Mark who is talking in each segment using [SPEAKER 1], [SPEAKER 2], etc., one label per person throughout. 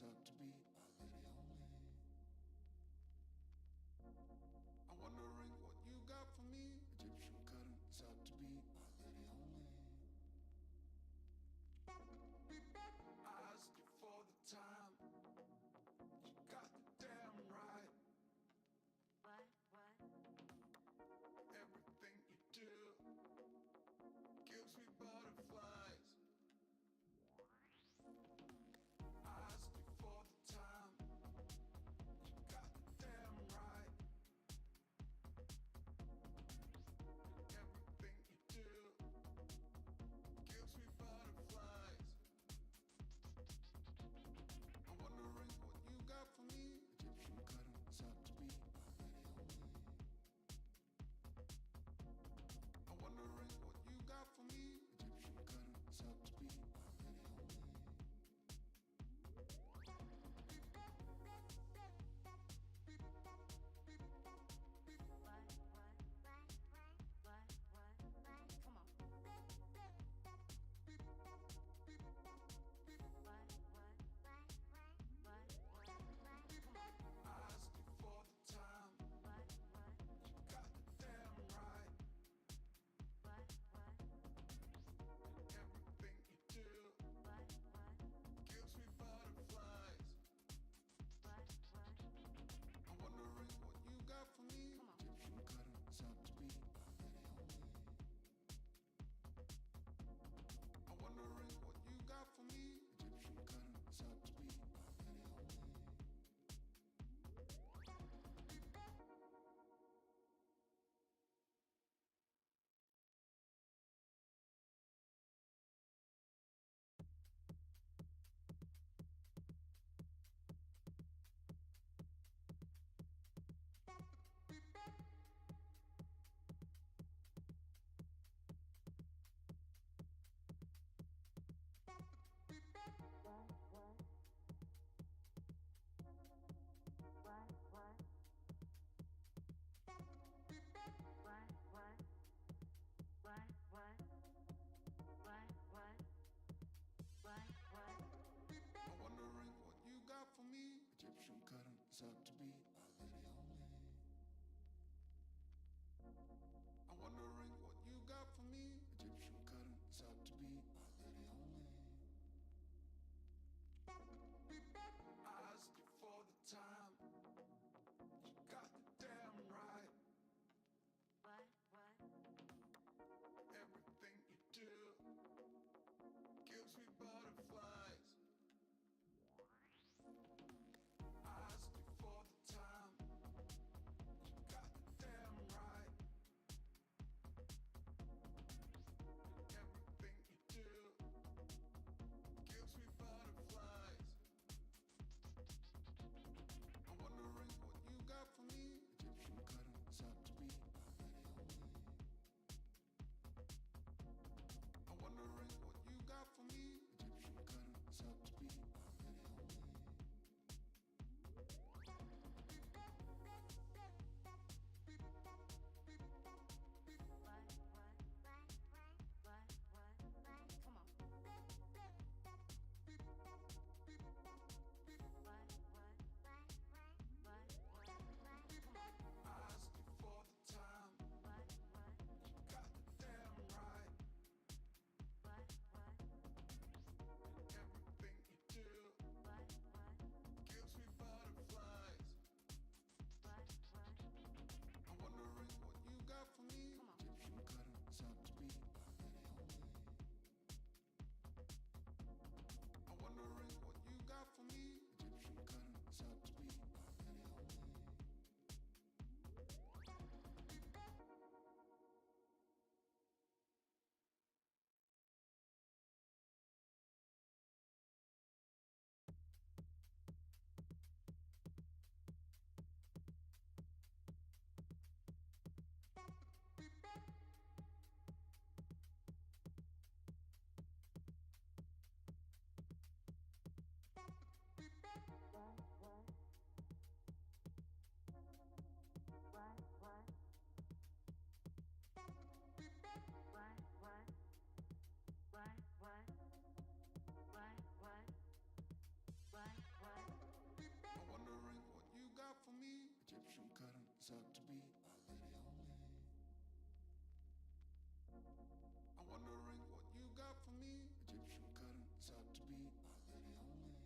[SPEAKER 1] turns out to be my lady only. I'm wondering what you got for me. Egyptian cotton is out to be my lady only. I asked you for the time. You got the damn right.
[SPEAKER 2] What?
[SPEAKER 1] Everything you do gives me butterflies. I asked you for the time. You got the damn right. Everything you do gives me butterflies. I'm wondering what you got for me. Egyptian cotton is out to be my lady only. I'm wondering what you got for me. Egyptian cotton is out to be my lady only.
[SPEAKER 2] Come on.
[SPEAKER 1] I asked you for the time. You got the damn right. Everything you do gives me butterflies. I'm wondering what you got for me. Egyptian cotton is out to be my lady only. I'm wondering what you got for me. Egyptian cotton is out to be my lady only. I'm wondering what you got for me. Egyptian cotton is out to be my lady only. I'm wondering what you got for me. Egyptian cotton is out to be my lady only. I asked you for the time. You got the damn right. Everything you do gives me butterflies. I asked you for the time. You got the damn right. Everything you do out to be my lady only. I'm wondering what you got for me. Egyptian cotton is out to be my lady only.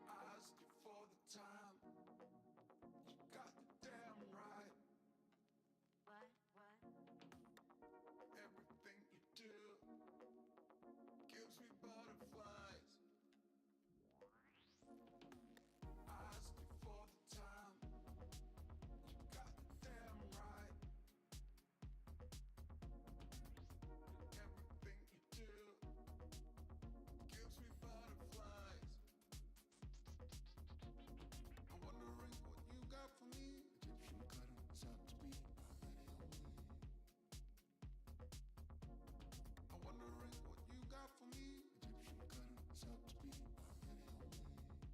[SPEAKER 1] I asked you for the time. You got the damn right.
[SPEAKER 2] What?
[SPEAKER 1] Everything you do gives me butterflies. I asked you for the time. You got the damn right. Everything you do gives me butterflies. I'm wondering what you got for me. Egyptian cotton is out to be my lady only. I'm wondering what you got for me. Egyptian cotton is out to be my lady only.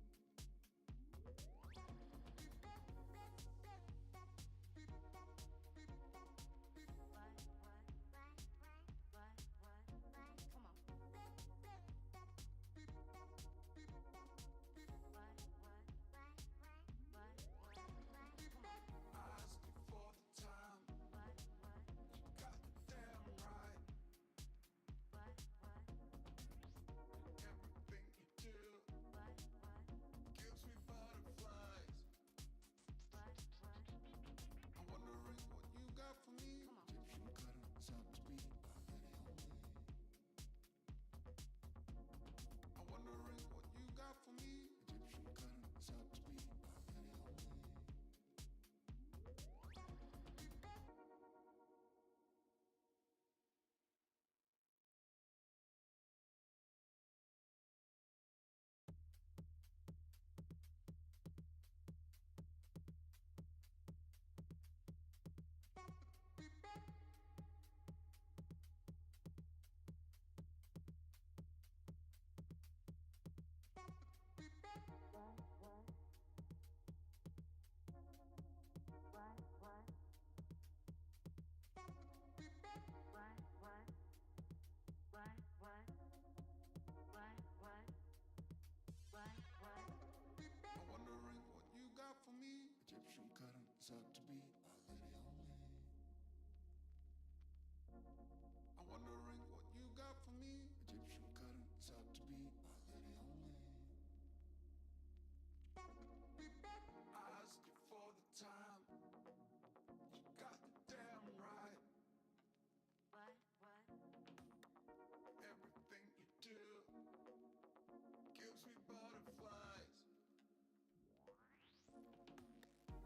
[SPEAKER 2] Come on.
[SPEAKER 1] I asked you for the time. You got the damn right. Everything you do gives me butterflies. I'm wondering what you got for me. Egyptian cotton is out to be my lady only. I'm wondering what you got for me. Egyptian cotton is out to be my lady only. I'm wondering what you got for me. Egyptian cotton is out to be my lady only. I'm wondering what you got for me. Egyptian cotton is out to be my lady only. I asked you for the time. You got the damn right. Everything you do gives me butterflies.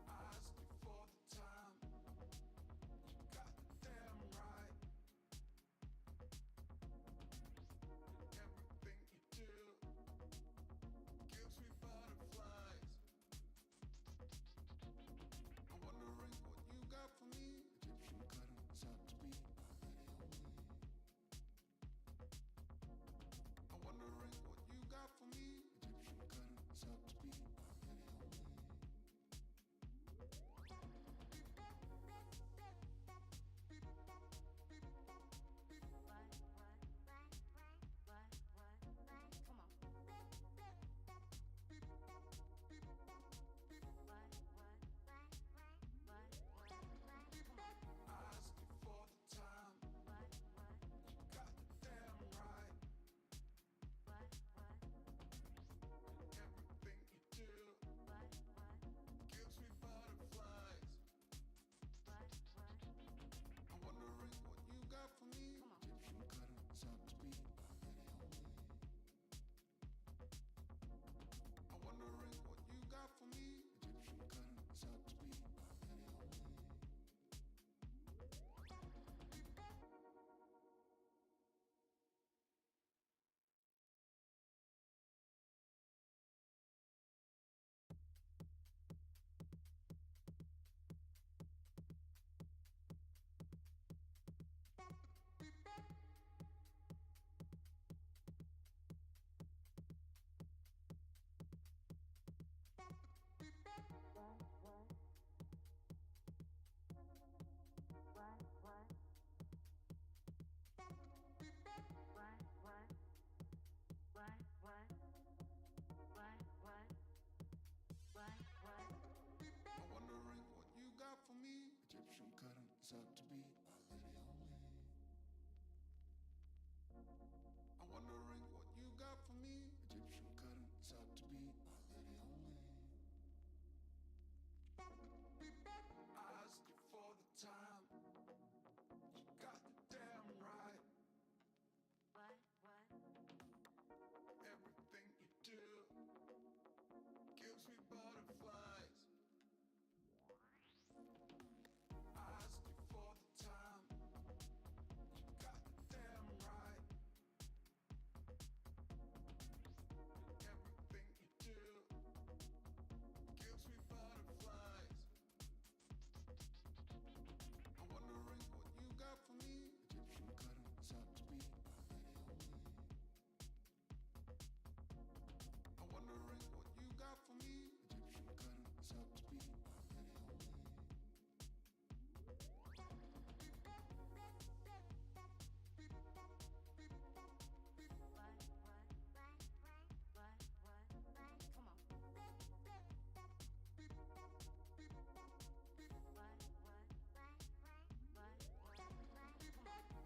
[SPEAKER 1] I asked you for the time. You got the damn right. Everything you I'm wondering what you got for me. Egyptian cotton, it's out to be my lady only. I asked you for the time. You got the damn right.
[SPEAKER 2] What?
[SPEAKER 1] Everything you do gives me butterflies. I asked you for the time. You got the damn right. Everything you do gives me butterflies. I'm wondering what you got for me. Egyptian cotton, it's out to be my lady only. I'm wondering what you got for me. Egyptian cotton, it's out to be my lady only.
[SPEAKER 2] Come on.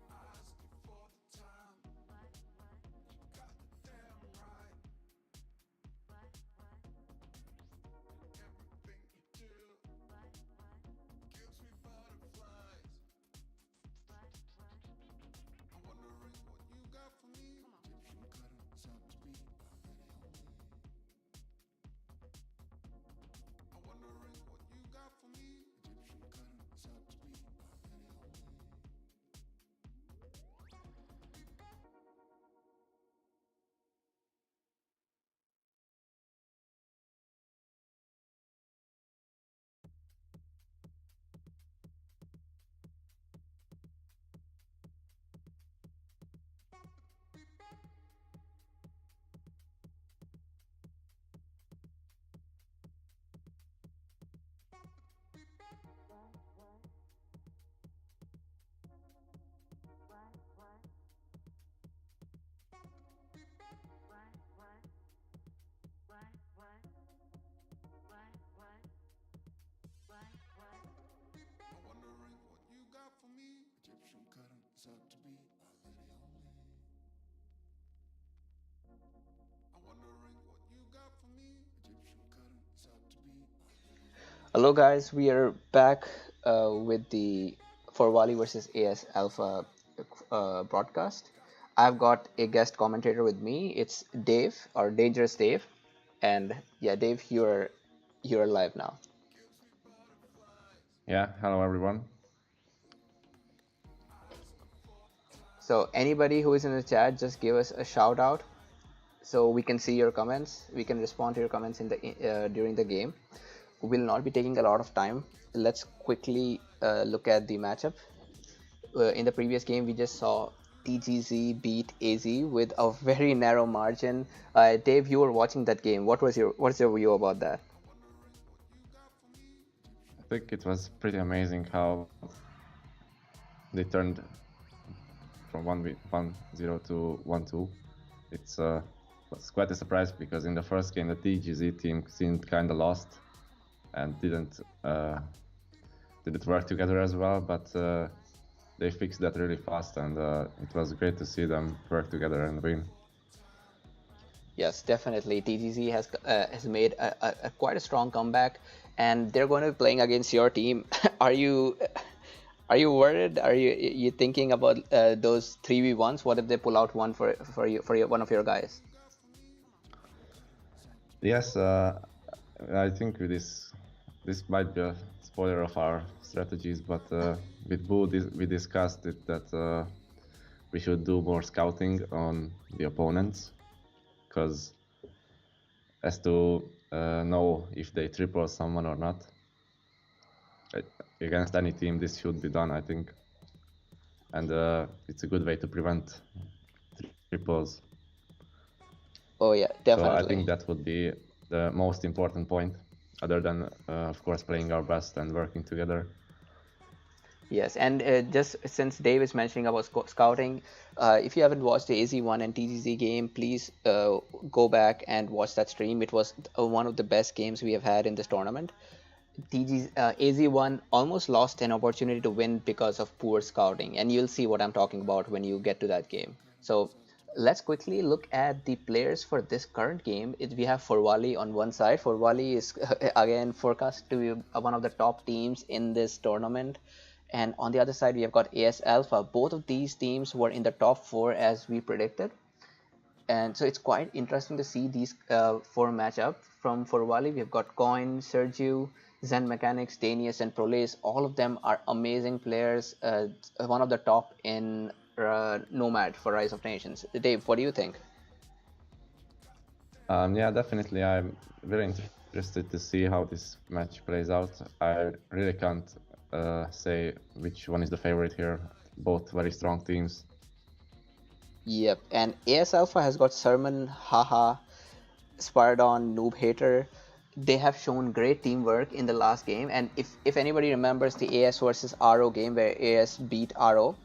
[SPEAKER 1] I asked you for the time. You got the damn right. Everything you do gives me butterflies. I'm wondering what you got for me. Egyptian cotton, it's out to be my lady only. I'm wondering what you got for me. Egyptian cotton, it's out to be my lady only. I'm wondering what you got for me. Egyptian cotton, it's out to be my lady only. I'm wondering what you got for me. Egyptian cotton, it's out to be my lady only.
[SPEAKER 3] Hello, guys. We are back with the for Wally versus AS Alpha broadcast. I've got a guest commentator with me. It's Dave or Dangerous Dave, and yeah, Dave, you're live now.
[SPEAKER 1] Gives me butterflies.
[SPEAKER 4] Yeah, hello everyone.
[SPEAKER 1] I asked you for the time.
[SPEAKER 3] So anybody who is in the chat, just give us a shout out so we can see your comments. We can respond to your comments in the during the game. We'll not be taking a lot of time. Let's quickly look at the matchup. In the previous game, we just saw TGZ beat AZ with a very narrow margin. Dave, you were watching that game. What's your view about that?
[SPEAKER 4] I think it was pretty amazing how they turned from 1-0 to 1-2. It's was quite a surprise because in the first game the TGZ team seemed kind of lost and didn't work together as well, but they fixed that really fast, and it was great to see them work together and win.
[SPEAKER 3] Yes, definitely. TGZ has made a quite a strong comeback, and they're going to be playing against your team. Are you worried? Are you thinking about those 3v1s? What if they pull out one one of your guys?
[SPEAKER 4] Yes, I think with this might be a spoiler of our strategies, but with Boo, we discussed it that we should do more scouting on the opponents, because as to know if they triple someone or not. Against any team, this should be done, I think, and it's a good way to prevent triples.
[SPEAKER 3] Oh yeah, definitely.
[SPEAKER 4] So I think that would be the most important point, other than, of course, playing our best and working together.
[SPEAKER 3] Yes, and just since Dave is mentioning about scouting, if you haven't watched the AZ1 and TGZ game, please go back and watch that stream. It was one of the best games we have had in this tournament. AZ1 almost lost an opportunity to win because of poor scouting, and you'll see what I'm talking about when you get to that game. So let's quickly look at the players for this current game. We have Forwali on one side. Forwali is again forecast to be one of the top teams in this tournament. And on the other side, we have got AS Alpha. Both of these teams were in the top four as we predicted. And so it's quite interesting to see these four match up. From Forwali, we've got Coin, Sergio, Zen Mechanics, Danius, and Prolace. All of them are amazing players. One of the top in Nomad for Rise of Nations. Dave, what do you think?
[SPEAKER 4] Yeah, definitely. I'm very interested to see how this match plays out. I really can't say which one is the favorite here. Both very strong teams.
[SPEAKER 3] Yep, and AS Alpha has got Sermon, Haha, Spardon, Noob Hater. They have shown great teamwork in the last game, and if anybody remembers the AS versus RO game where AS beat RO,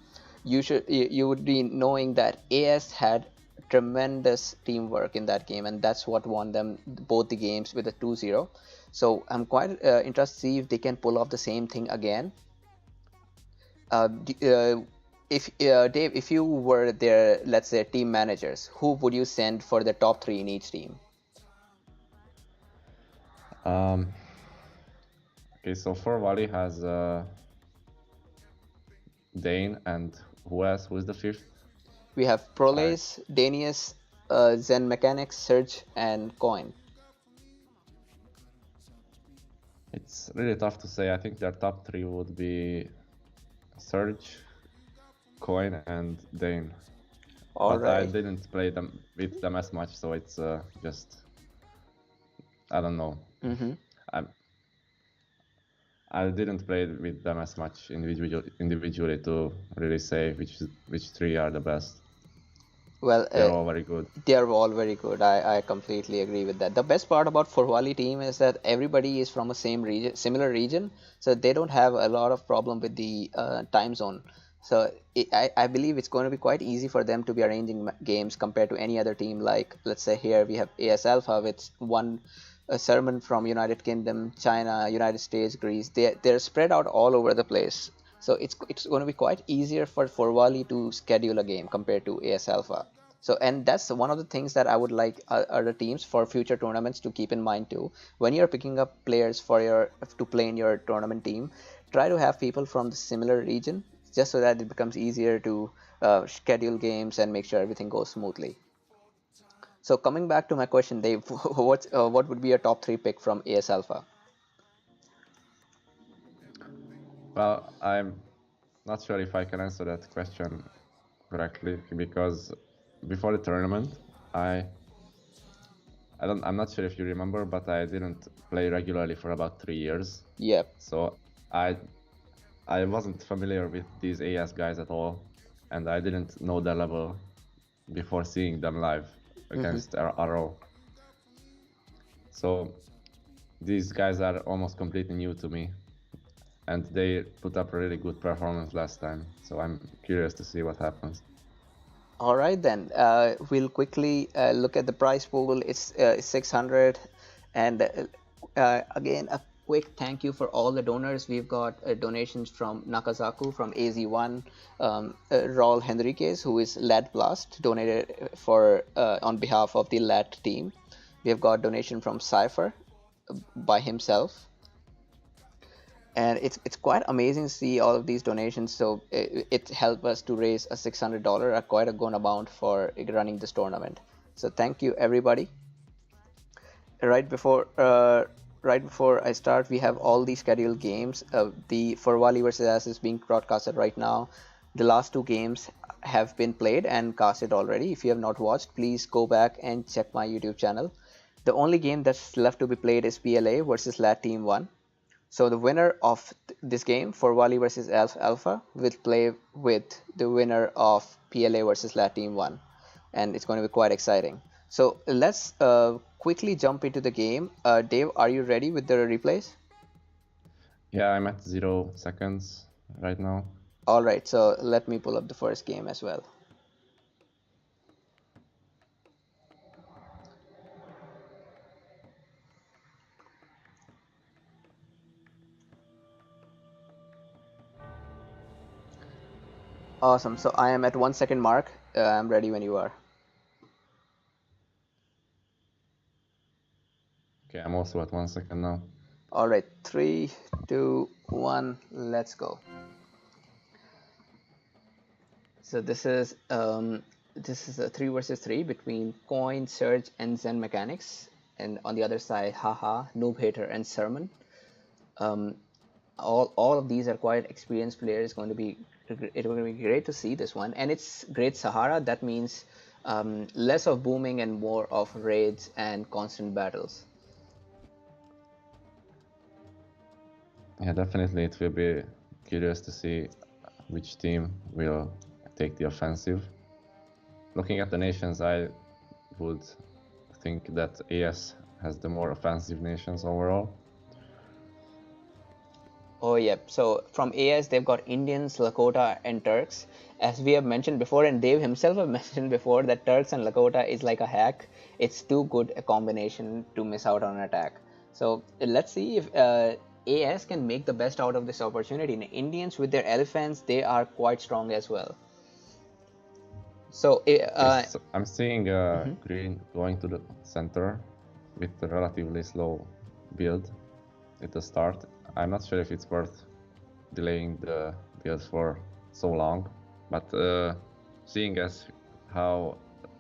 [SPEAKER 3] you would be knowing that AS had tremendous teamwork in that game, and that's what won them both the games with a 2-0. So I'm quite interested to see if they can pull off the same thing again. If Dave, if you were their, let's say, team managers, who would you send for the top three in each team?
[SPEAKER 4] Okay, so for Wally has Dane and who else? Who is the fifth?
[SPEAKER 3] We have Prolace, Danius, Zen Mechanics, Surge, and Coin.
[SPEAKER 4] It's really tough to say. I think their top three would be Surge, Coin, and Dane.
[SPEAKER 3] All
[SPEAKER 4] but
[SPEAKER 3] right.
[SPEAKER 4] I didn't play them with them as much, so it's just I don't know.
[SPEAKER 3] Mm-hmm.
[SPEAKER 4] I didn't play with them as much individually to really say which three are the best.
[SPEAKER 3] Well,
[SPEAKER 4] they're all very good.
[SPEAKER 3] They are all very good. I completely agree with that. The best part about Forwali team is that everybody is from a similar region, so they don't have a lot of problem with the time zone. So I believe it's going to be quite easy for them to be arranging games compared to any other team. Like let's say here we have AS Alpha with one sermon from United Kingdom, China, United States, Greece. They're spread out all over the place. So it's going to be quite easier for Forwali to schedule a game compared to AS Alpha. So and that's one of the things that I would like other teams for future tournaments to keep in mind too. When you're picking up players for your to play in your tournament team, try to have people from the similar region, just so that it becomes easier to schedule games and make sure everything goes smoothly. So coming back to my question, Dave, what would be your top three pick from AS Alpha?
[SPEAKER 4] Well, I'm not sure if I can answer that question correctly because before the tournament, I'm not sure if you remember, but I didn't play regularly for about 3 years.
[SPEAKER 3] Yep.
[SPEAKER 4] So I wasn't familiar with these AS guys at all, and I didn't know their level before seeing them live against RO. So these guys are almost completely new to me, and they put up a really good performance last time. So I'm curious to see what happens.
[SPEAKER 3] All right, then we'll quickly look at the prize pool. It's 600, and again a quick thank you for all the donors. We've got donations from Nakazaku from AZ1, Raul Henriquez, who is Lat Blast, donated for on behalf of the Lat team. We have got donation from Cypher by himself. And it's quite amazing to see all of these donations. So it helped us to raise a $600, quite a good amount for running this tournament. So thank you everybody. Right before I start, we have all the scheduled games. The Forwali versus Us is being broadcasted right now. The last two games have been played and casted already. If you have not watched, please go back and check my YouTube channel. The only game that's left to be played is PLA versus Lat Team 1. So the winner of this game, Forwali versus Alpha, will play with the winner of PLA versus Lat Team 1. And it's going to be quite exciting. So let's quickly jump into the game. Dave, are you ready with the replays?
[SPEAKER 4] Yeah, I'm at 0 seconds right now.
[SPEAKER 3] All right, so let me pull up the first game as well. Awesome. So I am at 1 second mark. I'm ready when you are.
[SPEAKER 4] Okay, I'm also at 1 second now.
[SPEAKER 3] All right, 3, 2, 1, let's go. So this is a 3 versus 3 between Coin, Surge, and Zen Mechanics, and on the other side, Haha, Noob Hater, and Sermon. All of these are quite experienced players. It's going to be great to see this one, and it's Great Sahara. That means less of booming and more of raids and constant battles.
[SPEAKER 4] Yeah, definitely it will be curious to see which team will take the offensive. Looking at the nations, I would think that AS has the more offensive nations overall.
[SPEAKER 3] Oh, yep. So from AS, they've got Indians, Lakota, and Turks. As we have mentioned before, and Dave himself have mentioned before, that Turks and Lakota is like a hack. It's too good a combination to miss out on an attack. So let's see if AS can make the best out of this opportunity. And Indians with their elephants, they are quite strong as well. So
[SPEAKER 4] Yes, I'm seeing green going to the center with a relatively slow build at the start. I'm not sure if it's worth delaying the build for so long, but seeing as how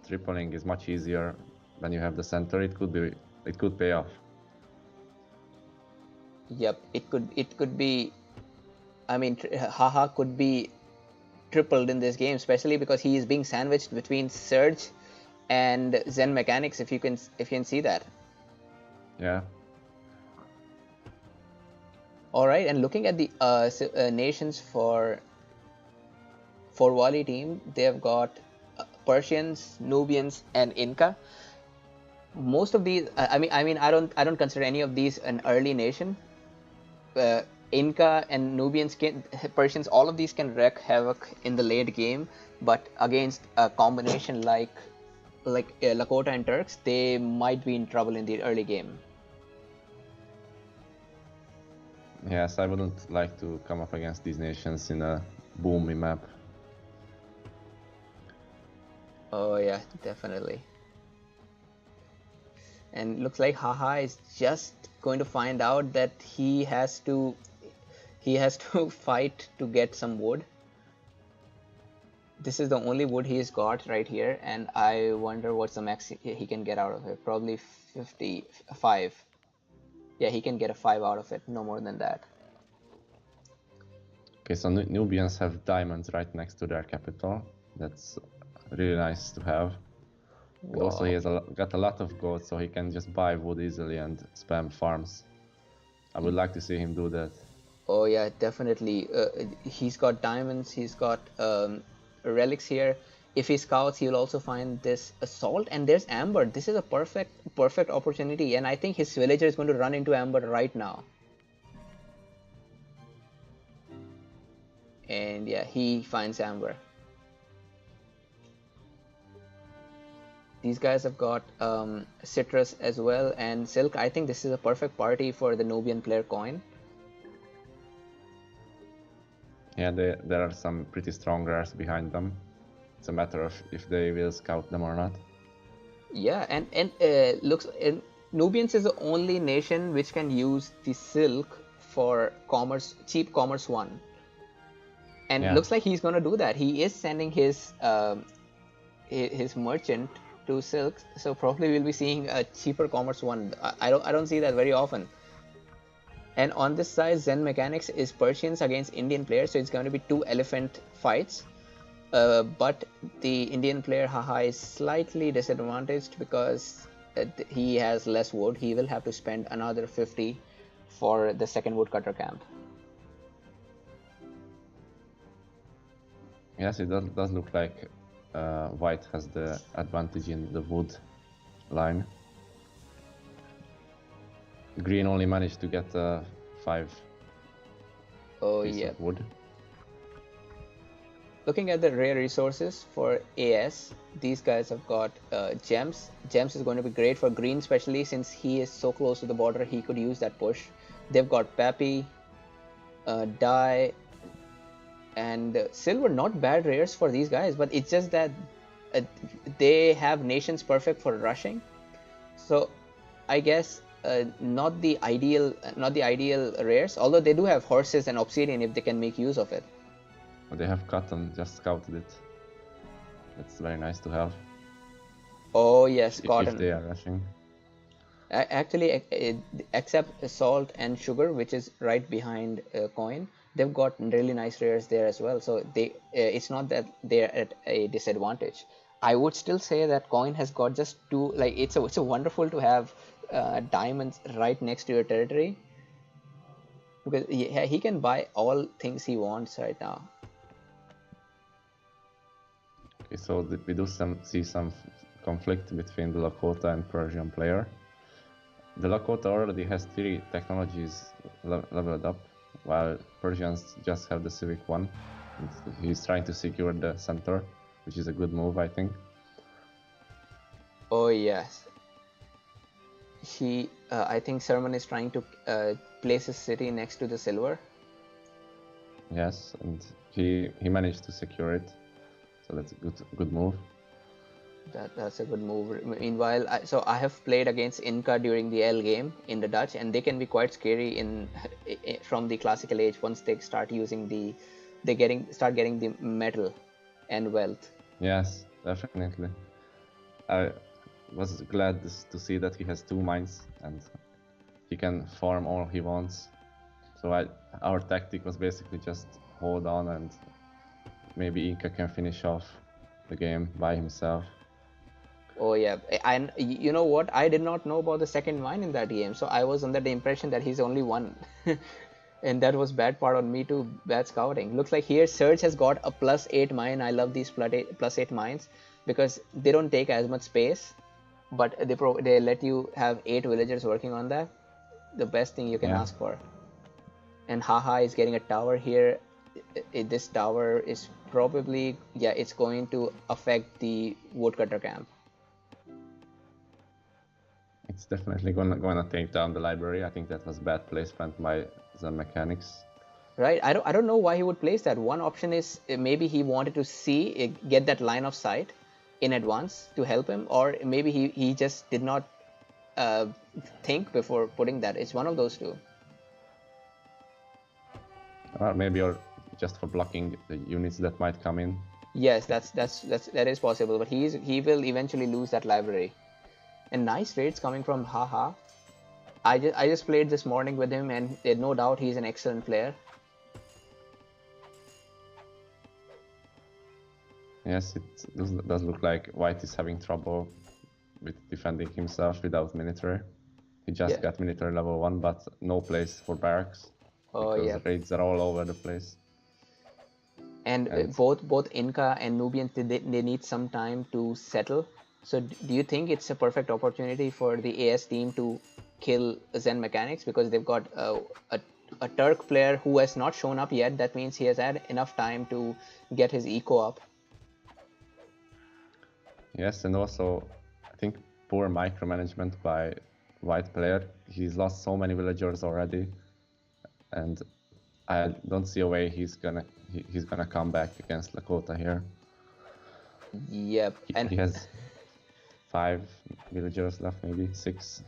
[SPEAKER 4] tripling is much easier when you have the center, it could pay off.
[SPEAKER 3] Yep, it could be. I mean, Haha could be tripled in this game, especially because he is being sandwiched between Surge and Zen Mechanics. If you can see that.
[SPEAKER 4] Yeah.
[SPEAKER 3] All right, and looking at the nations for Wally team, they have got Persians, Nubians, and Inca. Most of these, I mean, I don't consider any of these an early nation. Inca and Nubians, Persians, all of these can wreak havoc in the late game, but against a combination like Lakota and Turks, they might be in trouble in the early game.
[SPEAKER 4] Yes, I wouldn't like to come up against these nations in a boomy map.
[SPEAKER 3] Oh yeah, definitely. And looks like Haha is just going to find out that he has to fight to get some wood. This is the only wood he's got right here, and I wonder what's the max he can get out of it. Probably 55. Yeah, he can get a 5 out of it, no more than that.
[SPEAKER 4] Okay, so Nubians have diamonds right next to their capital. That's really nice to have. And also he has got a lot of gold, so he can just buy wood easily and spam farms. I would like to see him do that.
[SPEAKER 3] Oh yeah, definitely. He's got diamonds, he's got relics here. If he scouts, he'll also find this assault, and there's amber. This is a perfect opportunity, and I think his villager is going to run into amber right now. And yeah, he finds amber. These guys have got citrus as well and silk. I think this is a perfect party for the Nubian player Coin.
[SPEAKER 4] Yeah, there are some pretty strong rares behind them. It's a matter of if they will scout them or not.
[SPEAKER 3] Yeah, and Nubians is the only nation which can use the silk for commerce, cheap commerce 1. And
[SPEAKER 4] Yeah.
[SPEAKER 3] looks like he's gonna do that. He is sending his merchant to silk, so probably we'll be seeing a cheaper commerce 1. I don't see that very often. And on this side, Zen Mechanics is Persians against Indian players, so it's going to be 2 elephant fights. But the Indian player Haha is slightly disadvantaged because he has less wood. He will have to spend another 50 for the second woodcutter camp.
[SPEAKER 4] Yes, it does look like white has the advantage in the wood line. Green only managed to get 5 pieces of wood.
[SPEAKER 3] Looking at the rare resources for AS, these guys have got gems. Gems is going to be great for green, especially since he is so close to the border. He could use that push. They've got Pappy, Dye, and silver, not bad rares for these guys, but it's just that they have nations perfect for rushing, so I guess not the ideal rares, although they do have horses and obsidian if they can make use of it.
[SPEAKER 4] They have cotton, just scouted it. That's very nice to have.
[SPEAKER 3] Oh yes, cotton.
[SPEAKER 4] If they are rushing.
[SPEAKER 3] Actually, except salt and sugar, which is right behind coin, they've got really nice rares there as well. So they, it's not that they're at a disadvantage. I would still say that coin has got just two. Like it's a wonderful to have diamonds right next to your territory, because he can buy all things he wants right now.
[SPEAKER 4] Okay, so we do see some conflict between the Lakota and Persian player. The Lakota already has 3 technologies leveled up, while Persians just have the civic one. He's trying to secure the center, which is a good move, I think.
[SPEAKER 3] Oh yes. I think Sermon is trying to place his city next to the silver.
[SPEAKER 4] Yes, and he managed to secure it, so that's a good move.
[SPEAKER 3] That's a good move. Meanwhile, I have played against Inca during the L game in the Dutch, and they can be quite scary from the classical age once they start using start getting the metal and wealth.
[SPEAKER 4] Yes, definitely. I was glad to see that he has 2 mines and he can farm all he wants. So our tactic was basically just hold on, and maybe Inca can finish off the game by himself.
[SPEAKER 3] Oh yeah, and you know what? I did not know about the second mine in that game, so I was under the impression that he's only one. And that was bad part on me too, bad scouting. Looks like here Surge has got a +8 mine. I love these +8 mines because they don't take as much space, but they let you have 8 villagers working on that. The best thing you can ask for. And Haha is getting a tower here. This tower is probably, yeah, it's going to affect the woodcutter camp.
[SPEAKER 4] It's definitely gonna take down the library. I think that was bad placement by Zen Mechanics.
[SPEAKER 3] Right, I don't know why he would place that. One option is maybe he wanted to get that line of sight in advance to help him, or maybe he just did not think before putting that. It's one of those two.
[SPEAKER 4] Or maybe just for blocking the units that might come in.
[SPEAKER 3] Yes, that is possible, but he will eventually lose that library. And nice raids coming from Haha. I just played this morning with him, and no doubt he's an excellent player.
[SPEAKER 4] Yes, it does look like White is having trouble with defending himself without military. He just got military level 1, but no place for barracks.
[SPEAKER 3] Oh,
[SPEAKER 4] because raids are all over the place.
[SPEAKER 3] And both Inca and Nubians, they need some time to settle. So do you think it's a perfect opportunity for the AS team to kill Zen Mechanics, because they've got a Turk player who has not shown up yet? That means he has had enough time to get his eco up.
[SPEAKER 4] Yes, and also I think poor micromanagement by White player. He's lost so many villagers already, and I don't see a way he's gonna come back against Lakota here.
[SPEAKER 3] Yep, and
[SPEAKER 4] he has 5 villagers left, maybe 6.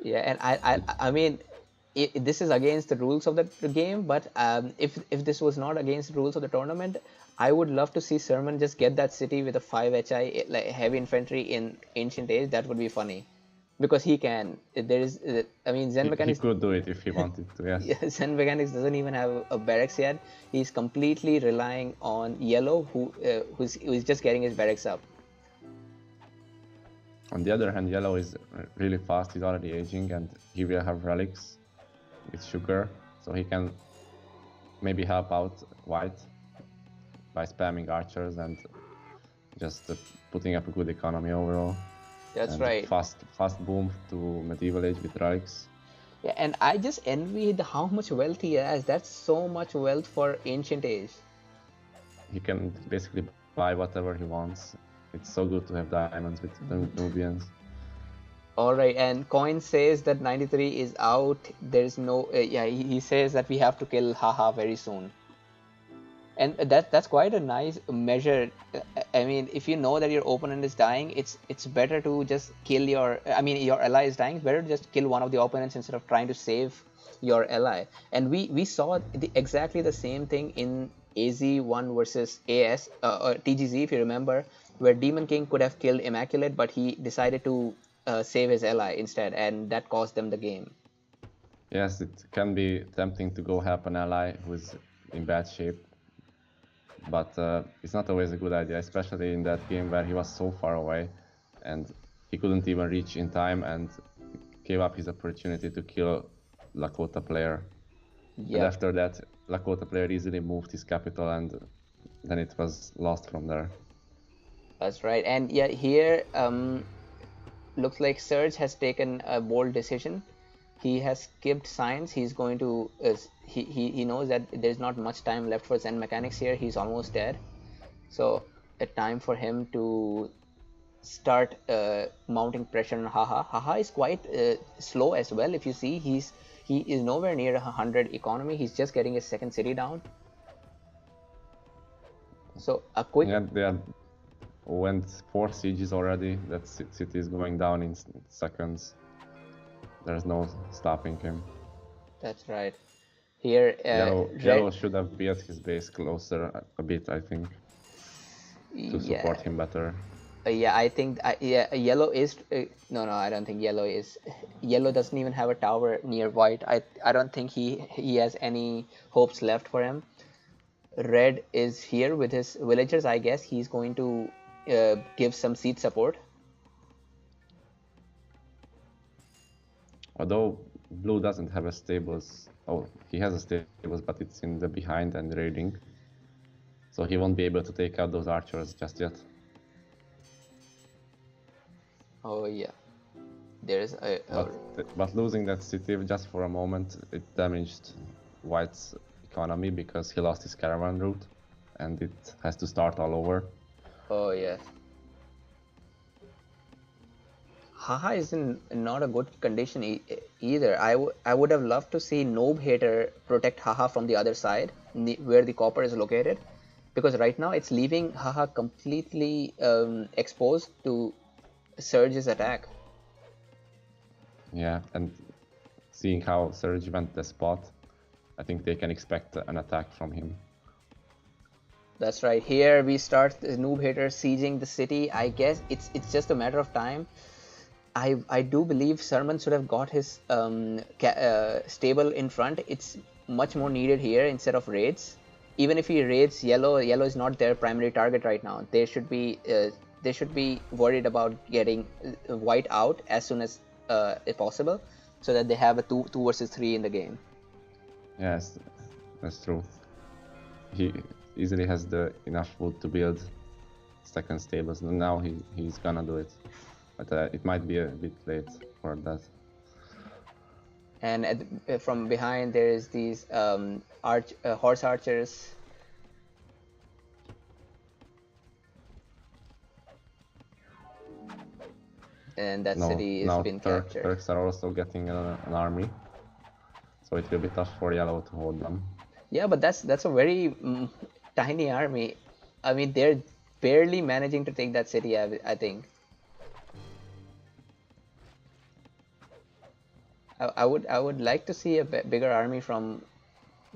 [SPEAKER 3] Yeah, and I mean, this is against the rules of the game, but if this was not against the rules of the tournament, I would love to see Sermon just get that city with a 5 HI like heavy infantry in Ancient Age. That would be funny, because he can. There is, I mean, Zen Mechanics.
[SPEAKER 4] He could do it if he wanted to. Yes.
[SPEAKER 3] Yeah, Zen Mechanics doesn't even have a barracks yet. He's completely relying on Yellow, who's just getting his barracks up.
[SPEAKER 4] On the other hand, Yellow is really fast. He's already aging, and he will have relics with sugar, so he can maybe help out White by spamming archers and just putting up a good economy overall.
[SPEAKER 3] That's right.
[SPEAKER 4] Fast boom to medieval age with relics.
[SPEAKER 3] Yeah, and I just envied how much wealth he has. That's so much wealth for Ancient Age.
[SPEAKER 4] He can basically buy whatever he wants. It's so good to have diamonds with the Nubians.
[SPEAKER 3] Alright, and Coin says that 93 is out. There's no... he says that we have to kill Haha very soon. And that's quite a nice measure. I mean, if you know that your opponent is dying, it's better to just kill your. I mean, your ally is dying. It's better to just kill one of the opponents instead of trying to save your ally. And we saw exactly the same thing in AZ1 versus AS or TGZ, if you remember, where Demon King could have killed Immaculate, but he decided to save his ally instead, and that cost them the game.
[SPEAKER 4] Yes, it can be tempting to go help an ally who's in bad shape, but it's not always a good idea, especially in that game where he was so far away and he couldn't even reach in time and gave up his opportunity to kill Lakota player.
[SPEAKER 3] Yep.
[SPEAKER 4] And after that, Lakota player easily moved his capital, and then it was lost from there.
[SPEAKER 3] That's right. And yeah, here looks like Surge has taken a bold decision. He has skipped science. He's going to he knows that there's not much time left for Zen Mechanics here. He's almost dead, so a time for him to start mounting pressure on Haha. Haha is quite slow as well. If you see, he is nowhere near 100 economy. He's just getting his second city down. So a quick.
[SPEAKER 4] Yeah, they went 4 sieges already. That city is going down in seconds. There's no stopping him.
[SPEAKER 3] That's right. Here,
[SPEAKER 4] Yellow should have built his base closer a bit, I think, to support him better.
[SPEAKER 3] Yeah, I think yellow is no, I don't think yellow is. Yellow doesn't even have a tower near white. I don't think he has any hopes left for him. Red is here with his villagers. I guess he's going to give some siege support.
[SPEAKER 4] Although blue doesn't have a stables. Oh, he has a stables, but it's in the behind and raiding. So he won't be able to take out those archers just yet.
[SPEAKER 3] Oh yeah, there's
[SPEAKER 4] but losing that city just for a moment, it damaged white's economy because he lost his caravan route, and it has to start all over.
[SPEAKER 3] Oh yeah. Haha is in not a good condition either. I would have loved to see Noob Hater protect Haha from the other side, where the copper is located, because right now it's leaving Haha completely exposed to Surge's attack.
[SPEAKER 4] Yeah, and seeing how Surge went the spot, I think they can expect an attack from him.
[SPEAKER 3] That's right. Here we start the Noob Hater sieging the city. I guess it's just a matter of time. I do believe Sermon should have got his stable in front. It's much more needed here instead of raids. Even if he raids yellow is not their primary target right now. They should be worried about getting white out as soon as if possible, so that they have a 2 versus 3 in the game.
[SPEAKER 4] Yes, that's true. He easily has enough wood to build second stables, and now he's gonna do it. But it might be a bit late for that.
[SPEAKER 3] And from behind there is these horse archers. And that city has been captured.
[SPEAKER 4] Turks are also getting an army, so it will be tough for yellow to hold them.
[SPEAKER 3] Yeah, but that's a very tiny army. I mean, they're barely managing to take that city, I think. I would like to see a bigger army from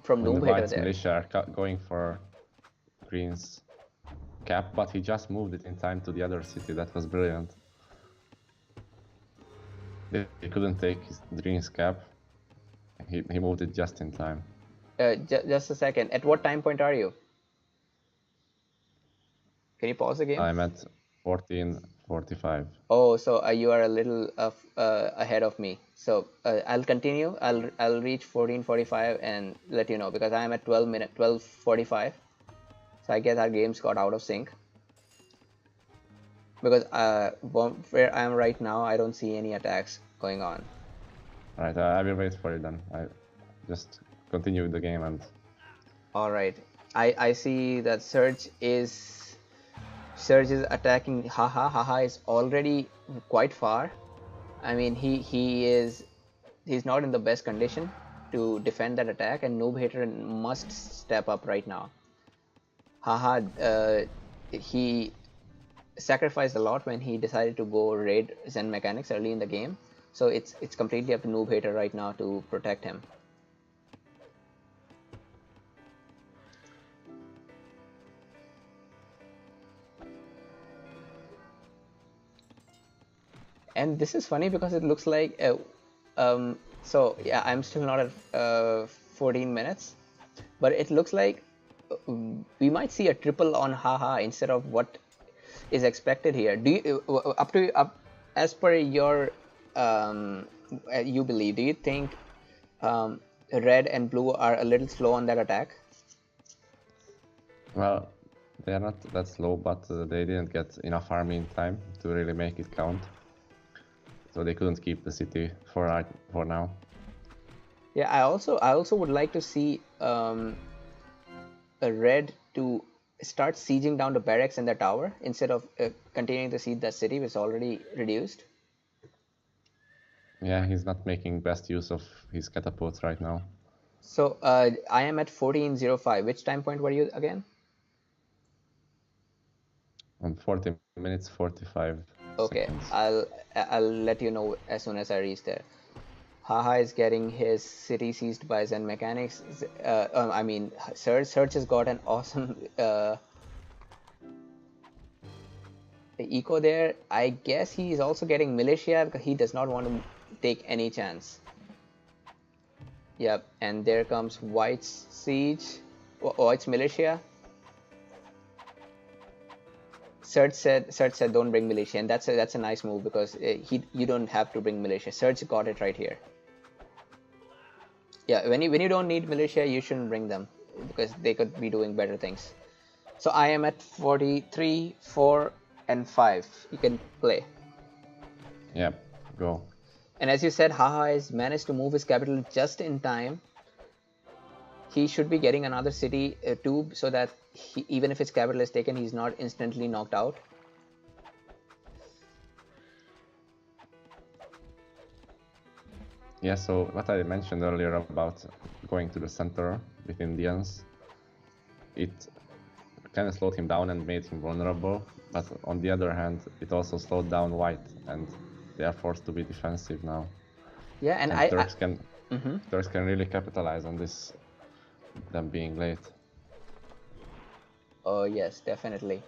[SPEAKER 3] Noob Hater there.
[SPEAKER 4] Militia are going for Green's cap, but he just moved it in time to the other city. That was brilliant. He couldn't take his Green's cap. He moved it just in time.
[SPEAKER 3] Just a second. At what time point are you? Can you pause the game?
[SPEAKER 4] I'm at 14:45.
[SPEAKER 3] Oh, so you are a little ahead of me. So I'll continue. I'll reach 14:45 and let you know, because I am at 12:45. So I guess our games got out of sync. Because where I am right now, I don't see any attacks going on.
[SPEAKER 4] Alright, I will wait for you then. I just continue the game and...
[SPEAKER 3] Alright, I see that Surge is attacking Haha. Haha is already quite far. I mean, he's not in the best condition to defend that attack, and Noob Hater must step up right now. Haha, he sacrificed a lot when he decided to go raid Zen Mechanics early in the game. So it's completely up to Noob Hater right now to protect him. And this is funny because it looks like so yeah, I'm still not at 14 minutes, but it looks like we might see a triple on Haha instead of what is expected here. Do you as per your you believe? Do you think red and blue are a little slow on that attack?
[SPEAKER 4] Well, they are not that slow, but they didn't get enough army in time to really make it count. So they couldn't keep the city for now.
[SPEAKER 3] Yeah, I also would like to see a red to start sieging down the barracks and the tower instead of continuing to siege that city, which is already reduced.
[SPEAKER 4] Yeah, he's not making best use of his catapults right now.
[SPEAKER 3] So I am at 14:05. Which time point were you again?
[SPEAKER 4] On 40 minutes 45
[SPEAKER 3] Okay,
[SPEAKER 4] seconds.
[SPEAKER 3] I'll let you know as soon as I reach there. Haha is getting his city seized by Zen Mechanics. I mean, Surge has got an awesome eco there. I guess he is also getting militia because he does not want to take any chance. Yep, and there comes White's siege, White's militia. Surge said don't bring militia, and that's a nice move because you don't have to bring militia. Surge got it right here. Yeah, when you don't need militia, you shouldn't bring them because they could be doing better things. So I am at 43, 4, and 5. You can play.
[SPEAKER 4] Yep, go.
[SPEAKER 3] And as you said, Haha has managed to move his capital just in time. He should be getting another city too, so that even if his capital is taken, he's not instantly knocked out.
[SPEAKER 4] Yeah, so what I mentioned earlier about going to the center with Indians, it kind of slowed him down and made him vulnerable, but on the other hand, it also slowed down White, and they are forced to be defensive now.
[SPEAKER 3] Yeah, and
[SPEAKER 4] Turks can really capitalize on this, them being late.
[SPEAKER 3] Oh yes, definitely.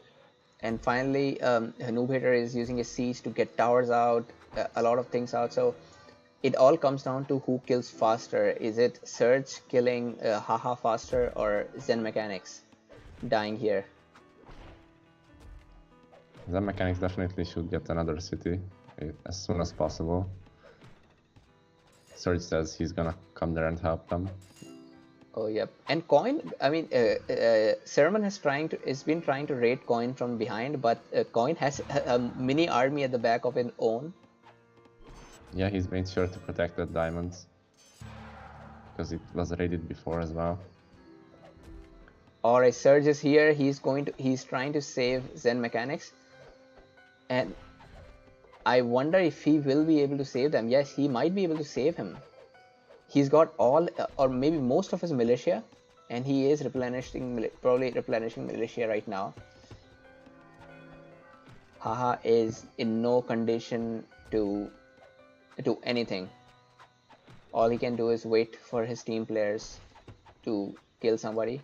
[SPEAKER 3] And finally, Noob Hater is using his siege to get towers out, a lot of things out. So it all comes down to who kills faster. Is it Surge killing Haha faster, or Zen Mechanics dying here?
[SPEAKER 4] Zen Mechanics definitely should get another city as soon as possible. Surge says he's gonna come there and help them.
[SPEAKER 3] Oh yep. And Coin, I mean, Sermon has been trying to raid Coin from behind, but Coin has a mini army at the back of his own.
[SPEAKER 4] Yeah, he's made sure to protect the diamonds because it was raided before as well.
[SPEAKER 3] Alright, Surge is here. He's trying to save Zen Mechanics, and I wonder if he will be able to save them. Yes, he might be able to save him. He's got all or maybe most of his militia, and he is probably replenishing militia right now. Haha is in no condition to do anything. All he can do is wait for his team players to kill somebody.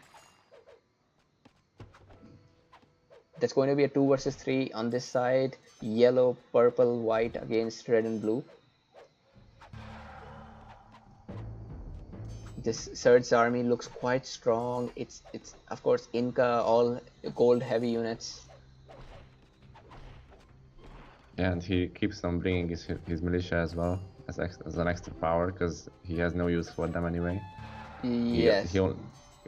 [SPEAKER 3] That's going to be a 2 versus 3 on this side. Yellow, purple, white against red and blue. This Surge's army looks quite strong. It's of course Inca, all gold heavy units.
[SPEAKER 4] Yeah, and he keeps on bringing his militia as well as an extra power because he has no use for them anyway.
[SPEAKER 3] Yes.
[SPEAKER 4] He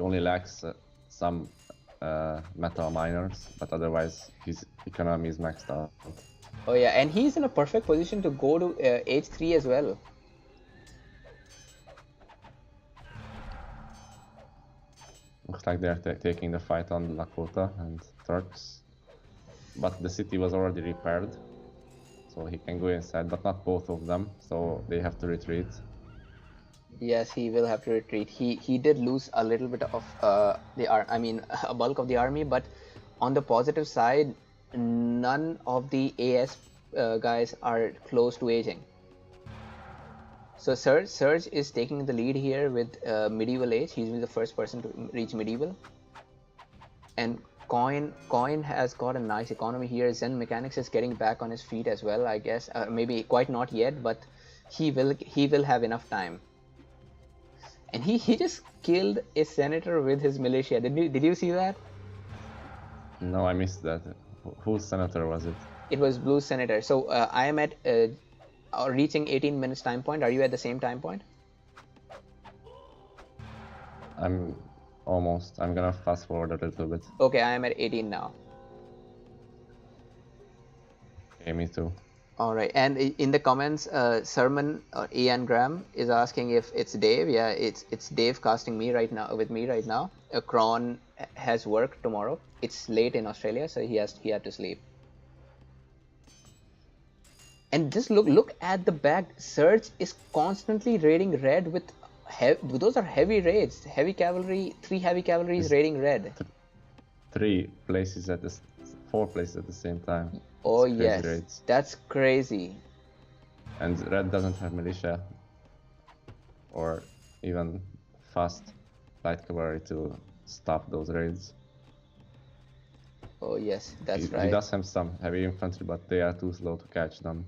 [SPEAKER 4] only lacks some metal miners, but otherwise his economy is maxed out.
[SPEAKER 3] Oh yeah, and he's in a perfect position to go to H3 as well.
[SPEAKER 4] Looks like they're taking the fight on Lakota and Turks, but the city was already repaired, so he can go inside, but not both of them, so they have to retreat.
[SPEAKER 3] Yes, he will have to retreat. He did lose a little bit of a bulk of the army, but on the positive side, none of the AS guys are close to aging. So Surge is taking the lead here with medieval age. He's the first person to reach medieval, and Coin has got a nice economy here. Zen Mechanics is getting back on his feet as well, I guess. Maybe quite not yet, but he will have enough time. And he just killed a senator with his militia. Did you see that?
[SPEAKER 4] No, I missed that. Whose senator was it?
[SPEAKER 3] It was Blue senator. So I am at reaching 18 minutes time point. Are you at the same time point?
[SPEAKER 4] I'm almost. I'm gonna fast forward a little bit.
[SPEAKER 3] Okay, I am at 18 now.
[SPEAKER 4] Okay, me too.
[SPEAKER 3] All right, and in the comments, Sermon or Ian Graham is asking if it's Dave. Yeah, it's Dave casting me right now with me right now. Kron has work tomorrow. It's late in Australia, so he had to sleep. And just look at the back. Surge is constantly raiding red with those are heavy raids. Heavy cavalry, 3 heavy cavalry is raiding red.
[SPEAKER 4] 4 places at the same time.
[SPEAKER 3] Oh yes, raids. That's crazy.
[SPEAKER 4] And red doesn't have militia or even fast light cavalry to stop those raids.
[SPEAKER 3] Oh yes, that's right.
[SPEAKER 4] He does have some heavy infantry, but they are too slow to catch them.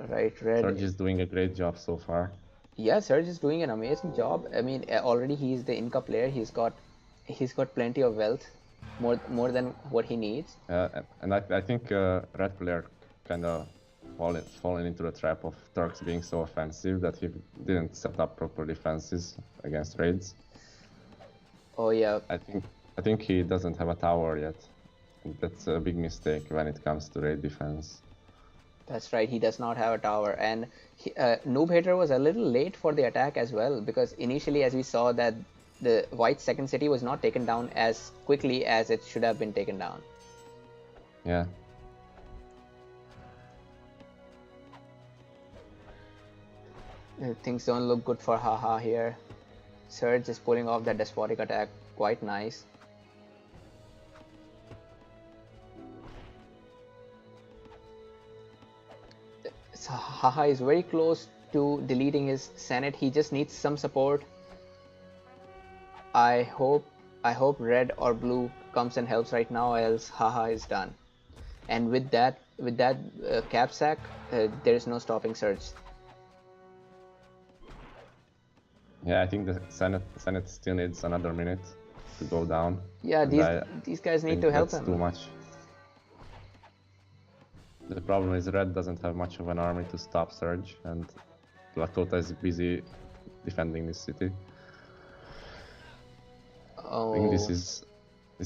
[SPEAKER 3] Right, red.
[SPEAKER 4] Surge is doing a great job so far.
[SPEAKER 3] Yeah, Surge is doing an amazing job. I mean, already he's the Inca player. He's got plenty of wealth, more than what he needs.
[SPEAKER 4] And I think red player kind of fallen into the trap of Turks being so offensive that he didn't set up proper defenses against raids.
[SPEAKER 3] Oh yeah.
[SPEAKER 4] I think he doesn't have a tower yet. That's a big mistake when it comes to raid defense.
[SPEAKER 3] That's right, he does not have a tower, and Noob Hater was a little late for the attack as well, because initially, as we saw, that the white second city was not taken down as quickly as it should have been taken down.
[SPEAKER 4] Yeah.
[SPEAKER 3] Things don't look good for Haha here. Surge is pulling off that despotic attack quite nice. Haha is very close to deleting his Senate. He just needs some support. I hope red or blue comes and helps right now, else Haha is done. And with that cap sack, there is no stopping Surge.
[SPEAKER 4] Yeah, I think the Senate still needs another minute to go down.
[SPEAKER 3] Yeah, these guys need to help him.
[SPEAKER 4] Too much. The problem is red doesn't have much of an army to stop Surge, and Lakota is busy defending this city.
[SPEAKER 3] Oh.
[SPEAKER 4] I think this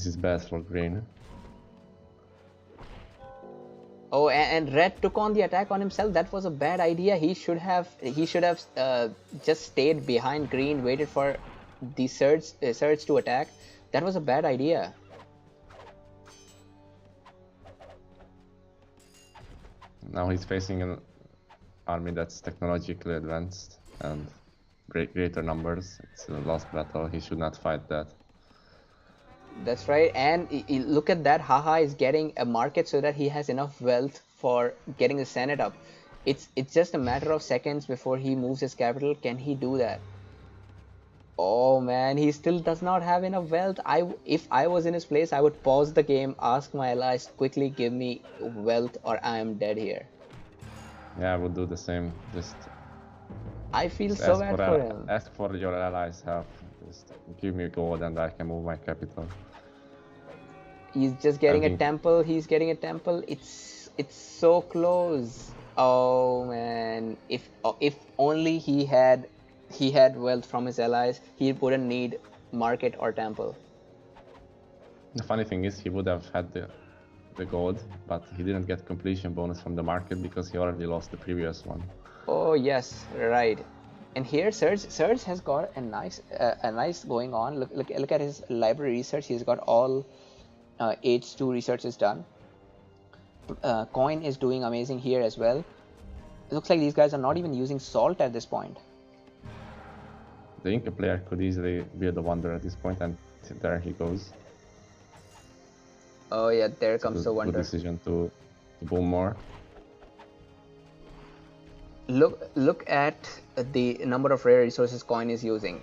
[SPEAKER 4] is bad for green.
[SPEAKER 3] Oh, and red took on the attack on himself. That was a bad idea. He should have just stayed behind green, waited for the surge to attack. That was a bad idea.
[SPEAKER 4] Now he's facing an army that's technologically advanced and greater numbers. It's a lost battle. He should not fight that.
[SPEAKER 3] That's right, and look at that. Haha is getting a market so that he has enough wealth for getting the Senate up. It's just a matter of seconds before he moves his capital. Can he do that? Oh man, he still does not have enough wealth. If I was in his place, I would pause the game, ask my allies quickly give me wealth or I am dead here.
[SPEAKER 4] Yeah, I would do the same.
[SPEAKER 3] I feel so bad for him.
[SPEAKER 4] Ask for your allies' help. Just give me gold and I can move my capital.
[SPEAKER 3] He's just getting a temple. He's getting a temple. It's so close. Oh man, if only he had wealth from his allies, he wouldn't need market or temple.
[SPEAKER 4] The funny thing is, he would have had the gold, but he didn't get completion bonus from the market because he already lost the previous one.
[SPEAKER 3] Oh yes, right. And here Surge has got a nice going on. Look at his library research. He's got all H2 researches done. Coin is doing amazing here as well. looks like these guys are not even using salt at this point.
[SPEAKER 4] The Inca player could easily build a wonder at this point, and there he goes.
[SPEAKER 3] Oh yeah, there
[SPEAKER 4] It's a
[SPEAKER 3] comes the
[SPEAKER 4] good
[SPEAKER 3] wonder.
[SPEAKER 4] decision to boom more.
[SPEAKER 3] Look at the number of rare resources Coin is using.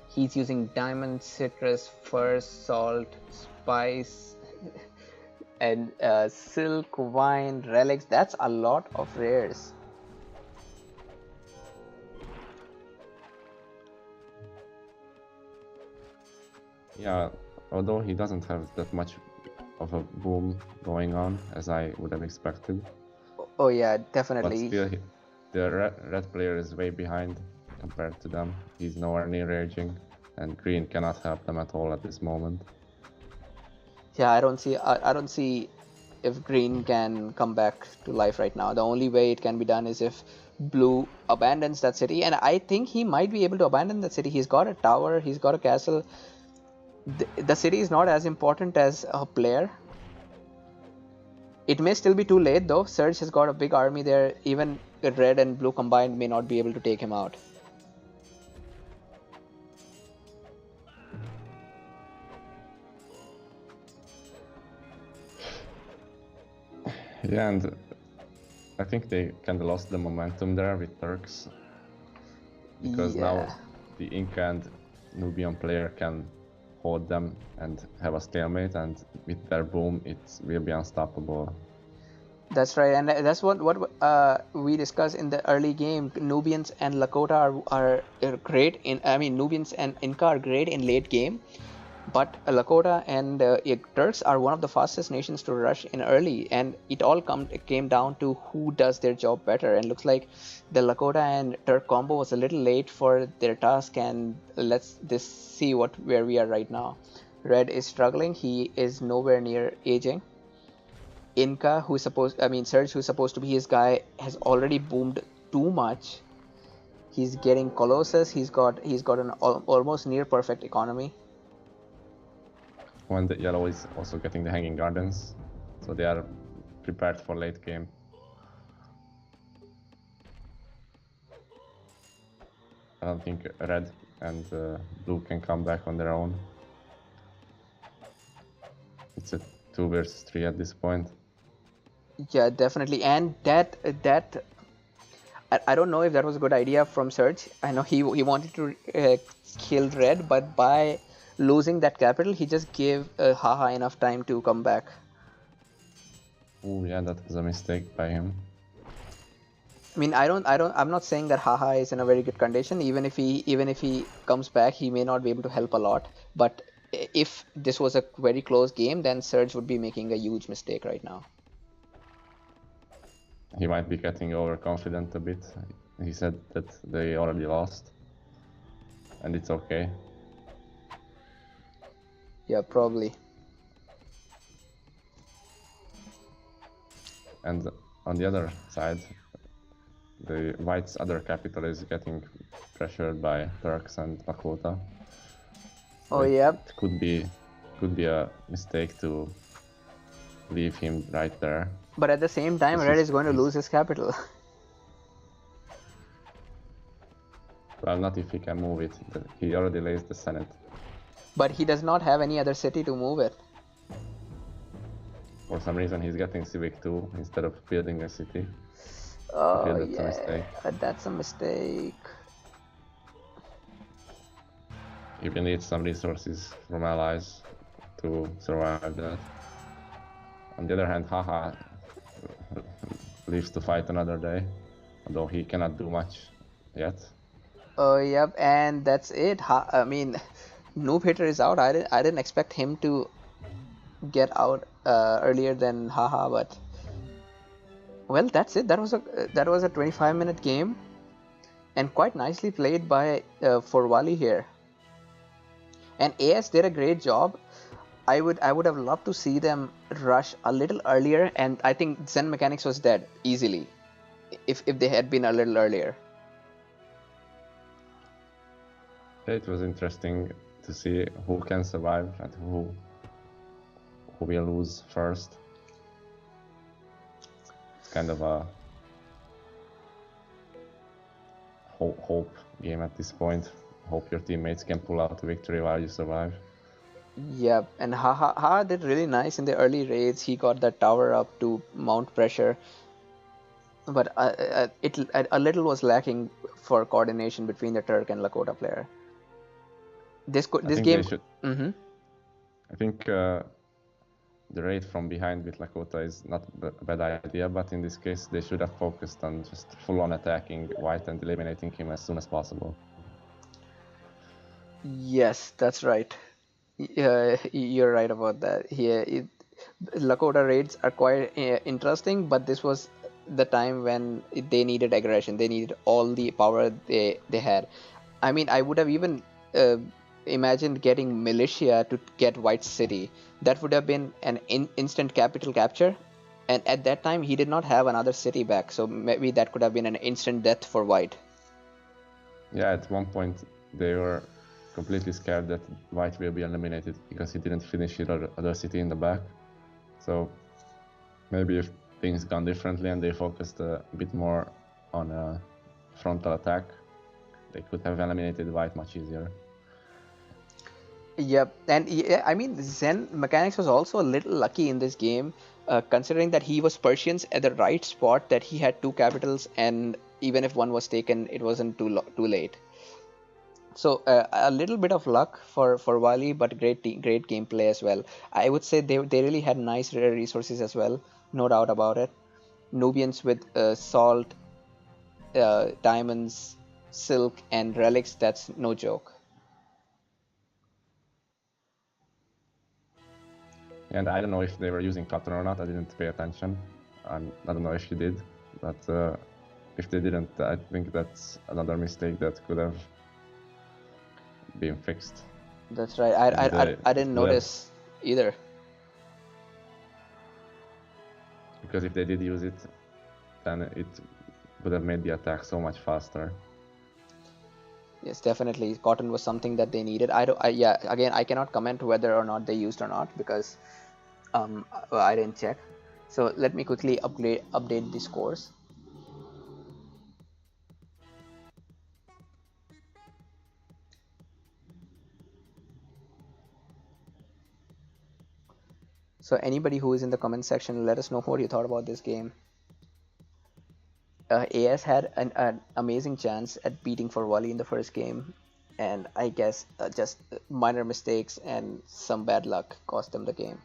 [SPEAKER 3] He's using diamond, citrus, fur, salt, spice, and silk, wine, relics. That's a lot of rares.
[SPEAKER 4] Yeah, although he doesn't have that much of a boom going on as I would have expected.
[SPEAKER 3] Oh yeah,
[SPEAKER 4] But
[SPEAKER 3] definitely.
[SPEAKER 4] still, the red player is way behind compared to them. He's nowhere near raging, and green cannot help them at all at this moment.
[SPEAKER 3] Yeah, I don't see if green can come back to life right now. The only way it can be done is if blue abandons that city, and I think he might be able to abandon that city. He's got a tower, he's got a castle. The city is not as important as a player. It may still be too late though. Surge has got a big army there. Even red and blue combined may not be able to take him out.
[SPEAKER 4] Yeah, and I think they kind of lost the momentum there with Turks, because now the Inca and Nubian player can hold them and have a stalemate, and with their boom it will be unstoppable.
[SPEAKER 3] That's right, and that's what we discussed in the early game. Nubians and Lakota are great in. I mean, Nubians and Inca are great in late game, but Lakota and Turks are one of the fastest nations to rush in early, and it all came down to who does their job better. And looks like the Lakota and Turk combo was a little late for their task. And let's see where we are right now. Red is struggling. He is nowhere near aging. Inca, Surge, who's supposed to be his guy, has already boomed too much. He's getting Colossus. He's got an almost near perfect economy.
[SPEAKER 4] When the yellow is also getting the Hanging Gardens, so they are prepared for late game. I don't think red and blue can come back on their own. It's a 2 versus 3 at this point.
[SPEAKER 3] Yeah, definitely. And that I don't know if that was a good idea from Surge. I know he wanted to kill red, but by losing that capital, he just gave Haha enough time to come back.
[SPEAKER 4] Oh yeah, that was a mistake by him.
[SPEAKER 3] I mean, I'm not saying that Haha is in a very good condition. Even if he comes back, he may not be able to help a lot. But if this was a very close game, then Surge would be making a huge mistake right now.
[SPEAKER 4] He might be getting overconfident a bit. He said that they already lost, and it's okay.
[SPEAKER 3] Yeah, probably.
[SPEAKER 4] And on the other side, the white's other capital is getting pressured by Turks and Lakota.
[SPEAKER 3] Oh yeah.
[SPEAKER 4] It could be a mistake to leave him right there.
[SPEAKER 3] But at the same time, red is going to lose his capital.
[SPEAKER 4] Well, not if he can move it. He already lays the Senate.
[SPEAKER 3] But he does not have any other city to move it.
[SPEAKER 4] For some reason, he's getting Civic 2 instead of building a city.
[SPEAKER 3] Oh
[SPEAKER 4] that's
[SPEAKER 3] yeah,
[SPEAKER 4] a mistake.
[SPEAKER 3] That's a mistake.
[SPEAKER 4] You will need some resources from allies to survive that. On the other hand, Haha lives to fight another day, although he cannot do much yet.
[SPEAKER 3] Oh yep, and that's it. I mean, Noob Hitter is out. I didn't expect him to get out earlier than Haha, but well, that's it. That was a 25-minute game, and quite nicely played by Forwali here. And AS did a great job. I would have loved to see them rush a little earlier, and I think Zen Mechanics was dead easily if they had been a little earlier.
[SPEAKER 4] It was interesting to see who can survive and who will lose first. It's kind of a hope game at this point. Hope your teammates can pull out a victory while you survive.
[SPEAKER 3] Yeah, and Ha did really nice in the early raids. He got that tower up to mount pressure, but a little was lacking for coordination between the Turk and Lakota player. This game. Mm-hmm.
[SPEAKER 4] I think the raid from behind with Lakota is not a bad idea, but in this case they should have focused on just full-on attacking White and eliminating him as soon as possible.
[SPEAKER 3] Yes, that's right. You're right about that. Lakota raids are quite interesting, but this was the time when they needed aggression. They needed all the power they had. I mean, I would have even imagined getting militia to get White City. That would have been an instant capital capture. And at that time, he did not have another city back, so maybe that could have been an instant death for White.
[SPEAKER 4] Yeah, at one point they were completely scared that White will be eliminated because he didn't finish his other city in the back. So maybe if things gone differently and they focused a bit more on a frontal attack, they could have eliminated White much easier.
[SPEAKER 3] Yep, and yeah, I mean, Zen Mechanics was also a little lucky in this game, considering that he was Persians at the right spot, that he had two capitals, and even if one was taken, it wasn't too late. So a little bit of luck for Wali, but great gameplay as well. I would say they really had nice rare resources as well, no doubt about it. Nubians with salt, diamonds, silk, and relics, that's no joke.
[SPEAKER 4] And I don't know if they were using cotton or not. I didn't pay attention. I don't know if you did, but if they didn't, I think that's another mistake that could have been fixed.
[SPEAKER 3] That's right. I didn't notice either.
[SPEAKER 4] Because if they did use it, then it would have made the attack so much faster.
[SPEAKER 3] Yes, definitely. Cotton was something that they needed. Yeah, again, I cannot comment whether or not they used or not because I didn't check. So let me quickly update the scores. So anybody who is in the comment section, let us know what you thought about this game. AS had an amazing chance at beating for Wally in the first game, and I guess just minor mistakes and some bad luck cost them the game.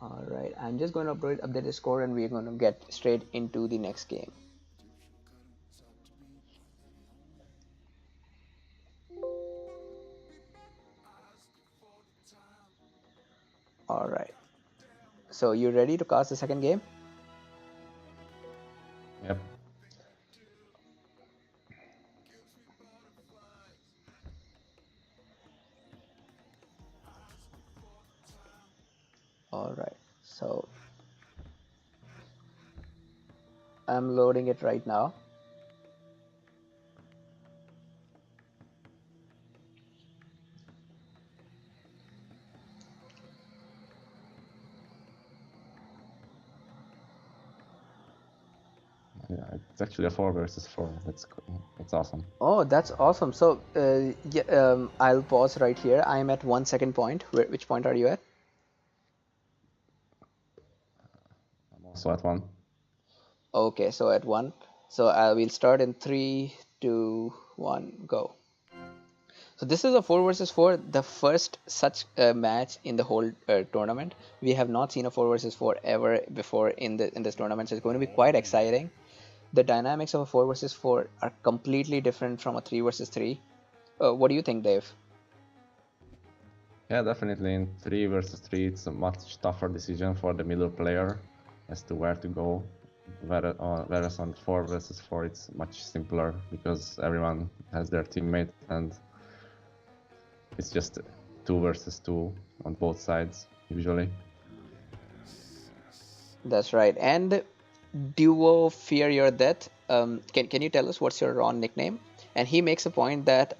[SPEAKER 3] Alright, I'm just going to update the score and we're going to get straight into the next game. Alright, so you ready to cast the second game?
[SPEAKER 4] Yep.
[SPEAKER 3] Alright, so I'm loading it right now.
[SPEAKER 4] Yeah, it's actually a 4 versus 4. That's awesome.
[SPEAKER 3] Oh, that's awesome. So yeah, I'll pause right here. I'm at 1 second point. Which point are you at?
[SPEAKER 4] I'm also at 1.
[SPEAKER 3] Okay, so at 1. So I will start in 3, 2, 1, go. So this is a 4 versus 4, the first such match in the whole tournament. We have not seen a 4 versus 4 ever before in this tournament, so it's going to be quite exciting. The dynamics of a 4 versus 4 are completely different from a 3 versus 3. What do you think, Dave?
[SPEAKER 4] Yeah, definitely. In 3 versus 3, it's a much tougher decision for the middle player as to where to go. Whereas on 4 versus 4, it's much simpler because everyone has their teammate and it's just 2 versus 2 on both sides, usually.
[SPEAKER 3] That's right. And Duo Fear Your Death, can you tell us what's your Ron nickname? And he makes a point that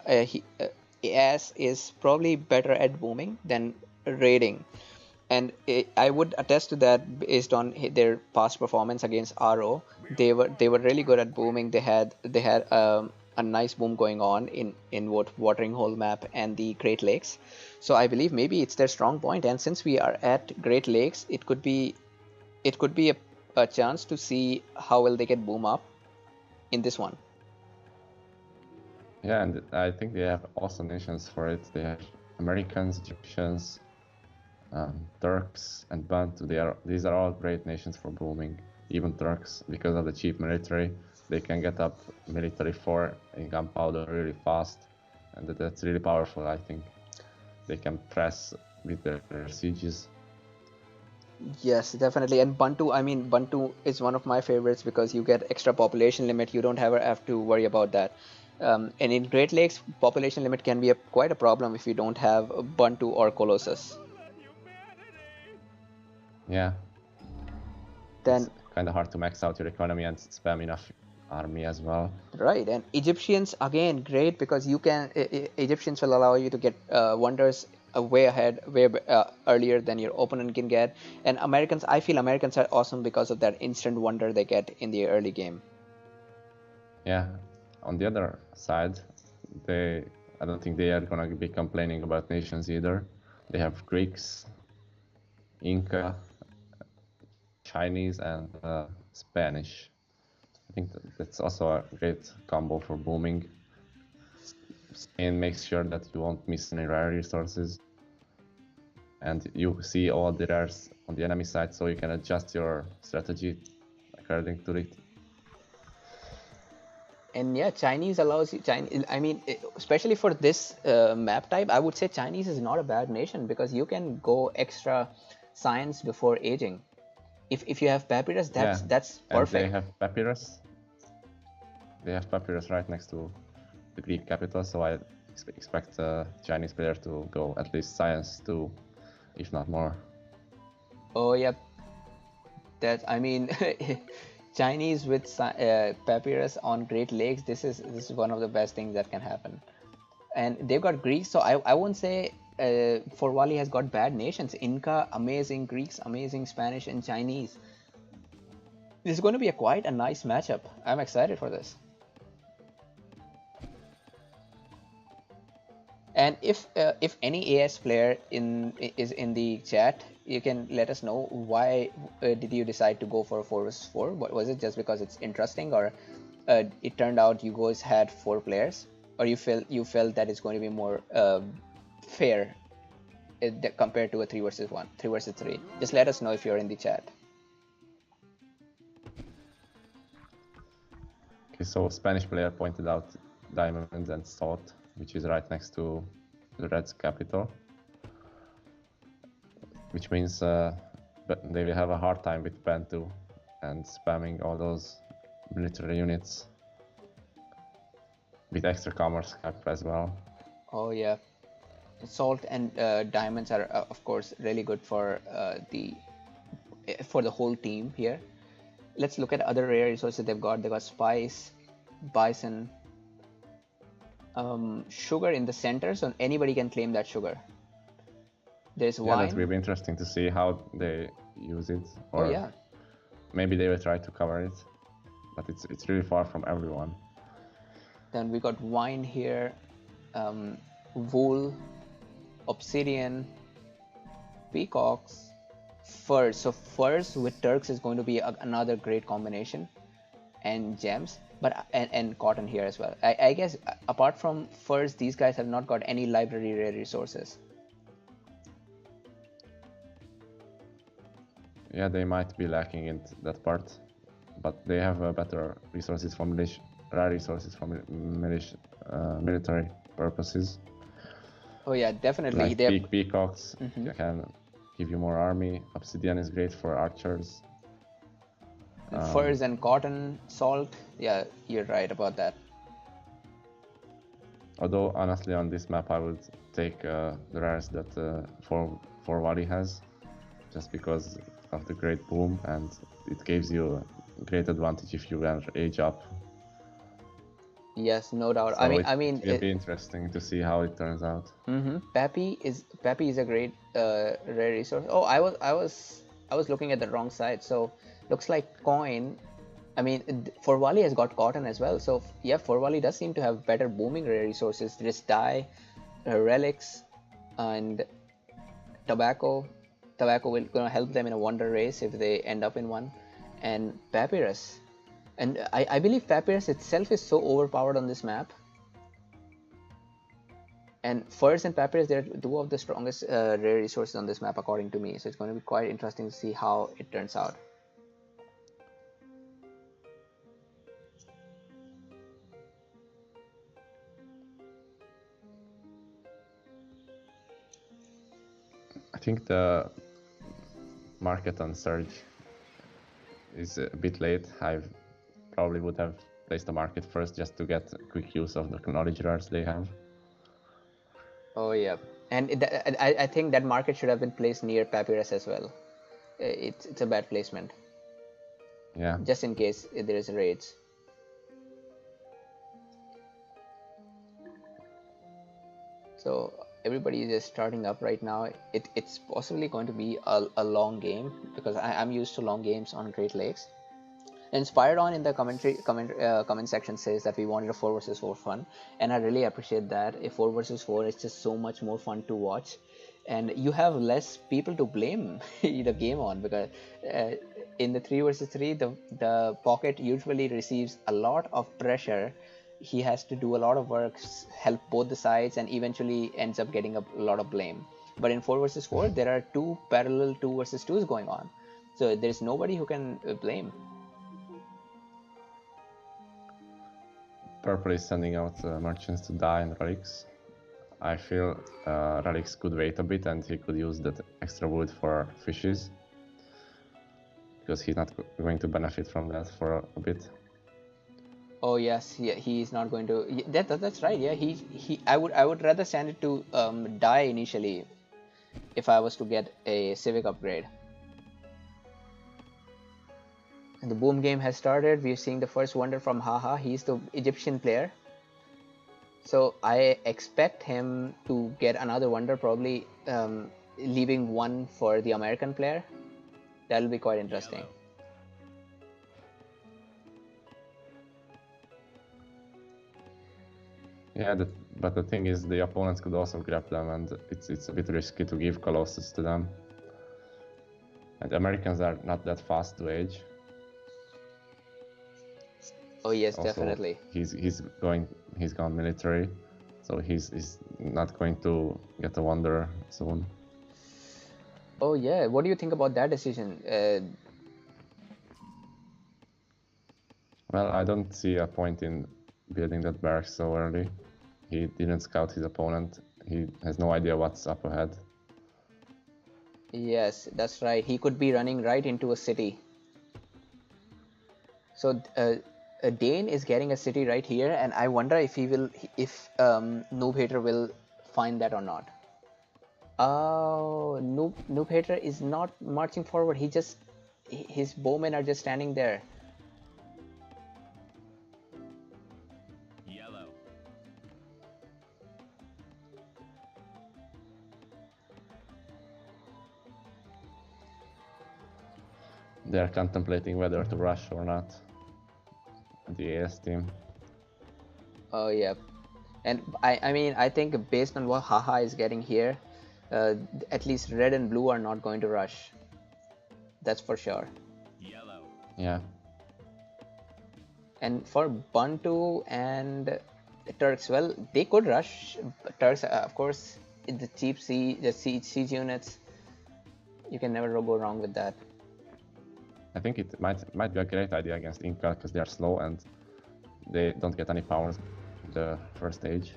[SPEAKER 3] AS is probably better at booming than raiding. And I would attest to that based on their past performance against RO. They were really good at booming. They had a nice boom going on in Watering Hole map and the Great Lakes. So I believe maybe it's their strong point. And since we are at Great Lakes, it could be a chance to see how well they can boom up in this one.
[SPEAKER 4] Yeah, and I think they have awesome nations for it. They have Americans, Egyptians, Turks, and Bantu. These are all great nations for booming. Even Turks, because of the cheap military, they can get up military 4 in gunpowder really fast, and that's really powerful. I think they can press with their sieges.
[SPEAKER 3] Yes, definitely. And Bantu is one of my favorites because you get extra population limit. You don't ever have to worry about that. And in Great Lakes, population limit can be quite a problem if you don't have Bantu or Colossus.
[SPEAKER 4] Yeah.
[SPEAKER 3] Then
[SPEAKER 4] it's kind of hard to max out your economy and spam enough army as well.
[SPEAKER 3] Right, and Egyptians again great because you can Egyptians will allow you to get wonders way ahead, way earlier than your opponent can get. And I feel Americans are awesome because of that instant wonder they get in the early game.
[SPEAKER 4] Yeah. On the other side, I don't think they are gonna be complaining about nations either. They have Greeks, Inca, Chinese, and Spanish. I think that's also a great combo for booming. Spain makes sure that you won't miss any rare resources, and you see all the rares on the enemy side, so you can adjust your strategy according to it.
[SPEAKER 3] And yeah, Chinese allows you Chinese. I mean, especially for this map type, I would say Chinese is not a bad nation because you can go extra science before aging. If you have papyrus, that's perfect.
[SPEAKER 4] And they have papyrus. They have papyrus right next to the Greek capital, so I expect a Chinese player to go at least science 2, if not more.
[SPEAKER 3] Oh yeah, Chinese with papyrus on Great Lakes. This is one of the best things that can happen. And they've got Greeks, so I won't say For Wali has got bad nations. Inca, amazing. Greeks, amazing. Spanish and Chinese. This is going to be quite a nice matchup. I'm excited for this. And if any AS player is in the chat, you can let us know why did you decide to go for a 4 vs 4? Was it just because it's interesting, or it turned out you guys had 4 players, or you felt that it's going to be more fair compared to a 3 vs 1, 3 vs 3? Just let us know if you're in the chat.
[SPEAKER 4] Okay, so Spanish player pointed out diamonds and salt, which is right next to the Red's capital, which means they will have a hard time with Bantu and spamming all those military units with extra commerce cap as well.
[SPEAKER 3] Oh yeah, salt and diamonds are of course really good for the whole team here. Let's look at other rare resources they've got. They've got spice, bison, sugar in the center, so anybody can claim that sugar. There's wine.
[SPEAKER 4] Yeah, that will be interesting to see how they use it. Or
[SPEAKER 3] oh yeah.
[SPEAKER 4] Maybe they will try to cover it, but it's really far from everyone.
[SPEAKER 3] Then we got wine here, wool, obsidian, peacocks, furs. So furs with Turks is going to be another great combination, and gems, but and cotton here as well. I guess apart from furs, these guys have not got any library rare resources.
[SPEAKER 4] Yeah, they might be lacking in that part, but they have better resources for rare resources for military purposes.
[SPEAKER 3] Oh yeah, definitely.
[SPEAKER 4] Like peacocks can give you more army. Obsidian is great for archers.
[SPEAKER 3] Furs and cotton, salt. Yeah, you're right about that.
[SPEAKER 4] Although honestly, on this map, I would take the rares that for Wali has, just because of the great boom, and it gives you a great advantage if you age up.
[SPEAKER 3] Yes, no doubt.
[SPEAKER 4] So it will be interesting to see how it turns out.
[SPEAKER 3] Pappy is a great rare resource. Oh, I was looking at the wrong side. So looks like coin. I mean, Forwali has got cotton as well. So yeah, Forwali does seem to have better booming rare resources. There's dye, relics, and tobacco. Tobacco will gonna help them in a wonder race if they end up in one, and papyrus. And I believe papyrus itself is so overpowered on this map. And furs and papyrus, they're two of the strongest rare resources on this map, according to me. So it's going to be quite interesting to see how it turns out.
[SPEAKER 4] I think the market on Surge is a bit late. I probably would have placed the market first just to get quick use of the knowledge rares they have.
[SPEAKER 3] Oh yeah, and I think that market should have been placed near papyrus as well. It's a bad placement.
[SPEAKER 4] Yeah.
[SPEAKER 3] Just in case there is raids. So everybody is just starting up right now. It's possibly going to be a long game because I'm used to long games on Great Lakes. Inspired on in the comment section says that we wanted a 4 versus 4 fun, and I really appreciate that. A 4 versus 4 is just so much more fun to watch, and you have less people to blame the game on, because in the 3 versus 3 the pocket usually receives a lot of pressure. He has to do a lot of work, help both the sides, and eventually ends up getting a lot of blame. But in 4 versus 4 there are two parallel 2 versus 2s going on, so there's nobody who can blame.
[SPEAKER 4] Purple is sending out merchants to die and relics. I feel relics could wait a bit and he could use that extra wood for fishes, because he's not going to benefit from that for a bit.
[SPEAKER 3] Oh yes, yeah, he's not going to. That's right. Yeah, I would rather send it to die initially, if I was to get a civic upgrade. And the boom game has started. We're seeing the first wonder from Haha. He's the Egyptian player, so I expect him to get another wonder, probably leaving one for the American player. That'll be quite interesting.
[SPEAKER 4] Yeah, but the thing is, the opponents could also grab them, and it's a bit risky to give Colossus to them. And the Americans are not that fast to age.
[SPEAKER 3] Oh yes,
[SPEAKER 4] also,
[SPEAKER 3] definitely.
[SPEAKER 4] He's gone military, so he's not going to get a wonder soon.
[SPEAKER 3] Oh yeah, what do you think about that decision?
[SPEAKER 4] Well, I don't see a point in building that barracks so early. He didn't scout his opponent. He has no idea what's up ahead.
[SPEAKER 3] Yes, that's right. He could be running right into a city. So Dane is getting a city right here, and I wonder if Noob Hater will find that or not. Oh, Noob Hater is not marching forward. His bowmen are just standing there.
[SPEAKER 1] Yellow.
[SPEAKER 4] They are contemplating whether to rush or not. The AS team.
[SPEAKER 3] Oh yeah, and I mean, I think based on what Haha is getting here, at least red and blue are not going to rush. That's for sure.
[SPEAKER 1] Yellow.
[SPEAKER 4] Yeah.
[SPEAKER 3] And for Bantu and Turks, well, they could rush. Turks, of course, the cheap siege units. You can never go wrong with that.
[SPEAKER 4] I think it might be a great idea against Inca, because they are slow and they don't get any powers the first stage.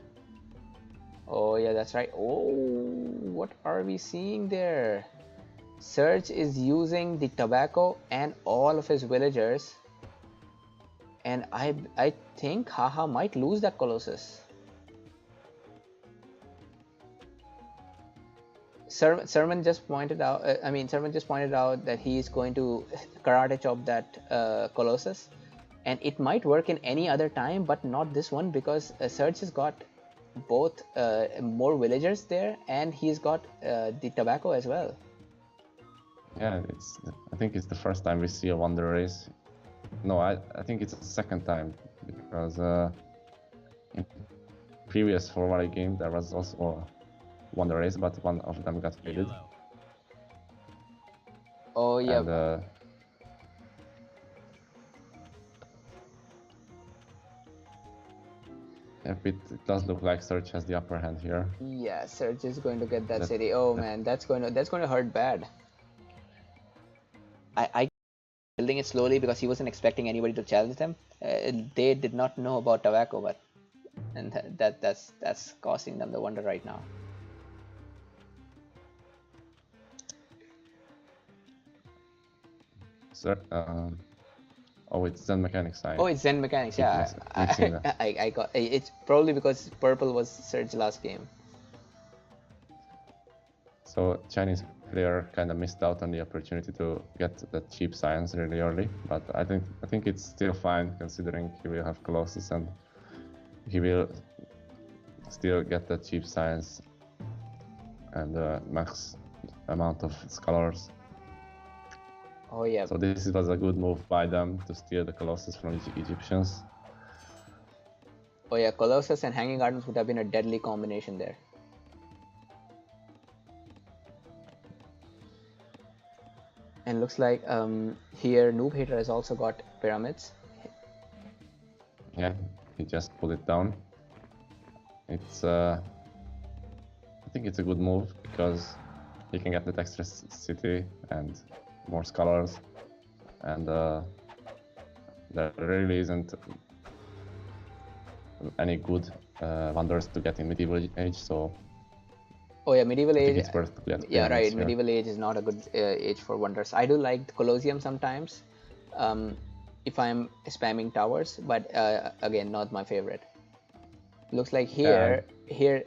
[SPEAKER 3] Oh yeah, that's right. Oh, what are we seeing there? Surge is using the tobacco and all of his villagers, and I think Haha might lose that Colossus. Sermon just pointed out. Sermon just pointed out that he is going to karate chop that Colossus. and it might work in any other time, but not this one, because Surge has got both more villagers there, and he's got the tobacco as well.
[SPEAKER 4] Yeah, I think it's the first time we see a wonder race. No, I think it's the second time, because in previous 4-Valley game there was also a wonder race, but one of them got faded.
[SPEAKER 3] Oh yeah.
[SPEAKER 4] And, it does look like Surge has the upper hand here.
[SPEAKER 3] Yeah, Surge is going to get that city. Oh man, that's going to hurt bad. I building it slowly because he wasn't expecting anybody to challenge them. They did not know about tobacco, but and that's costing them the wonder right now.
[SPEAKER 4] So, oh, it's Zen Mechanics.
[SPEAKER 3] Oh, it's Zen Mechanics. Yeah, I got it's probably because purple was Surge last game.
[SPEAKER 4] So Chinese player kind of missed out on the opportunity to get the cheap science really early, but I think it's still fine considering he will have Colossus and he will still get the cheap science and max amount of scholars.
[SPEAKER 3] Oh yeah.
[SPEAKER 4] So this was a good move by them to steal the Colossus from Egyptians.
[SPEAKER 3] Oh yeah, Colossus and Hanging Gardens would have been a deadly combination there. And looks like here Noob Hater has also got pyramids.
[SPEAKER 4] Yeah, he just pulled it down. It's I think it's a good move because he can get the extra city and more scholars, and there really isn't any good wonders to get in medieval age, so
[SPEAKER 3] oh yeah, medieval age,
[SPEAKER 4] it's worth to get
[SPEAKER 3] yeah right,
[SPEAKER 4] here.
[SPEAKER 3] medieval age is not a good age for wonders. I do like the Colosseum sometimes if I'm spamming towers, but again, not my favorite. Looks like here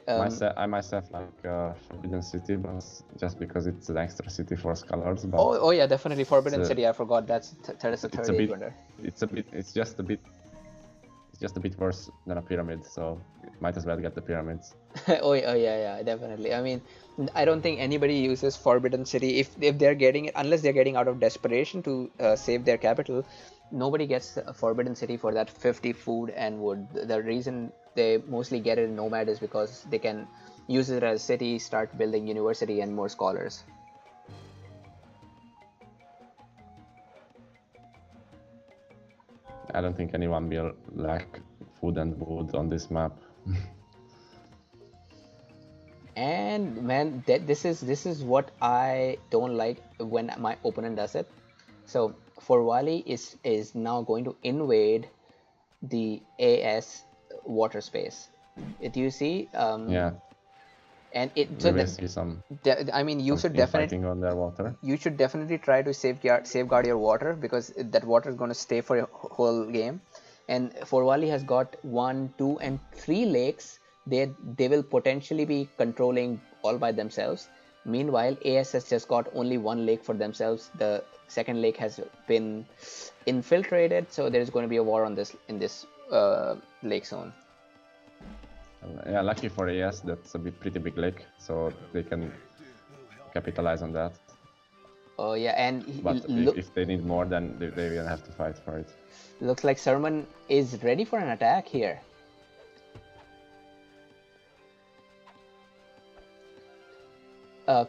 [SPEAKER 4] I myself like Forbidden City, but just because it's an extra city for scholars. But
[SPEAKER 3] oh yeah, definitely Forbidden City. I forgot that's a third age wonder.
[SPEAKER 4] It's just a bit worse than a pyramid, so might as well get the pyramids.
[SPEAKER 3] Oh yeah, definitely. I mean, I don't think anybody uses Forbidden City if they're getting it, unless they're getting out of desperation to save their capital. Nobody gets a Forbidden City for that 50 food and wood. The reason they mostly get it in Nomad is because they can use it as city, start building university and more scholars.
[SPEAKER 4] I don't think anyone will lack food and wood on this map.
[SPEAKER 3] And man, this is what I don't like when my opponent does it. So Forwali is now going to invade the AS water space. Do you see?
[SPEAKER 4] Yeah.
[SPEAKER 3] And it
[SPEAKER 4] so we will see some.
[SPEAKER 3] I mean, you should definitely
[SPEAKER 4] on their water.
[SPEAKER 3] You should definitely try to safeguard your water, because that water is going to stay for your whole game. And Forwali has got 1, 2, and 3 lakes. They will potentially be controlling all by themselves. Meanwhile, AS has just got only 1 lake for themselves. The second lake has been infiltrated, so there's going to be a war on this in this lake zone.
[SPEAKER 4] Yeah, lucky for AS, that's a pretty big lake, so they can capitalize on that.
[SPEAKER 3] Oh yeah, and
[SPEAKER 4] but if they need more, then they will have to fight for it.
[SPEAKER 3] Looks like Sermon is ready for an attack here.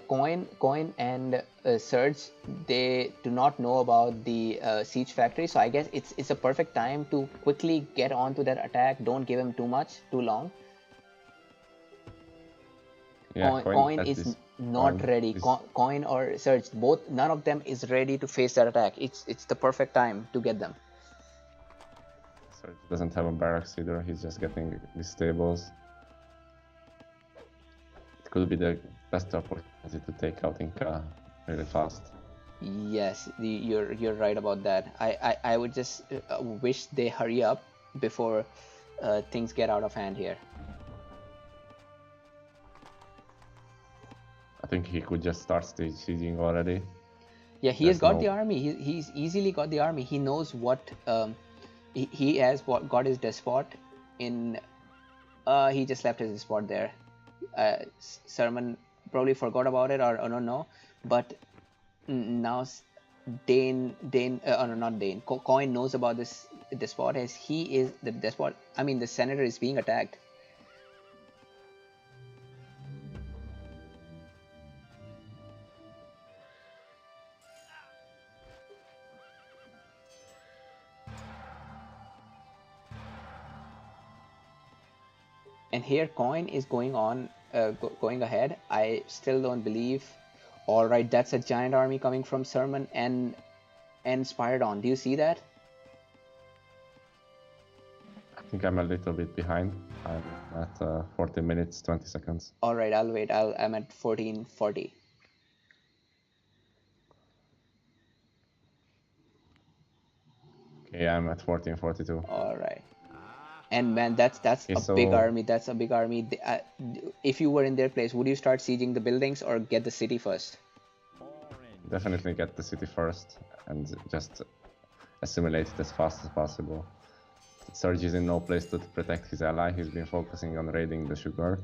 [SPEAKER 3] Coin and Surge, they do not know about the siege factory, so I guess it's a perfect time to quickly get onto that attack. Don't give him too long.
[SPEAKER 4] Yeah,
[SPEAKER 3] Coin is not ready. Coin or Surge, none of them is ready to face that attack. It's the perfect time to get them.
[SPEAKER 4] Surge doesn't have a barracks either. He's just getting the stables. It could be the best opportunity to take out Inca really fast.
[SPEAKER 3] Yes, you're right about that. I would just wish they hurry up before things get out of hand here.
[SPEAKER 4] I think he could just start stage sieging already.
[SPEAKER 3] Yeah, he has got the army. He's easily got the army. He knows what he has got his despot in. He just left his despot there. Sermon probably forgot about it, or I don't know. But now Dane, oh no, not Dane. Coin knows about this despot, as he is the despot. I mean, the senator is being attacked. And here Coin is going on, going ahead. I still don't believe. All right, that's a giant army coming from Sermon and Spiridon. Do you see that?
[SPEAKER 4] I think I'm a little bit behind. I'm at 40 minutes 20 seconds.
[SPEAKER 3] All right, I'll wait. I'm at 14:40.
[SPEAKER 4] Okay, I'm at 14:42.
[SPEAKER 3] All right. And man, that's a big army. That's a big army. If you were in their place, would you start sieging the buildings or get the city first?
[SPEAKER 4] Definitely get the city first and just assimilate it as fast as possible. Serge is in no place to protect his ally. He's been focusing on raiding the sugar.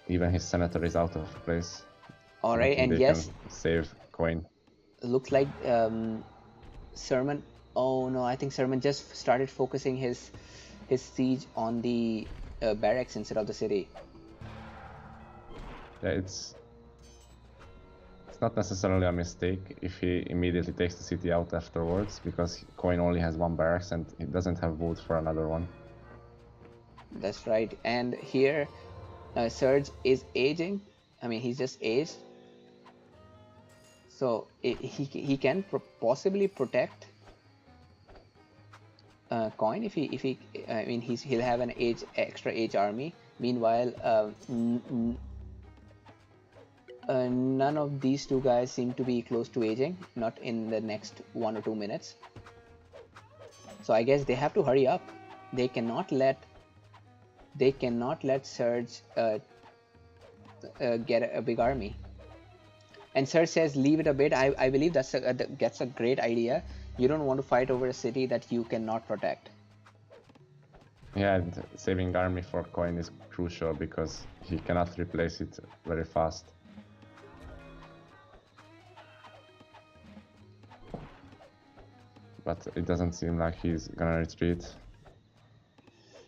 [SPEAKER 4] Even his senator is out of place.
[SPEAKER 3] All right, and
[SPEAKER 4] they
[SPEAKER 3] yes,
[SPEAKER 4] can save Coin.
[SPEAKER 3] Looks like Sermon. Oh no, I think Sermon just started focusing his siege on the barracks instead of the city.
[SPEAKER 4] Yeah, it's not necessarily a mistake if he immediately takes the city out afterwards, because Coin only has one barracks and he doesn't have wood for another one.
[SPEAKER 3] That's right. And here Serge is aging. I mean, he's just aged, so he can possibly protect Coin if he I mean he'll have an extra age army. Meanwhile, none of these two guys seem to be close to aging, not in the next 1 or 2 minutes. So I guess they have to hurry up. They cannot let Serge get a big army. And Serge says leave it a bit. I believe that's a great idea. You don't want to fight over a city that you cannot protect.
[SPEAKER 4] Yeah, and saving army for Coin is crucial because he cannot replace it very fast. But it doesn't seem like he's gonna retreat.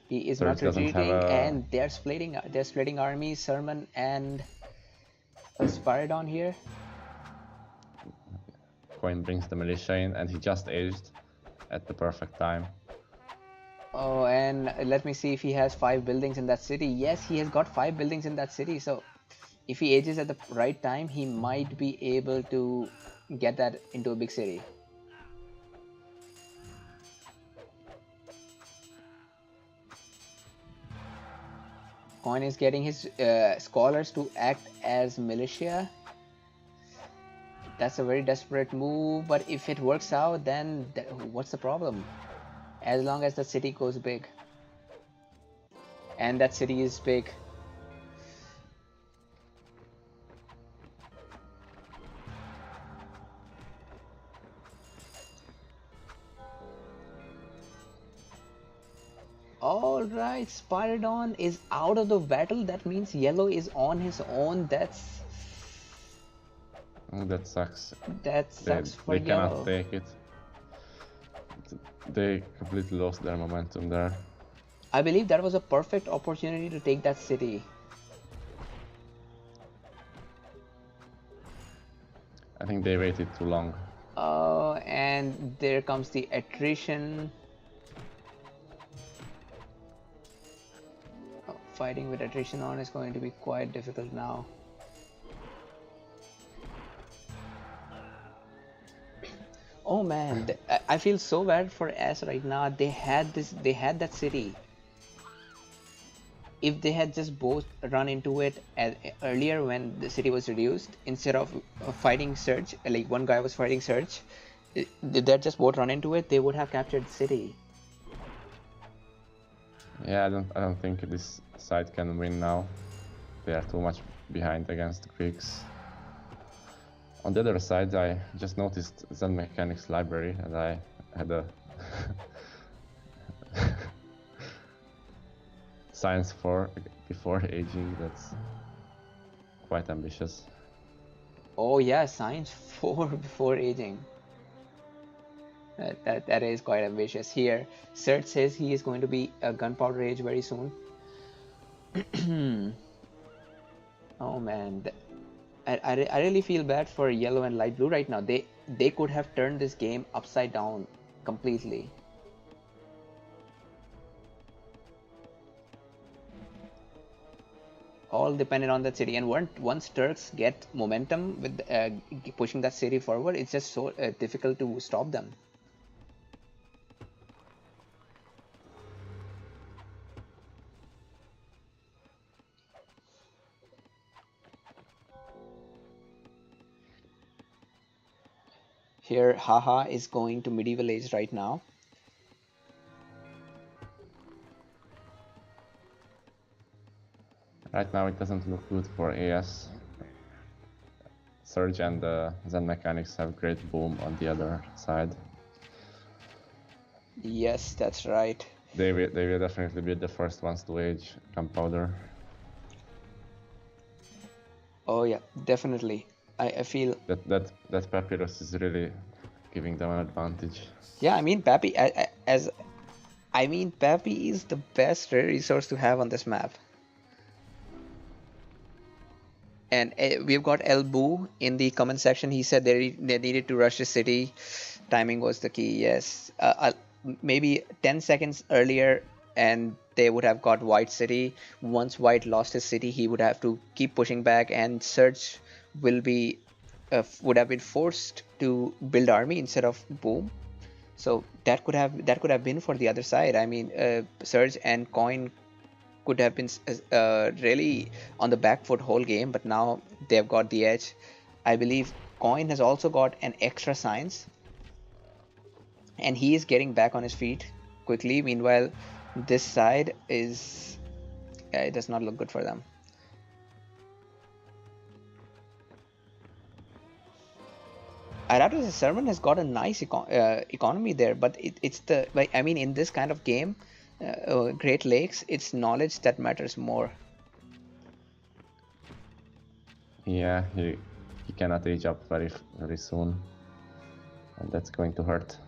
[SPEAKER 3] He is not retreating, and they're splitting armies. Sermon and Spiridon here.
[SPEAKER 4] Coin brings the militia in, and he just aged at the perfect time.
[SPEAKER 3] Oh, and let me see if he has 5 buildings in that city. Yes, he has got 5 buildings in that city. So if he ages at the right time, he might be able to get that into a big city. Coin is getting his scholars to act as militia. That's a very desperate move, but if it works out, then what's the problem? As long as the city goes big. And that city is big. Alright, Spiridon is out of the battle. That means yellow is on his own.
[SPEAKER 4] That sucks.
[SPEAKER 3] That sucks for yellow.
[SPEAKER 4] They cannot take it. They completely lost their momentum there.
[SPEAKER 3] I believe that was a perfect opportunity to take that city.
[SPEAKER 4] I think they waited too long.
[SPEAKER 3] Oh, and there comes the attrition. Oh, fighting with attrition on is going to be quite difficult now. Oh man, I feel so bad for S right now. They had that city. If they had just both run into it earlier when the city was reduced, instead of fighting Surge, like one guy was fighting Surge, did they just both run into it, they would have captured the city.
[SPEAKER 4] Yeah, I don't think this side can win now. They are too much behind against the Greeks. On the other side, I just noticed Zen Mechanics library, and I had a science 4 before aging. That's quite ambitious.
[SPEAKER 3] Oh yeah, science 4 before aging. That is quite ambitious. Here, Sert says he is going to be a gunpowder age very soon. Oh man, I really feel bad for yellow and light blue right now. They could have turned this game upside down completely. All dependent on that city, and once Turks get momentum with pushing that city forward, it's just so difficult to stop them. Here, Haha is going to medieval age right now.
[SPEAKER 4] Right now it doesn't look good for AS. Surge and Zen Mechanics have great boom on the other side.
[SPEAKER 3] Yes, that's right.
[SPEAKER 4] They will definitely be the first ones to age gunpowder.
[SPEAKER 3] Oh yeah, definitely. I feel
[SPEAKER 4] that Papyrus is really giving them an advantage.
[SPEAKER 3] Yeah, I mean Pappy Pappy is the best rare resource to have on this map. And we've got El Boo in the comment section. He said they needed to rush the city. Timing was the key. Yes, maybe 10 seconds earlier, and they would have got White City. Once White lost his city, he would have to keep pushing back, and Surge would have been forced to build army instead of Boom. So that could have been for the other side. I mean, Surge and Coin could have been really on the back foot whole game, but now they've got the edge. I believe Coin has also got an extra science, and he is getting back on his feet quickly. Meanwhile, this side is it does not look good for them. Aratus' sermon has got a nice economy there, but it's the I mean, in this kind of game, Great Lakes, it's knowledge that matters more.
[SPEAKER 4] Yeah, he cannot age up very soon, and that's going to hurt.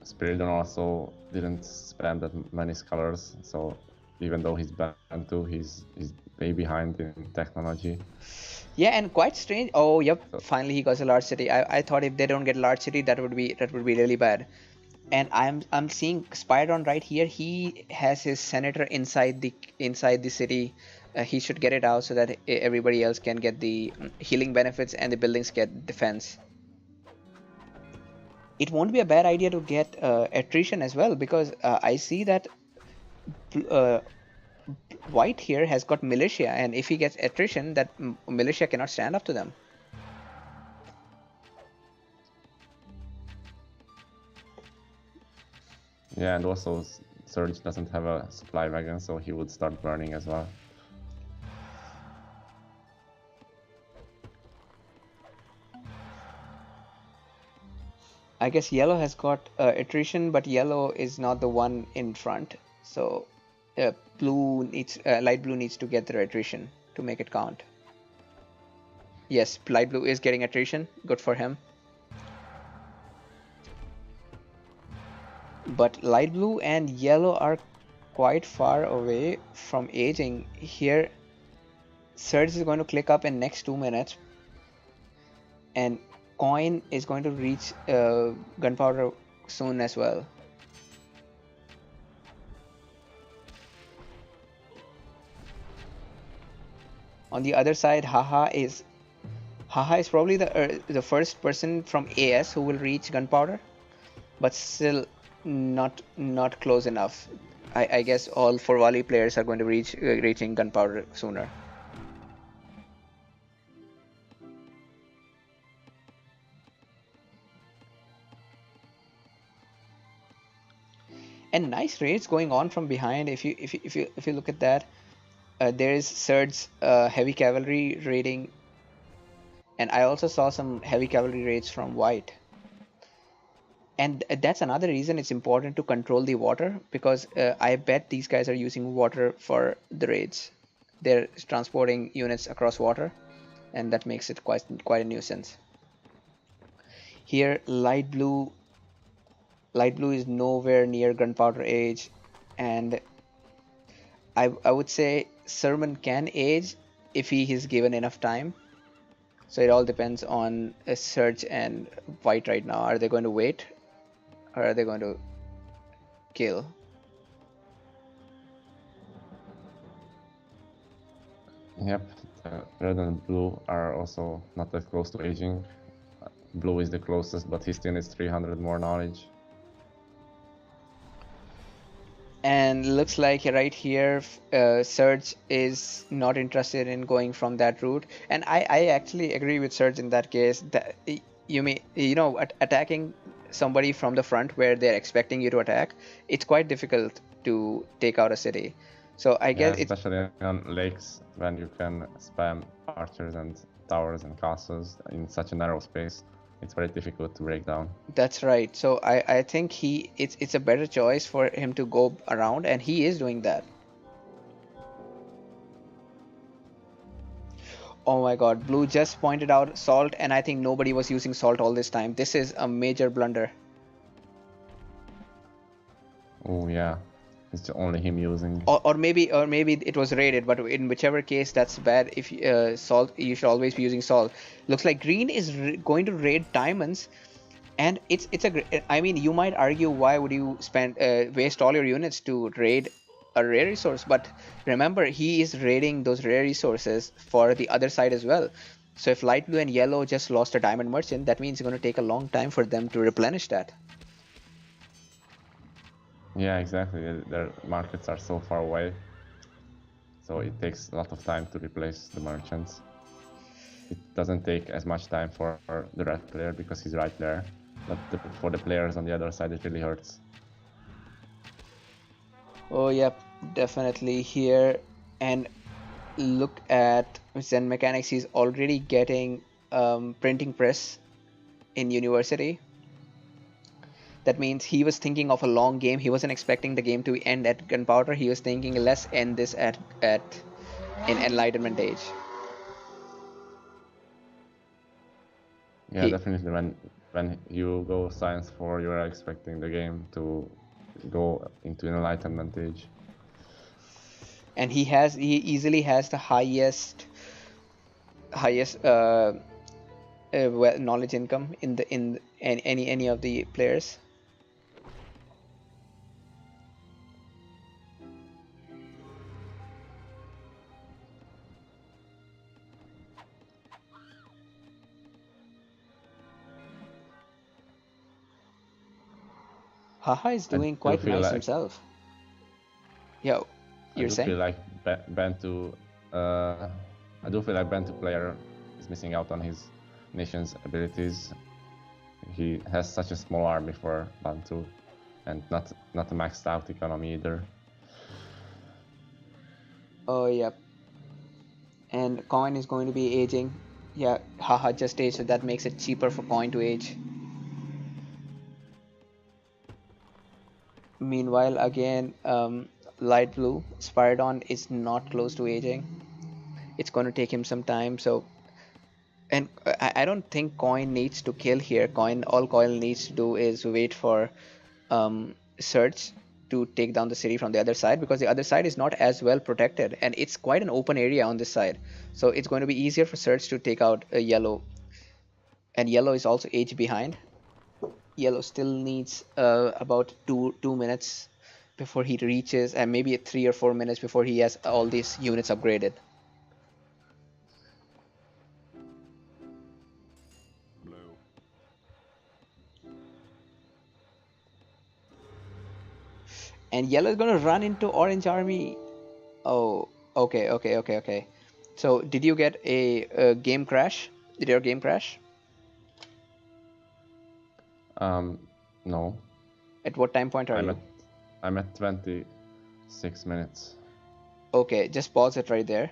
[SPEAKER 4] Spiridon also didn't spam that many scholars, so even though he's banned too, he's way behind in technology.
[SPEAKER 3] Yeah, and quite strange. Oh, yep. Finally, he got a large city. I thought if they don't get a large city, that would be really bad. And I'm seeing Spiridon right here. He has his senator inside the city. He should get it out so that everybody else can get the healing benefits and the buildings get defense. It won't be a bad idea to get attrition as well, because I see that White here has got militia, and if he gets attrition, that militia cannot stand up to them.
[SPEAKER 4] Yeah, and also Surge doesn't have a supply wagon, so he would start burning as well.
[SPEAKER 3] I guess Yellow has got attrition, but Yellow is not the one in front, so light blue needs to get their attrition to make it count. Yes, light blue is getting attrition. Good for him. But light blue and yellow are quite far away from aging. Here, Surge is going to click up in next 2 minutes, and Coin is going to reach gunpowder soon as well. On the other side, Haha is probably the first person from AS who will reach gunpowder, but still not close enough. I guess all 4 Wali players are going to reaching gunpowder sooner. And nice raids going on from behind. If you look at that, there is Surge's heavy cavalry raiding, and I also saw some heavy cavalry raids from White. And that's another reason it's important to control the water, because I bet these guys are using water for the raids. They're transporting units across water, and that makes it quite a nuisance. Here, light blue is nowhere near gunpowder age, and I would say Sermon can age if he is given enough time. So it all depends on Surge and White right now. Are they going to wait, or are they going to kill?
[SPEAKER 4] Yep, red and blue are also not that close to aging. Blue is the closest, but he still needs 300 more knowledge.
[SPEAKER 3] And looks like right here, Surge is not interested in going from that route. And I actually agree with Surge in that case. That attacking somebody from the front where they're expecting you to attack, it's quite difficult to take out a city. So I guess it's
[SPEAKER 4] especially on lakes when you can spam archers and towers and castles in such a narrow space. It's very difficult to break down.
[SPEAKER 3] That's right. So I think it's a better choice for him to go around, and he is doing that. Oh my god, Blue just pointed out salt, and I think nobody was using salt all this time. This is a major blunder.
[SPEAKER 4] Oh yeah, it's only him using.
[SPEAKER 3] Or maybe it was raided, but in whichever case, that's bad. If salt, you should always be using salt. Looks like green is going to raid diamonds, and I mean, you might argue, why would you spend waste all your units to raid a rare resource? But remember, he is raiding those rare resources for the other side as well. So if light blue and yellow just lost a diamond merchant, that means it's going to take a long time for them to replenish that.
[SPEAKER 4] Yeah, exactly. Their markets are so far away, so it takes a lot of time to replace the merchants. It doesn't take as much time for the red player because he's right there, but for the players on the other side, it really hurts.
[SPEAKER 3] Oh yep, definitely here. And look at Zen Mechanics. He's already getting printing press in university. That means he was thinking of a long game. He wasn't expecting the game to end at gunpowder. He was thinking, let's end this at in enlightenment age.
[SPEAKER 4] Yeah, definitely. When you go science 4, you are expecting the game to go into enlightenment age.
[SPEAKER 3] And he easily has the highest knowledge income in any of the players. Haha is doing quite nice himself. Yeah, you're saying?
[SPEAKER 4] I do feel like Bantu player is missing out on his nation's abilities. He has such a small army for Bantu, and not a maxed out economy either.
[SPEAKER 3] Oh yep. And coin is going to be aging. Yeah, haha just aged, so that makes it cheaper for coin to age. Meanwhile, again, light blue Spiridon is not close to aging. It's going to take him some time. So, and I don't think coin needs to kill here. All coin needs to do is wait for Surge to take down the city from the other side, because the other side is not as well protected, and it's quite an open area on this side. So it's going to be easier for Surge to take out yellow, and yellow is also age behind. Yellow still needs about two minutes before he reaches, and maybe 3 or 4 minutes before he has all these units upgraded.
[SPEAKER 1] Blue.
[SPEAKER 3] And yellow is gonna run into orange army. Oh, okay. So did you get a game crash? Did your game crash?
[SPEAKER 4] No.
[SPEAKER 3] At what time point are you?
[SPEAKER 4] I'm at 26 minutes.
[SPEAKER 3] Okay, just pause it right there.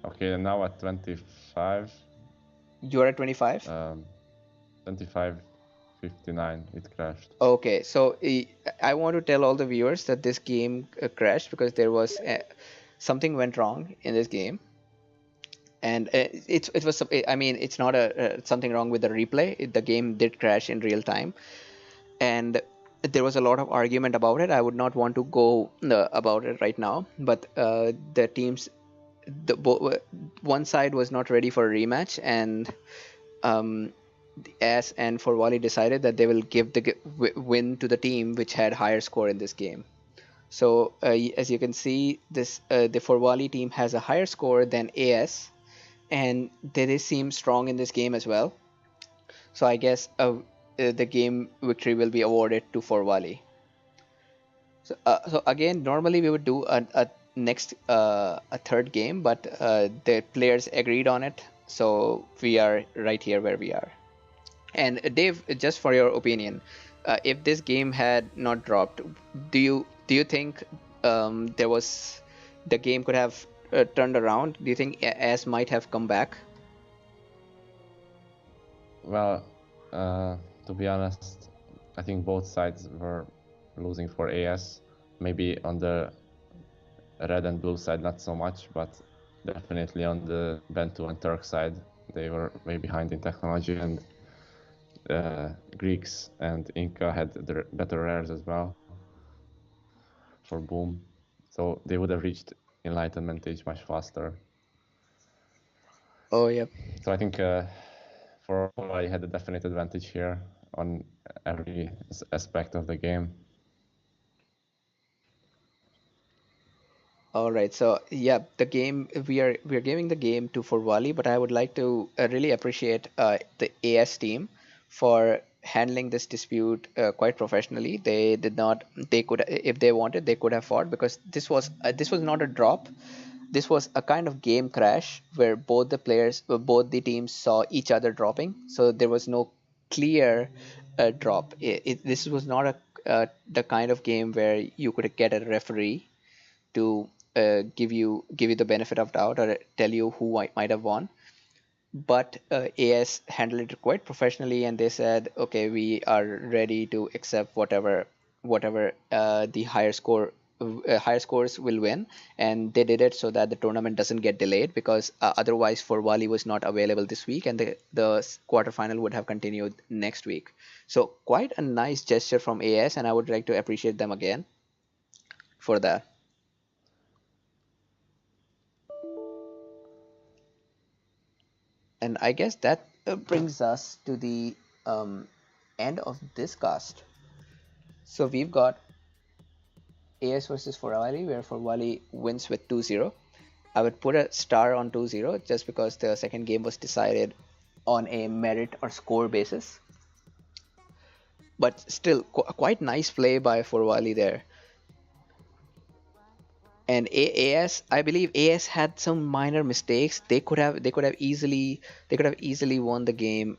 [SPEAKER 4] Okay, and now at 25.
[SPEAKER 3] You're at 25?
[SPEAKER 4] 25, 59 it crashed.
[SPEAKER 3] Okay, so I want to tell all the viewers that this game crashed because there was something went wrong in this game, and it was I mean it's not a something wrong with the replay. The game did crash in real time, and there was a lot of argument about it. I would not want to go about it right now, but the teams, one side was not ready for a rematch, and um, S and Forwali decided that they will give the win to the team which had higher score in this game. So as you can see, this the Forwali team has a higher score than AS, and they seem strong in this game as well. So I guess the game victory will be awarded to Forwali. So again, normally we would do a next a third game, but the players agreed on it, so we are right here where we are. And Dave, just for your opinion, if this game had not dropped, do you think there was the game could have turned around? Do you think AS might have come back?
[SPEAKER 4] Well, to be honest, I think both sides were losing for AS. Maybe on the red and blue side, not so much, but definitely on the Bentu and Turk side, they were way behind in technology, and Greeks and Inca had the better rares as well for Boom. So they would have reached Enlightenment age much faster.
[SPEAKER 3] Oh, yep.
[SPEAKER 4] So I think for I had a definite advantage here on every aspect of the game.
[SPEAKER 3] All right, so yeah, the game we are giving the game to Forwali, but I would like to really appreciate the AS team for handling this dispute quite professionally. They did not, they could, if they wanted, they could have fought, because this was not a drop. This was a kind of game crash where both the players, both the teams saw each other dropping, so there was no clear drop. This was not the kind of game where you could get a referee to give you the benefit of doubt or tell you who might have won. But AS handled it quite professionally, and they said, okay, we are ready to accept whatever the higher scores will win, and they did it so that the tournament doesn't get delayed, because otherwise Forwali was not available this week, and the quarterfinal would have continued next week. So quite a nice gesture from AS, and I would like to appreciate them again for that. And I guess that brings us to the end of this cast. So we've got AS versus Forwali, where Forwali wins with 2-0. I would put a star on 2-0 just because the second game was decided on a merit or score basis. But still, quite nice play by Forwali there. And AS, I believe AS had some minor mistakes. They could have easily won the game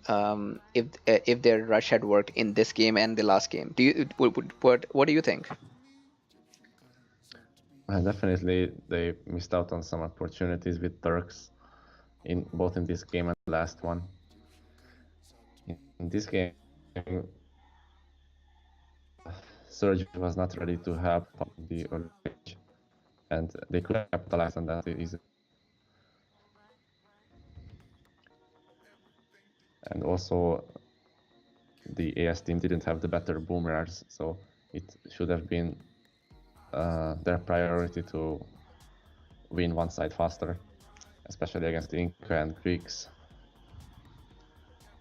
[SPEAKER 3] if their rush had worked in this game and the last game. What do you think?
[SPEAKER 4] Definitely, they missed out on some opportunities with Turks in both in this game and the last one. In this game, Surge was not ready to help the early stage, and they could have capitalized on that easily. And also, the AS team didn't have the better boomers, so it should have been their priority to win one side faster, especially against the Inca and Greeks.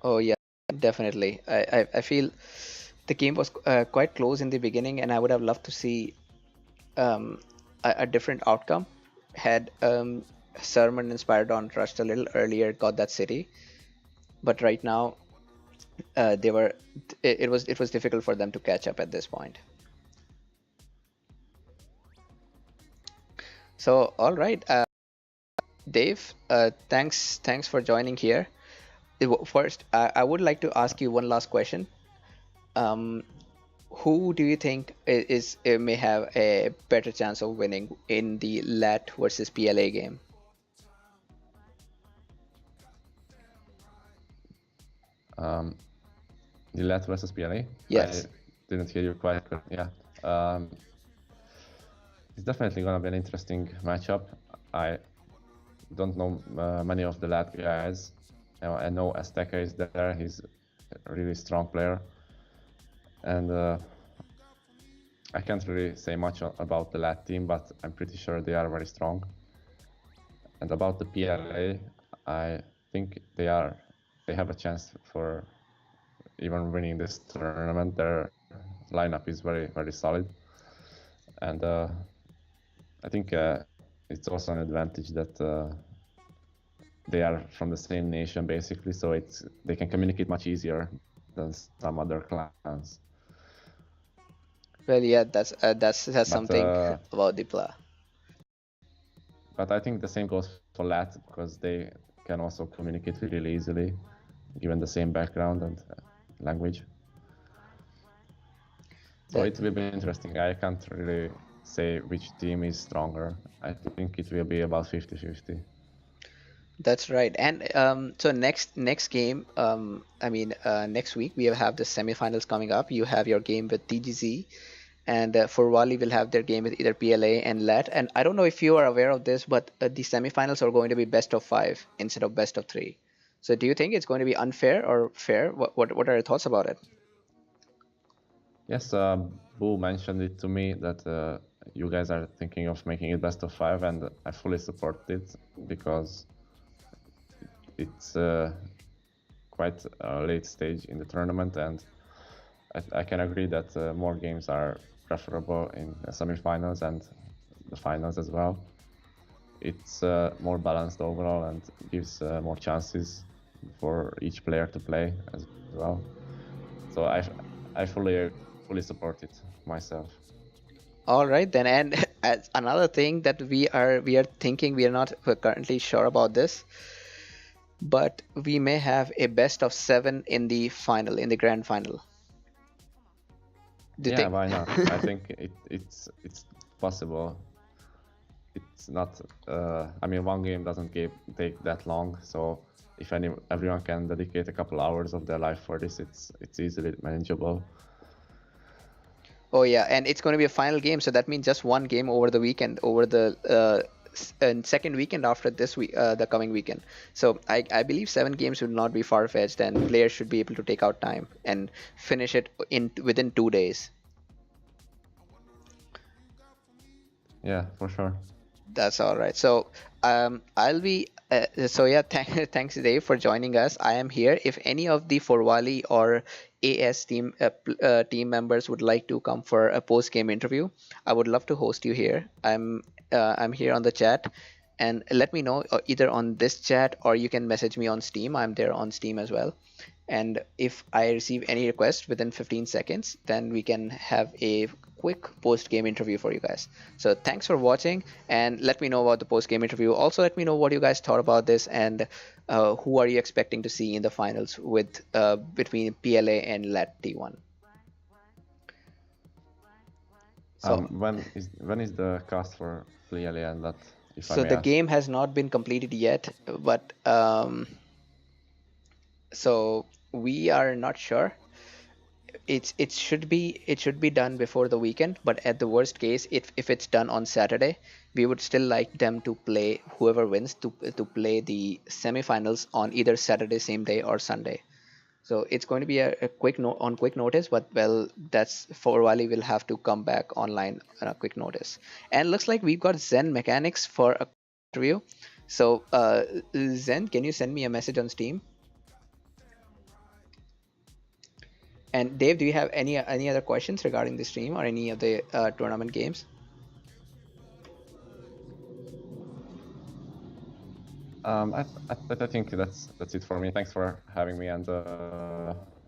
[SPEAKER 3] Oh yeah, definitely. I feel the game was quite close in the beginning, and I would have loved to see a different outcome had Sermon and Spiridon rushed a little earlier, got that city. But right now, it was difficult for them to catch up at this point. So all right, Dave, thanks for joining here. First, I would like to ask you one last question. Who do you think may have a better chance of winning in the LAT versus PLA game?
[SPEAKER 4] The LAT versus PLA?
[SPEAKER 3] Yes.
[SPEAKER 4] I didn't hear you quite correctly. Yeah. It's definitely going to be an interesting matchup. I don't know many of the LAT guys. I know Azteca is there. He's a really strong player. And I can't really say much about the LAT team, but I'm pretty sure they are very strong. And about the PLA, I think they have a chance for even winning this tournament. Their lineup is very, very solid. And I think it's also an advantage that they are from the same nation, basically, so they can communicate much easier than some other clans.
[SPEAKER 3] Well, yeah, that's something about Dipla.
[SPEAKER 4] But I think the same goes for LAT, because they can also communicate really easily, given the same background and language. So it will be interesting. I can't really say which team is stronger. I think it will be about 50-50.
[SPEAKER 3] That's right. And so next game, next week we have the semifinals coming up. You have your game with TGZ, and for Wali will have their game with either PLA and LAT. And I don't know if you are aware of this, but the semifinals are going to be best of 5 instead of best of 3. So do you think it's going to be unfair or fair? What are your thoughts about it?
[SPEAKER 4] Yes, Boo mentioned it to me that you guys are thinking of making it best of 5, and I fully support it because it's quite a late stage in the tournament, and I can agree that more games are preferable in the semifinals and the finals as well. It's more balanced overall and gives more chances for each player to play as well. So I fully support it myself.
[SPEAKER 3] All right then, and as another thing that we are thinking, we're currently sure about this, but we may have a best of 7 in the final, in the grand final.
[SPEAKER 4] Yeah, why not? I think it's possible. It's not. I mean, one game doesn't take that long, so if everyone can dedicate a couple hours of their life for this, it's easily manageable.
[SPEAKER 3] Oh yeah, and it's going to be a final game, so that means just one game over the weekend, over the second weekend after this week, the coming weekend. So I believe 7 games would not be far-fetched, and players should be able to take out time and finish it within 2 days.
[SPEAKER 4] Yeah, for sure.
[SPEAKER 3] That's all right. So I'll be so yeah. Thanks Dave for joining us. I am here. If any of the Forwali or AS team team members would like to come for a post game interview, I would love to host you here. I'm here on the chat, and let me know either on this chat or you can message me on Steam. I'm there on Steam as well. And if I receive any request within 15 seconds, then we can have a quick post-game interview for you guys. So thanks for watching, and let me know about the post-game interview. Also, let me know what you guys thought about this, and who are you expecting to see in the finals with between PLA and LAT T1.
[SPEAKER 4] So when is the cast for PLA and LAT?
[SPEAKER 3] So the game has not been completed yet, but so we are not sure. It should be done before the weekend, but at the worst case, if it's done on Saturday, we would still like them to play, whoever wins, to play the semifinals on either Saturday same day or Sunday. So it's going to be a quick notice, but well, that's for Wally will have to come back online on a quick notice. And looks like we've got Zen Mechanics for a interview. So Zen, can you send me a message on Steam? And Dave, do you have any other questions regarding the stream or any of the tournament games?
[SPEAKER 4] I think that's it for me. Thanks for having me, and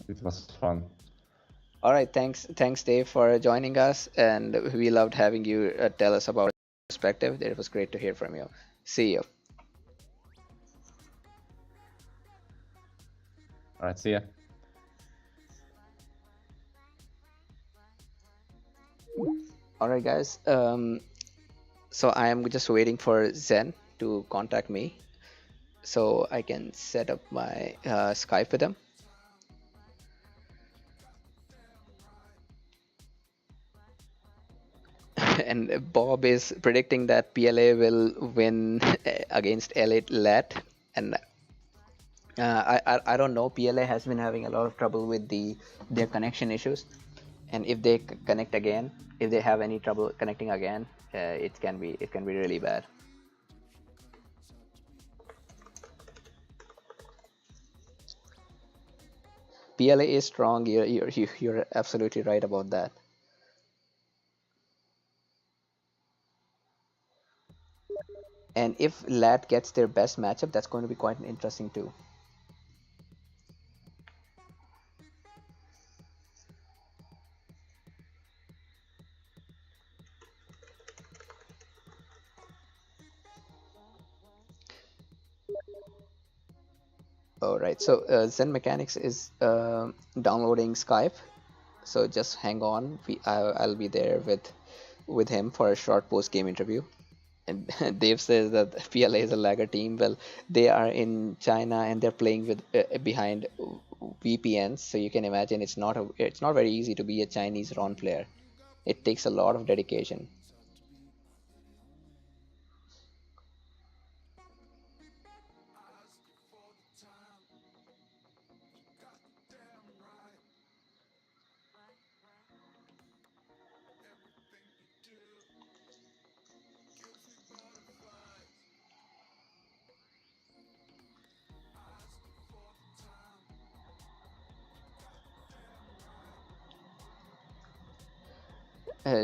[SPEAKER 4] it was fun.
[SPEAKER 3] All right, thanks Dave for joining us, and we loved having you tell us about your perspective. It was great to hear from you. See you.
[SPEAKER 4] All right, see ya.
[SPEAKER 3] All right, guys. So I am just waiting for Zen to contact me, so I can set up my Skype with him. and Bob is predicting that PLA will win against Elite Lat, and I don't know. PLA has been having a lot of trouble with their connection issues, and if they connect again, if they have any trouble connecting again, it can be really bad. PLA is strong. You're absolutely right about that. And if Lat gets their best matchup, that's going to be quite interesting too. All right, so Zen Mechanics is downloading Skype, so just hang on. I'll be there with him for a short post game interview. And Dave says that PLA is a lagger team. Well, they are in China and they're playing with behind VPNs, so you can imagine it's not very easy to be a Chinese RON player. It takes a lot of dedication.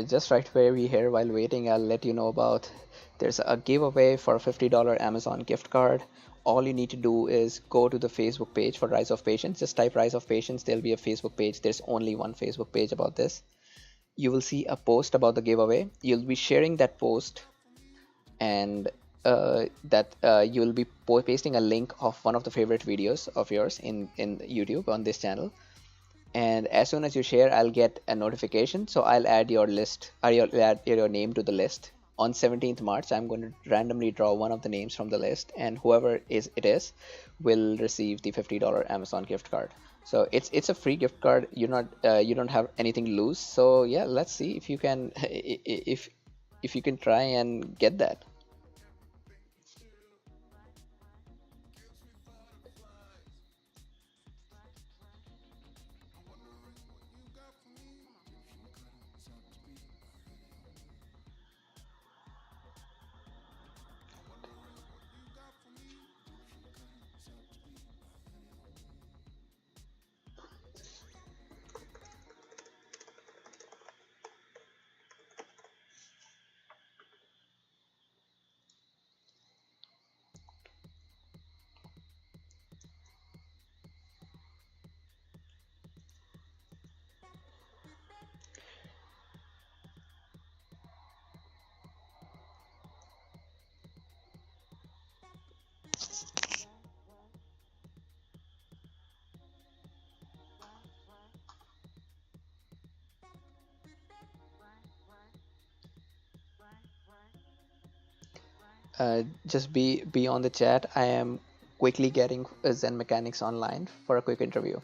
[SPEAKER 3] Just right where we here while waiting, I'll let you know about there's a giveaway for a $50 Amazon gift card. All you need to do is go to the Facebook page for Rise of Patience. Just type Rise of Patience. There'll be a Facebook page. There's only one Facebook page about this. You will see a post about the giveaway. You'll be sharing that post, and that you'll be pasting a link of one of the favorite videos of yours in YouTube on this channel. And as soon as you share, I'll get a notification, so I'll add your list, or you'll add your name to the list. On 17th March, I'm going to randomly draw one of the names from the list, and whoever it is will receive the $50 Amazon gift card. So it's a free gift card. You don't have anything to lose. So yeah, let's see if you can if you can try and get that. Just be on the chat. I am quickly getting Zen Mechanics online for a quick interview.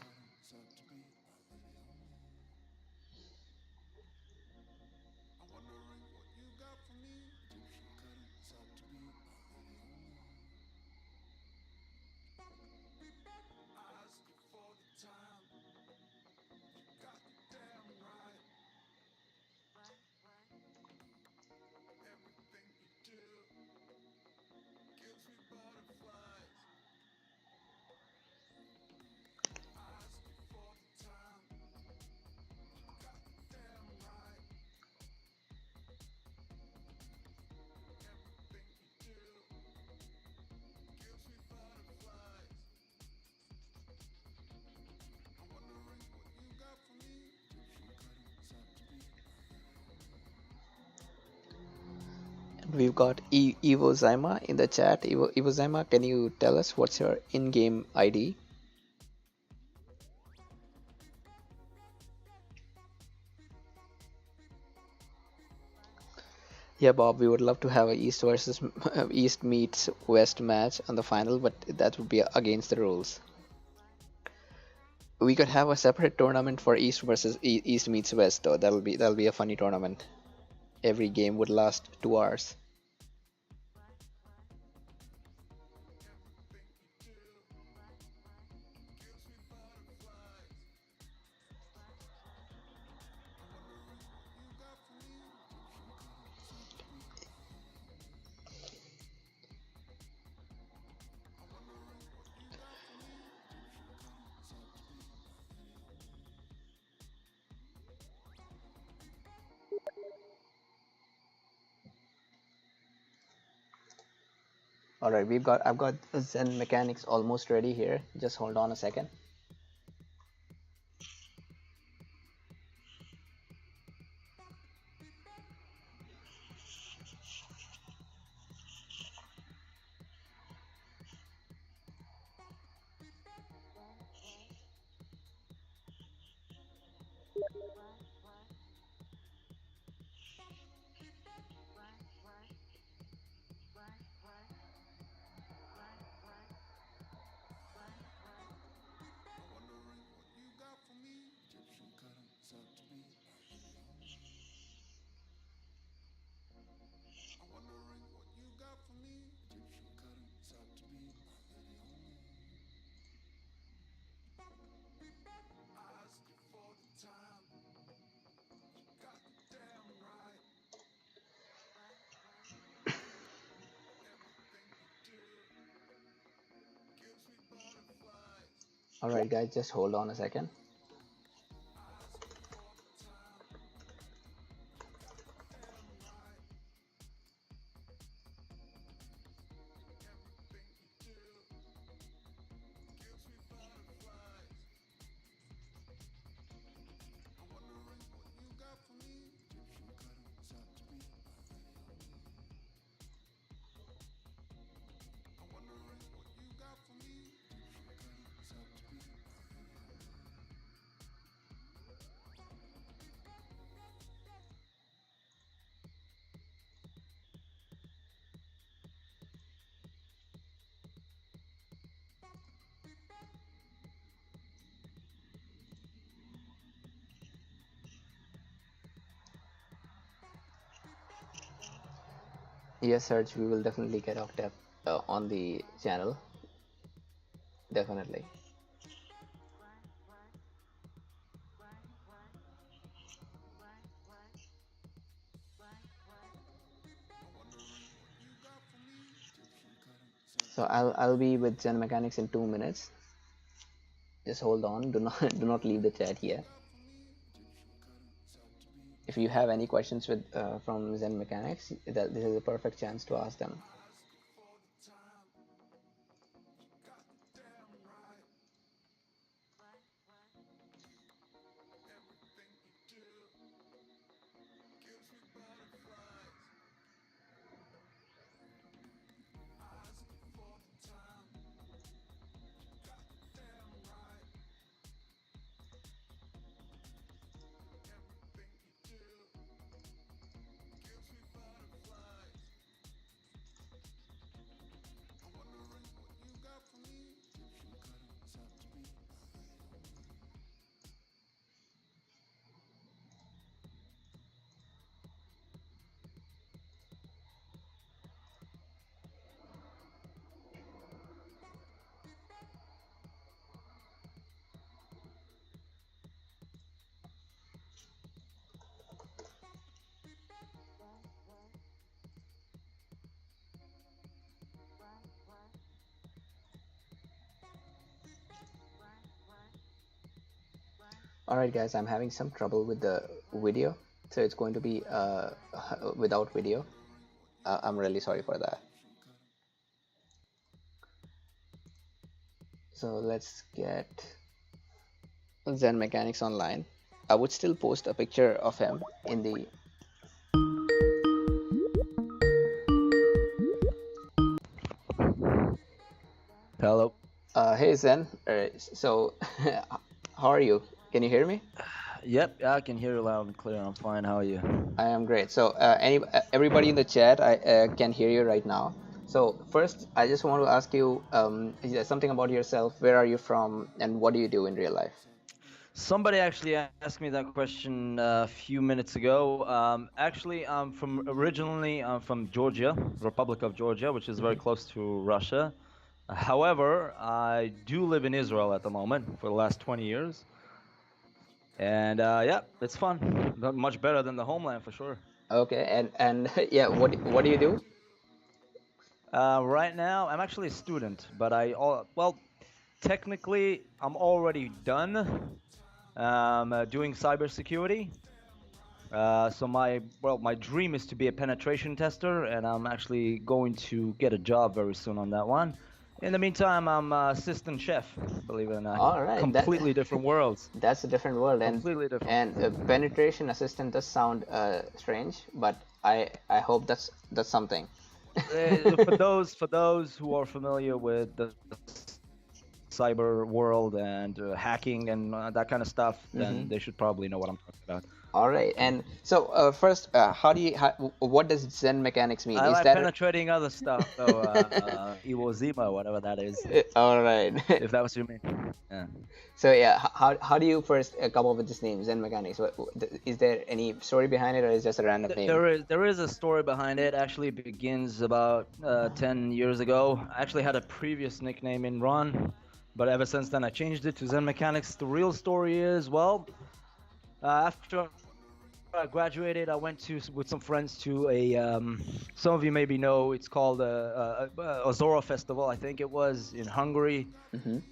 [SPEAKER 3] We've got Evo Zyma in the chat. Evo Zyma, can you tell us what's your in-game ID? Yeah, Bob, we would love to have a East versus East meets West match on the final, but that would be against the rules. We could have a separate tournament for East versus East meets West, though. That'll be a funny tournament. every game would last 2 hours. All right, I've got Zen Mechanics almost ready here. Just hold on a second. All right, guys, just hold on a second. Yes, Serge, we will definitely get Octave on the channel. Definitely. So I'll be with Zen Mechanics in 2 minutes. Just hold on. Do not do not leave the chat here. If you have any questions with from Zen Mechanics, this is a perfect chance to ask them. Alright guys, I'm having some trouble with the video, so it's going to be without video. I'm really sorry for that. So let's get Zen Mechanics online. I would still post a picture of him in the
[SPEAKER 5] Hello.
[SPEAKER 3] Hey Zen, so how are you? Can you hear me?
[SPEAKER 5] Yep, I can hear you loud and clear. I'm fine. How are you?
[SPEAKER 3] I am great. So everybody in the chat, I can hear you right now. So first, I just want to ask you something about yourself. Where are you from, and what do you do in real life?
[SPEAKER 5] Somebody actually asked me that question a few minutes ago. Actually, I'm from Georgia, Republic of Georgia, which is very close to Russia. However, I do live in Israel at the moment for the last 20 years. And yeah, it's fun. Not much better than the homeland for sure.
[SPEAKER 3] Okay, and yeah, what do you do?
[SPEAKER 5] Right now, I'm actually a student, but well, technically, I'm already done doing cybersecurity. So my dream is to be a penetration tester, and I'm actually going to get a job very soon on that one. In the meantime, I'm assistant chef, believe it or not.
[SPEAKER 3] All right,
[SPEAKER 5] Completely different worlds.
[SPEAKER 3] That's a different world, and
[SPEAKER 5] Completely different.
[SPEAKER 3] penetration assistant does sound strange, but I hope that's something.
[SPEAKER 5] For those who are familiar with the cyber world and hacking and that kind of stuff, then they should probably know what I'm talking about.
[SPEAKER 3] All right, and so first, what does Zen Mechanics mean?
[SPEAKER 5] I
[SPEAKER 3] Is
[SPEAKER 5] like
[SPEAKER 3] that
[SPEAKER 5] penetrating other stuff, though. Iwo Zima, whatever that is.
[SPEAKER 3] all right?
[SPEAKER 5] If that was what you mean. Yeah.
[SPEAKER 3] So yeah, how do you first come up with this name, Zen Mechanics? Is there any story behind it, or is it just a random name?
[SPEAKER 5] There is a story behind it. Actually, begins about 10 years ago. I actually had a previous nickname in Ron, but ever since then I changed it to Zen Mechanics. The real story is, well, after I graduated, I went with some friends to a some of you maybe know, it's called a Zora festival, I think it was, in Hungary.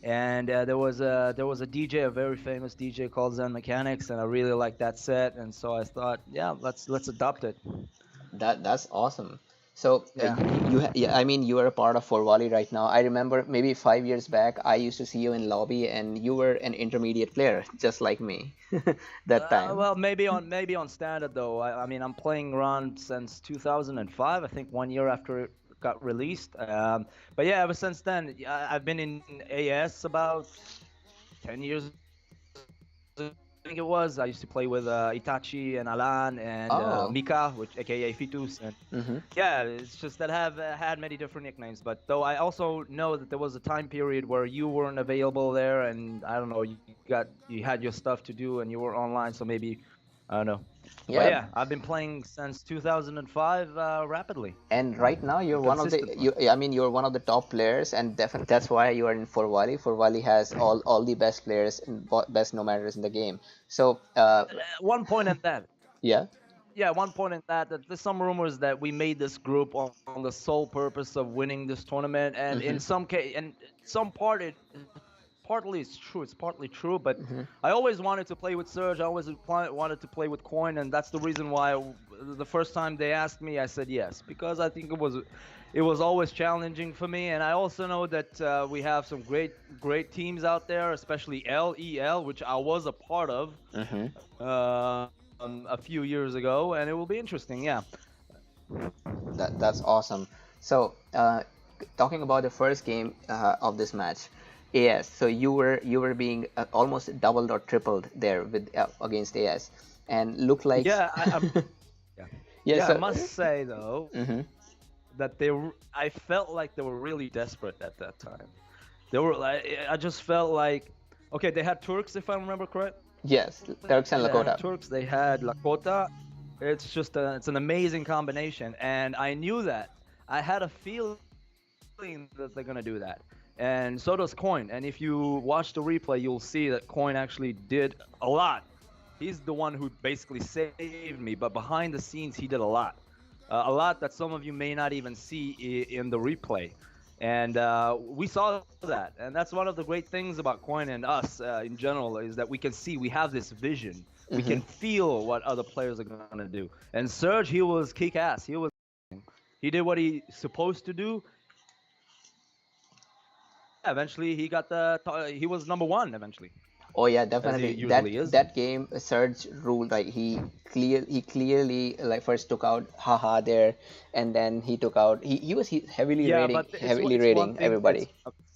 [SPEAKER 5] And there was a DJ, a very famous DJ called Zen Mechanics, and I really liked that set, and so I thought, yeah, let's adopt it.
[SPEAKER 3] That's awesome. So
[SPEAKER 5] Yeah.
[SPEAKER 3] I mean, you are a part of For Volley right now. I remember maybe 5 years back, I used to see you in lobby, and you were an intermediate player, just like me, that time.
[SPEAKER 5] Well, maybe on standard though. I mean, I'm playing Ron since 2005. I think 1 year after it got released. But yeah, ever since then, I've been in AS about 10 years. I think it was. I used to play with Itachi and Alan and
[SPEAKER 3] Oh.
[SPEAKER 5] Mika, which aka Fitus, and yeah, it's just that I have had many different nicknames. But though I also know that there was a time period where you weren't available there, and I don't know, you had your stuff to do and you were online, so maybe I don't know.
[SPEAKER 3] Yeah.
[SPEAKER 5] But yeah, I've been playing since 2005 rapidly.
[SPEAKER 3] And right now you're one of the
[SPEAKER 5] Consistently.
[SPEAKER 3] I mean, you're one of the top players, and definitely that's why you are in For Volley. For Volley has all the best players and best nomaders in the game. So
[SPEAKER 5] One point at that.
[SPEAKER 3] yeah.
[SPEAKER 5] Yeah, one point in that there's some rumors that we made this group on the sole purpose of winning this tournament, and in some case, and some part it partly it's true. It's partly true, but I always wanted to play with Surge. I always wanted to play with Coin, and that's the reason why the first time they asked me, I said yes, because I think it was always challenging for me, and I also know that we have some great teams out there, especially LEL, which I was a part of. A few years ago, and it will be interesting. Yeah.
[SPEAKER 3] That's awesome. So talking about the first game of this match, AS. So you were being almost doubled or tripled there with against AS, and looked like
[SPEAKER 5] Yeah.
[SPEAKER 3] yeah.
[SPEAKER 5] I
[SPEAKER 3] So,
[SPEAKER 5] must say though that I felt like they were really desperate at that time. They were like, I just felt like, okay, they had Turks, if I remember correct.
[SPEAKER 3] yes, Turks and
[SPEAKER 5] They had
[SPEAKER 3] Lakota.
[SPEAKER 5] Turks, they had Lakota. It's just it's an amazing combination, and I knew that. I had a feeling that they're gonna do that, and so does Coin. And if you watch the replay, you'll see that Coin actually did a lot. He's the one who basically saved me, but behind the scenes, he did a lot that some of you may not even see in the replay. And we saw that, and that's one of the great things about Coin and us in general, is that we can see, we have this vision. We can feel what other players are going to do. And Surge, he was kick-ass. He did what he's supposed to do. Eventually, he was number one eventually.
[SPEAKER 3] Oh yeah,
[SPEAKER 5] As he
[SPEAKER 3] definitely.
[SPEAKER 5] usually is.
[SPEAKER 3] That game, Surge ruled. Like he clearly like first took out Haha there, and then he took out he was heavily
[SPEAKER 5] Yeah,
[SPEAKER 3] rating
[SPEAKER 5] but
[SPEAKER 3] heavily
[SPEAKER 5] it's
[SPEAKER 3] rating
[SPEAKER 5] one thing,
[SPEAKER 3] everybody.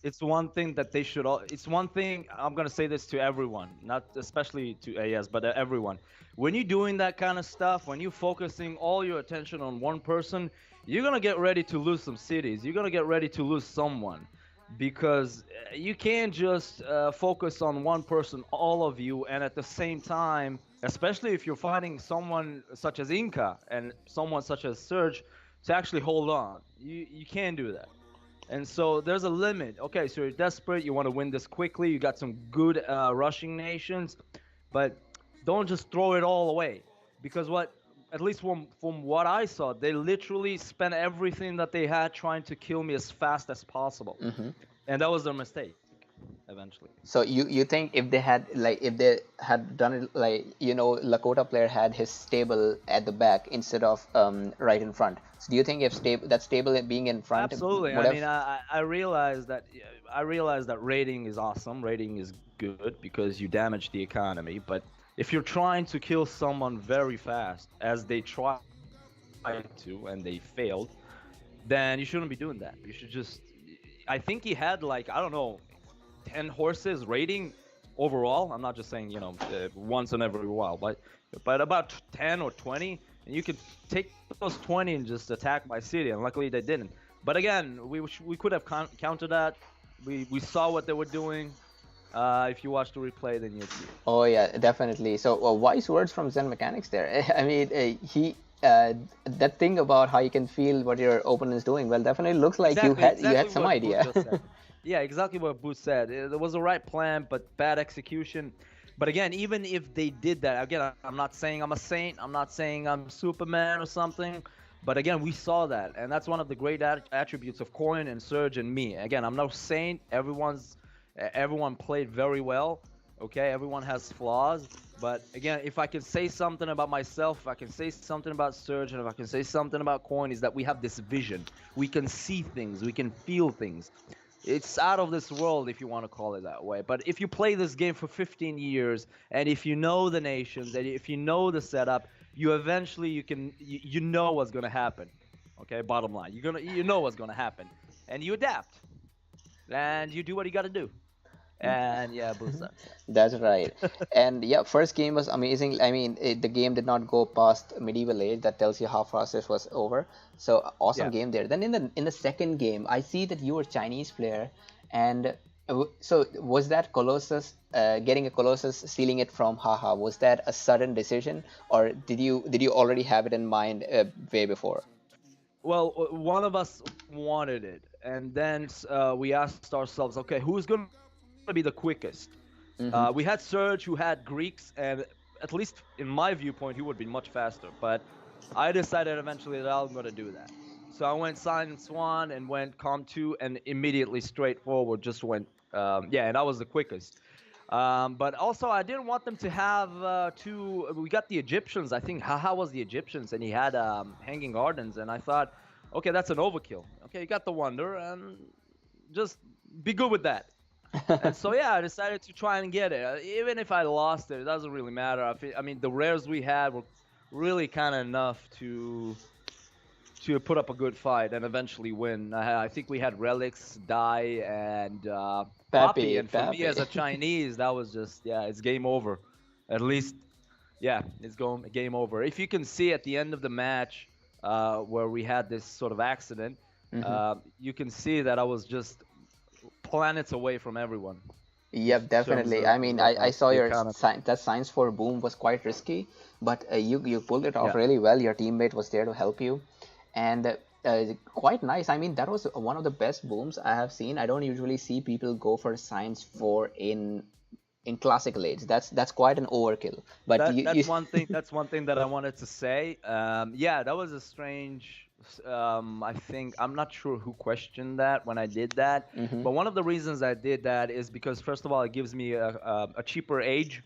[SPEAKER 5] It's one thing that they should all. It's one thing, I'm gonna say this to everyone, not especially to AS, but everyone. When you're doing that kind of stuff, when you're focusing all your attention on one person, you're gonna get ready to lose some cities. You're gonna get ready to lose someone. because you can't just focus on one person, all of you, and at the same time, especially if you're fighting someone such as Inca and someone such as Surge, to actually hold on. You can't do that. And so there's a limit. Okay, so you're desperate, you want to win this quickly, you got some good rushing nations, but don't just throw it all away. Because what, at least from what I saw, they literally spent everything that they had trying to kill me as fast as possible. And that was their mistake eventually.
[SPEAKER 3] So you think if they had done it, like, Lakota player had his stable at the back instead of right in front. So do you think if that stable being in front?
[SPEAKER 5] Absolutely. I mean, I realize that raiding is awesome. Raiding is good because you damage the economy. But if you're trying to kill someone very fast, as they tried to and they failed, then you shouldn't be doing that. You should just. I think he had, like, I don't know, 10 horses raiding overall. I'm not just saying, once in every while, but about 10 or 20, and you could take those 20 and just attack my city, and luckily they didn't. But again, we could have countered that. We saw what they were doing. If you watch the replay, then you'll see.
[SPEAKER 3] Oh yeah, definitely. So wise words from Zen Mechanics there. I mean, that thing about how you can feel what your opponent is doing, well, definitely looks like you had some idea.
[SPEAKER 5] Yeah, exactly what Booth said. There was a right plan, but bad execution. But again, even if they did that, again, I'm not saying I'm a saint. I'm not saying I'm Superman or something. But again, we saw that, and that's one of the great attributes of Coin and Surge and me. Again, I'm no saint. Everyone played very well. Okay, everyone has flaws. But again, if I can say something about myself, if I can say something about Surge, and if I can say something about Coin, is that we have this vision. We can see things. We can feel things. It's out of this world, if you want to call it that way. But if you play this game for 15 years, and if you know the nations, and if you know the setup, you eventually you know what's gonna happen. Okay, bottom line, you know what's gonna happen, and you adapt, and you do what you got to do. And yeah,
[SPEAKER 3] That's right. And yeah, first game was amazing. I mean, the game did not go past medieval age. That tells you how fast it was over. So awesome game there. Then in the second game, I see that you were Chinese player, and so was that Colossus getting a Colossus, stealing it from Haha? Was that a sudden decision, or did you already have it in mind way before?
[SPEAKER 5] Well, one of us wanted it, and then we asked ourselves, okay, who's going to be the quickest? We had Surge, who had Greeks, and at least in my viewpoint, he would be much faster. But I decided eventually that I'm going to do that. So I went Sign and Swan and went Com 2 and immediately straightforward just went, and I was the quickest. But also, I didn't want them to have we got the Egyptians. I think Haha was the Egyptians, and he had Hanging Gardens. And I thought, okay, that's an overkill. Okay, you got the Wonder, and just be good with that. And so, yeah, I decided to try and get it. Even if I lost it, it doesn't really matter. I mean, the rares we had were really kind of enough to put up a good fight and eventually win. I think we had Relics, Die, and Poppy. And for me as a Chinese, that was just, it's game over. At least, it's game over. If you can see at the end of the match where we had this sort of accident, you can see that I was just planets away from everyone.
[SPEAKER 3] Yep, definitely. I mean, I saw that Science 4 boom was quite risky, but you pulled it off really well. Your teammate was there to help you, and quite nice. I mean, that was one of the best booms I have seen. I don't usually see people go for Science 4 in classical age. That's quite an overkill. But
[SPEAKER 5] that's one thing. That's one thing that I wanted to say. That was a strange. I think I'm not sure who questioned that when I did that, but one of the reasons I did that is because, first of all, it gives me a cheaper age,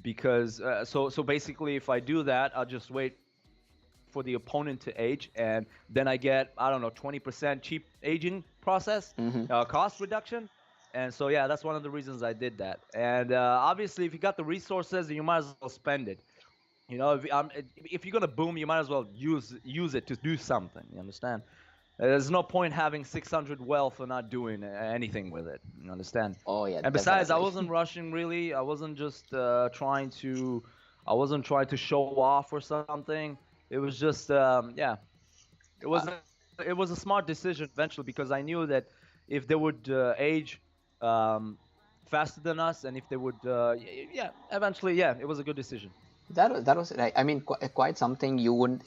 [SPEAKER 5] because so basically if I do that, I'll just wait for the opponent to age, and then I get, I don't know, 20% cheap aging process, cost reduction. And so that's one of the reasons I did that. And obviously, if you got the resources, you might as well spend it. You know, if you're gonna boom, you might as well use it to do something. You understand? There's no point having 600 wealth and not doing anything with it. You understand?
[SPEAKER 3] Oh yeah.
[SPEAKER 5] And besides, I wasn't rushing really. I wasn't just trying to show off or something. It was just it was a smart decision eventually, because I knew that if they would age faster than us, and if they would, yeah, eventually, yeah, it was a good decision.
[SPEAKER 3] That was like, I mean, quite something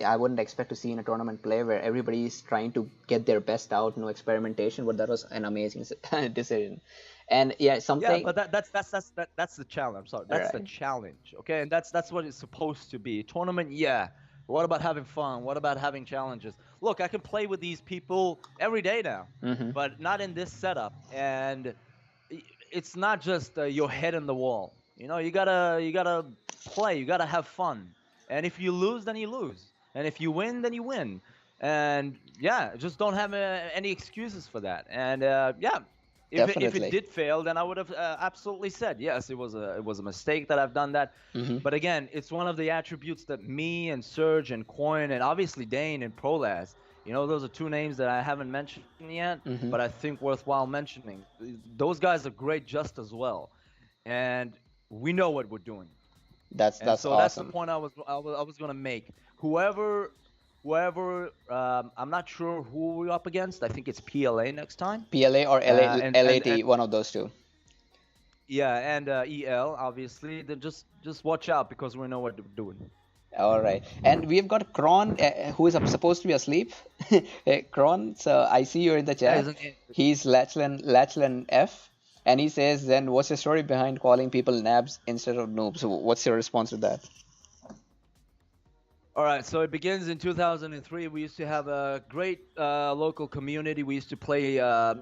[SPEAKER 3] I wouldn't expect to see in a tournament play where everybody is trying to get their best out, no experimentation. But that was an amazing decision, and yeah,
[SPEAKER 5] Yeah,
[SPEAKER 3] something.
[SPEAKER 5] but that's the challenge. I'm sorry, that's the
[SPEAKER 3] Right.
[SPEAKER 5] challenge. Okay, and that's what it's supposed to be. Tournament, yeah. What about having fun? What about having challenges? Look, I can play with these people every day now,
[SPEAKER 3] Mm-hmm.
[SPEAKER 5] but not in this setup. And it's not just your head in the wall. You gotta play. You gotta have fun. And if you lose, then you lose. And if you win, then you win. And yeah, just don't have any excuses for that. And yeah, if it
[SPEAKER 3] Definitely.
[SPEAKER 5] did fail, then I would have absolutely said yes. It was a mistake that I've done that.
[SPEAKER 3] Mm-hmm.
[SPEAKER 5] But again, it's one of the attributes that me and Serge and Coin and obviously Dane and Prolaz. Those are two names that I haven't mentioned yet,
[SPEAKER 3] Mm-hmm.
[SPEAKER 5] but I think worthwhile mentioning. Those guys are great just as well, and we know what we're doing. And
[SPEAKER 3] That's
[SPEAKER 5] so that's the
[SPEAKER 3] awesome.
[SPEAKER 5] point I was gonna make. Whoever, I'm not sure who we're up against. I think it's PLA next time.
[SPEAKER 3] PLA or
[SPEAKER 5] And
[SPEAKER 3] LAT, one of those two.
[SPEAKER 5] yeah, and EL obviously. Then just watch out because we know what we're doing.
[SPEAKER 3] All right, and we've got Kron, who is supposed to be asleep. Kron, so I see you in the
[SPEAKER 5] Yeah,
[SPEAKER 3] chat. He's Lachlan F, and he says, "Then what's the story behind calling people nabs instead of noobs?" So what's your response to that?
[SPEAKER 5] All right, so it begins in 2003. We used to have a great local community. We used to play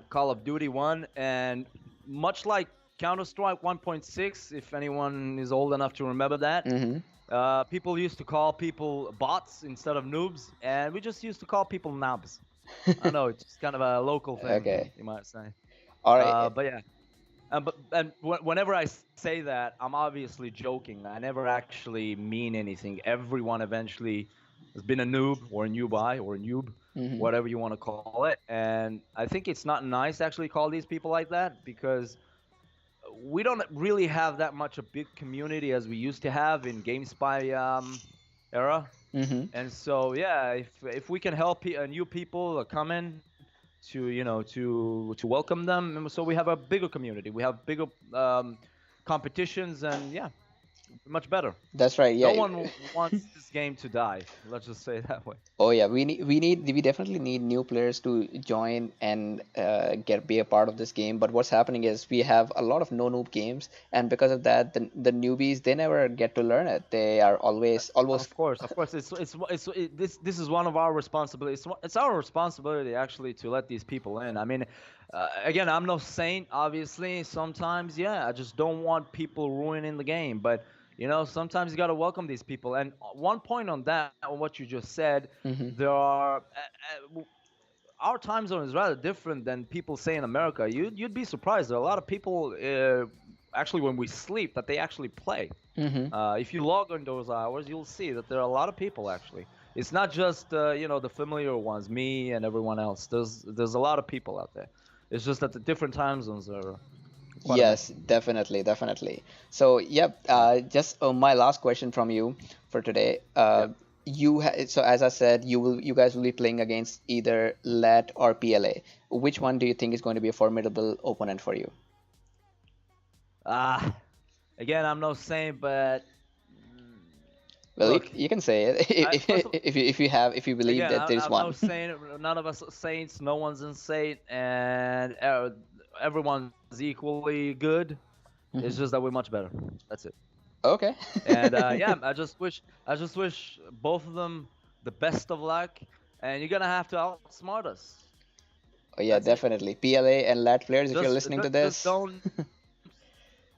[SPEAKER 5] Call of Duty 1, and much like Counter-Strike 1.6, if anyone is old enough to remember that,
[SPEAKER 3] Mm-hmm.
[SPEAKER 5] people used to call people bots instead of noobs, and we just used to call people nabs. I know, it's just kind of a local thing,
[SPEAKER 3] Okay.
[SPEAKER 5] you might say.
[SPEAKER 3] All right.
[SPEAKER 5] But yeah, whenever I say that, I'm obviously joking. I never actually mean anything. Everyone eventually has been a noob or a newbie or a noob,
[SPEAKER 3] Mm-hmm.
[SPEAKER 5] whatever you want to call it. And I think it's not nice to actually call these people like that because we don't really have that much a big community as we used to have in GameSpy era.
[SPEAKER 3] Mm-hmm.
[SPEAKER 5] And so yeah, if we can help new people come in to welcome them, and so we have a bigger community, we have bigger competitions, and yeah, much better.
[SPEAKER 3] That's right.
[SPEAKER 5] No
[SPEAKER 3] Yeah.
[SPEAKER 5] one wants this game to die, let's just say it that way.
[SPEAKER 3] Oh yeah, we definitely need new players to join and be a part of this game. But what's happening is we have a lot of no noob games, and because of that, the newbies, they never get to learn it. They are always almost.
[SPEAKER 5] Of course, this is one of our responsibilities. It's our responsibility actually to let these people in. I mean, again, I'm no saint, obviously. Sometimes, yeah, I just don't want people ruining the game. But sometimes you got to welcome these people. And one point on that, on what you just said,
[SPEAKER 3] Mhm.
[SPEAKER 5] there are. Our time zone is rather different than people say in America. You'd be surprised. There are a lot of people, actually, when we sleep, that they actually play.
[SPEAKER 3] Mhm.
[SPEAKER 5] If you log on those hours, you'll see that there are a lot of people actually. It's not just the familiar ones, me and everyone else. There's a lot of people out there. It's just that the different time zones are quite a
[SPEAKER 3] Yes,
[SPEAKER 5] mess.
[SPEAKER 3] definitely, definitely. So, yep. Just my last question from you for today.
[SPEAKER 5] Yeah.
[SPEAKER 3] So as I said, you guys will be playing against either LAT or PLA. Which one do you think is going to be a formidable opponent for you?
[SPEAKER 5] Ah, again, I'm no saint, but
[SPEAKER 3] Well,
[SPEAKER 5] look,
[SPEAKER 3] you can say it
[SPEAKER 5] first of,
[SPEAKER 3] if you believe
[SPEAKER 5] again,
[SPEAKER 3] that there's
[SPEAKER 5] I'm no
[SPEAKER 3] one.
[SPEAKER 5] saint. None of us are saints. No one's a saint, and everyone's equally good. It's
[SPEAKER 3] Mhm.
[SPEAKER 5] just that we're much better. That's it.
[SPEAKER 3] Okay.
[SPEAKER 5] And yeah, I just wish both of them the best of luck. And you're gonna have to outsmart us.
[SPEAKER 3] Oh yeah,
[SPEAKER 5] That's it.
[SPEAKER 3] definitely. PLA and LAT players, if you're
[SPEAKER 5] Just,
[SPEAKER 3] listening to
[SPEAKER 5] just
[SPEAKER 3] this.
[SPEAKER 5] don't.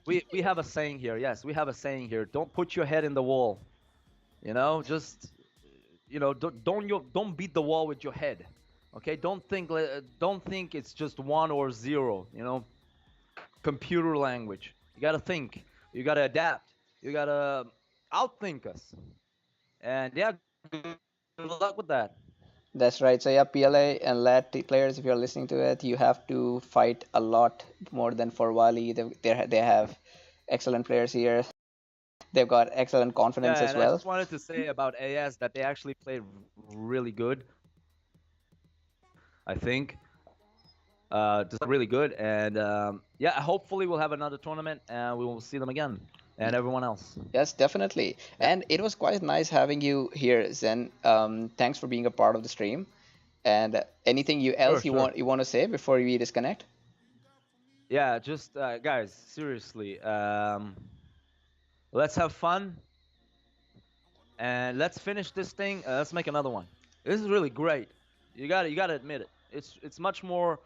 [SPEAKER 5] We have a saying here. Yes, we have a saying here. Don't put your head in the wall. Just don't beat the wall with your head. Okay, don't think it's just one or zero. Computer language. You gotta think. You gotta adapt. You gotta outthink us. And yeah, good luck with that.
[SPEAKER 3] That's right. So yeah, PLA and LAT players, if you're listening to it, you have to fight a lot more than for Wali. They have excellent players here. They've got excellent confidence
[SPEAKER 5] Yeah,
[SPEAKER 3] as
[SPEAKER 5] and I
[SPEAKER 3] well.
[SPEAKER 5] just wanted to say about AS that they actually played really good, I think. just really good. And yeah, hopefully we'll have another tournament and we will see them again and everyone else.
[SPEAKER 3] Yes, definitely.
[SPEAKER 5] Yeah,
[SPEAKER 3] And it was quite nice having you here, Zen. Thanks for being a part of the stream. And anything you
[SPEAKER 5] sure,
[SPEAKER 3] else
[SPEAKER 5] sure.
[SPEAKER 3] you want to say before we disconnect?
[SPEAKER 5] Yeah, just guys, seriously, let's have fun and let's finish this thing. Let's make another one. This is really great. You gotta admit it. It's much more,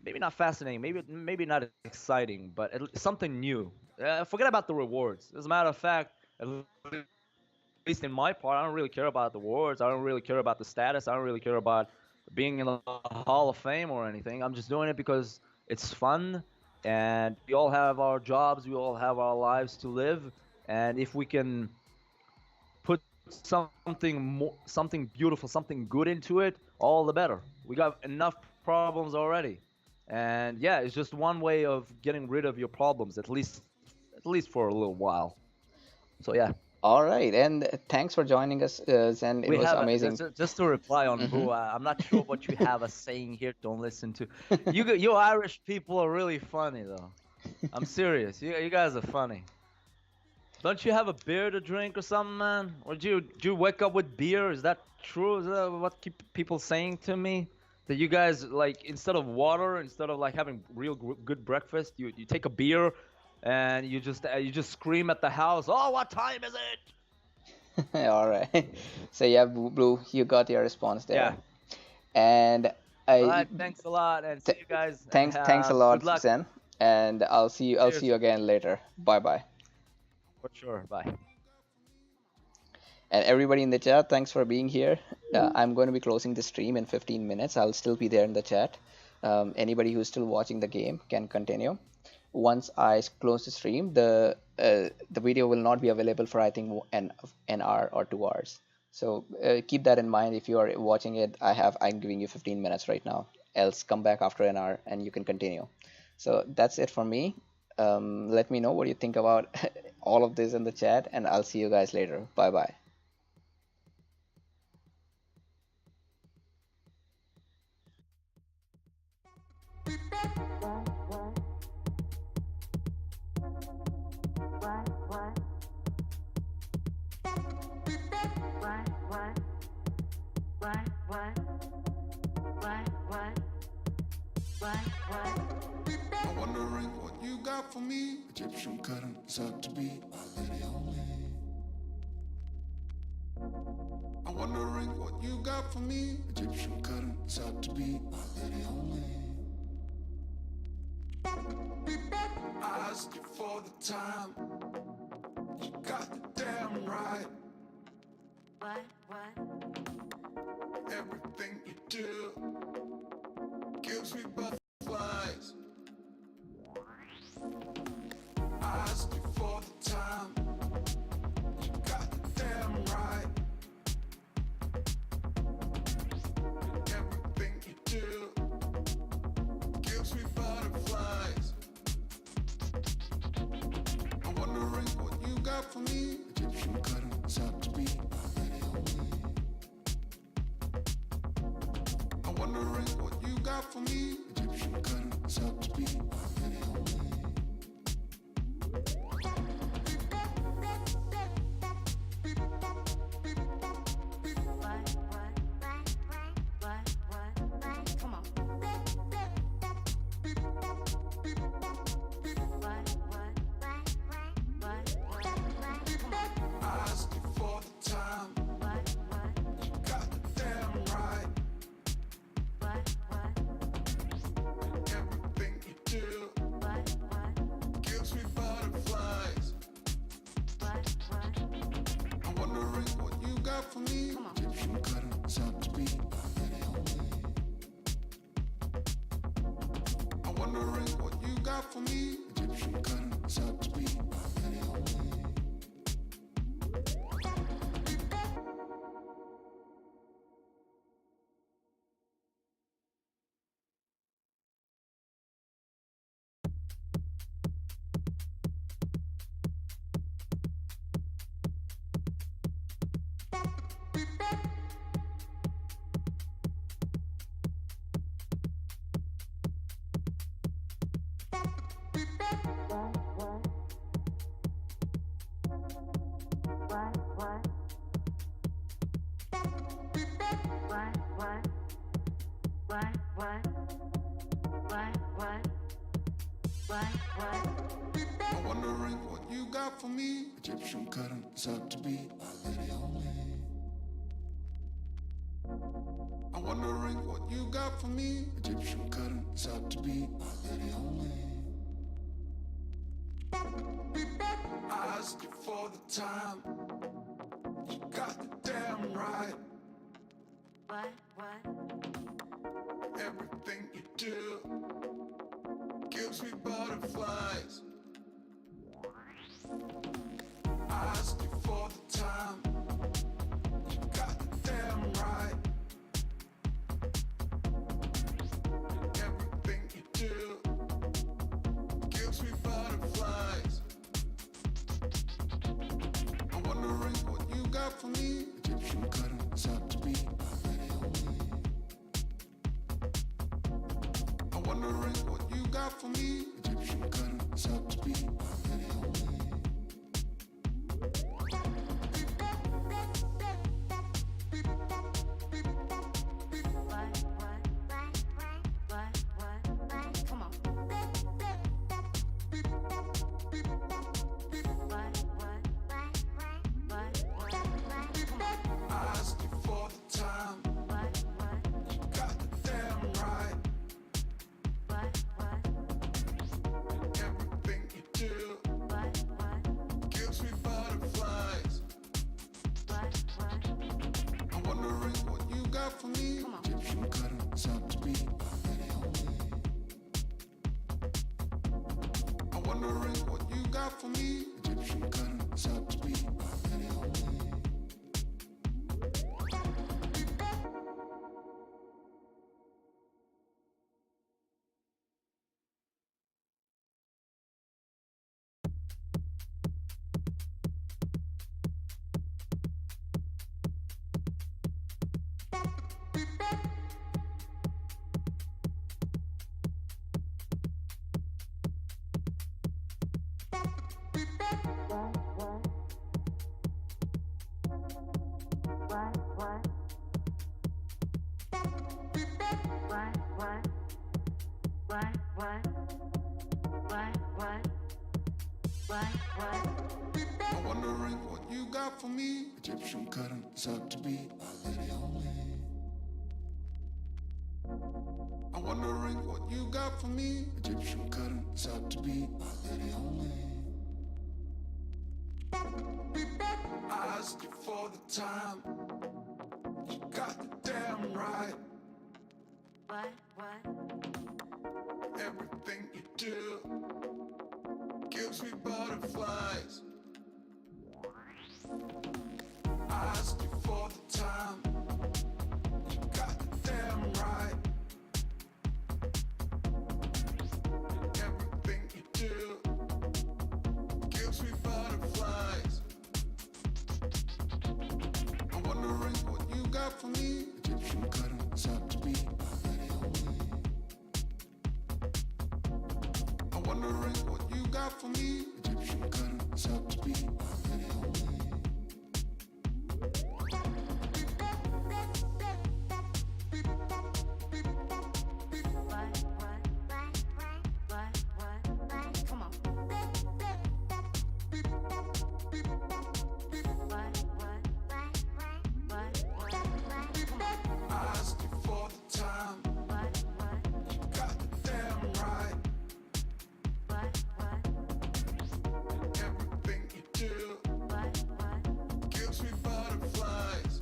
[SPEAKER 5] maybe not fascinating, maybe not exciting, but something new. Forget about the rewards. As a matter of fact, at least in my part, I don't really care about the awards. I don't really care about the status. I don't really care about being in the Hall of Fame or anything. I'm just doing it because it's fun, and we all have our jobs. We all have our lives to live, and if we can put something beautiful, something good into it, all the better. We got enough problems already, and yeah, it's just one way of getting rid of your problems, at least for a little while. So yeah.
[SPEAKER 3] All right, and thanks for joining us, Zen. It
[SPEAKER 5] We
[SPEAKER 3] was
[SPEAKER 5] have
[SPEAKER 3] amazing.
[SPEAKER 5] just to reply on
[SPEAKER 3] Mhm.
[SPEAKER 5] Boo. I'm not sure what you have us saying here. Don't listen to you Irish people are really funny though. I'm serious. You guys are funny. Don't you have a beer to drink or something, man? Or do you wake up with beer? Is that true? Is that what keep people saying to me? That you guys like instead of water, instead of like having real good breakfast, you take a beer, and you just scream at the house. Oh, what time is it?
[SPEAKER 3] All right. So yeah, Blue, you got your response
[SPEAKER 5] Yeah.
[SPEAKER 3] there. And
[SPEAKER 5] All
[SPEAKER 3] I
[SPEAKER 5] right. Thanks a lot, and see
[SPEAKER 3] th-
[SPEAKER 5] you guys.
[SPEAKER 3] thanks a
[SPEAKER 5] Good
[SPEAKER 3] lot,
[SPEAKER 5] luck.
[SPEAKER 3] Zen. And I'll see
[SPEAKER 5] Cheers.
[SPEAKER 3] you again later. Bye bye.
[SPEAKER 5] For sure. Bye.
[SPEAKER 3] And everybody in the chat, thanks for being here. I'm going to be closing the stream in 15 minutes. I'll still be there in the chat. Anybody who's still watching the game can continue. Once I close the stream, the video will not be available for I think an hour or 2 hours. So keep that in mind. If you are watching it, I'm giving you 15 minutes right now. Else come back after an hour and you can continue. So that's it for me. Let me know what you think about all of this in the chat, and I'll see you guys later. Bye bye.
[SPEAKER 1] I'm wondering what you got for me. Egyptian cotton is out to be my lady only. I'm wondering what you got for me. Egyptian cotton is out to be my lady only. I asked you for the time. You got the damn right. Everything you do gives me butterflies. I asked you for the time. You got the damn right. Everything you do gives me butterflies. I'm wondering what you got for me. Egyptian cotton is out to be my lady only. I'm wondering what you got for me. Egyptian cotton is out to be my lady only.
[SPEAKER 2] Come on.
[SPEAKER 1] I asked you for the time. You got the damn right. Everything you do gives me butterflies. I'm wondering what you got for me. Egyptian cotton is out to be my lady only. I'm wondering what you got for me. Egyptian cotton is out to be my lady only. you got for me. Egyptian curtains out to be my lady only. I'm wondering what you got for me. Egyptian curtains out to be my lady only. I asked you for the time. You got the damn right.
[SPEAKER 2] What?
[SPEAKER 1] Everything you do gives me butterflies. I asked you for the time. You got the damn right. Everything you do gives me butterflies. I'm wondering what you got for me. Egyptian curtains out to be my lady only. I'm wondering what you got for me. Egyptian curtains out to be my lady only.
[SPEAKER 2] What? Come on.
[SPEAKER 1] I asked you for the time. You got the damn right. Everything you do gives me butterflies. I'm wondering what you got for me. Egyptian curtains out to be my lady only. I'm wondering what you got for me. Egyptian curtains out to be my lady only. I'm wondering what you got for me. Egyptian curtains out to be my lady only. I'm wondering what you got for me. Egyptian curtains out to be my lady only. I asked you for the time. You got the damn right. Everything you do gives me butterflies. I asked you for the time. You got the damn right. Everything you do gives me butterflies. I'm wondering what you got for me. Egyptian curtains out to be my lady only. I'm wondering what you got for me. Egyptian curtains out to be my lady only.
[SPEAKER 2] Come on.
[SPEAKER 1] I asked you for the time. You got the damn right. Everything you do gives me butterflies.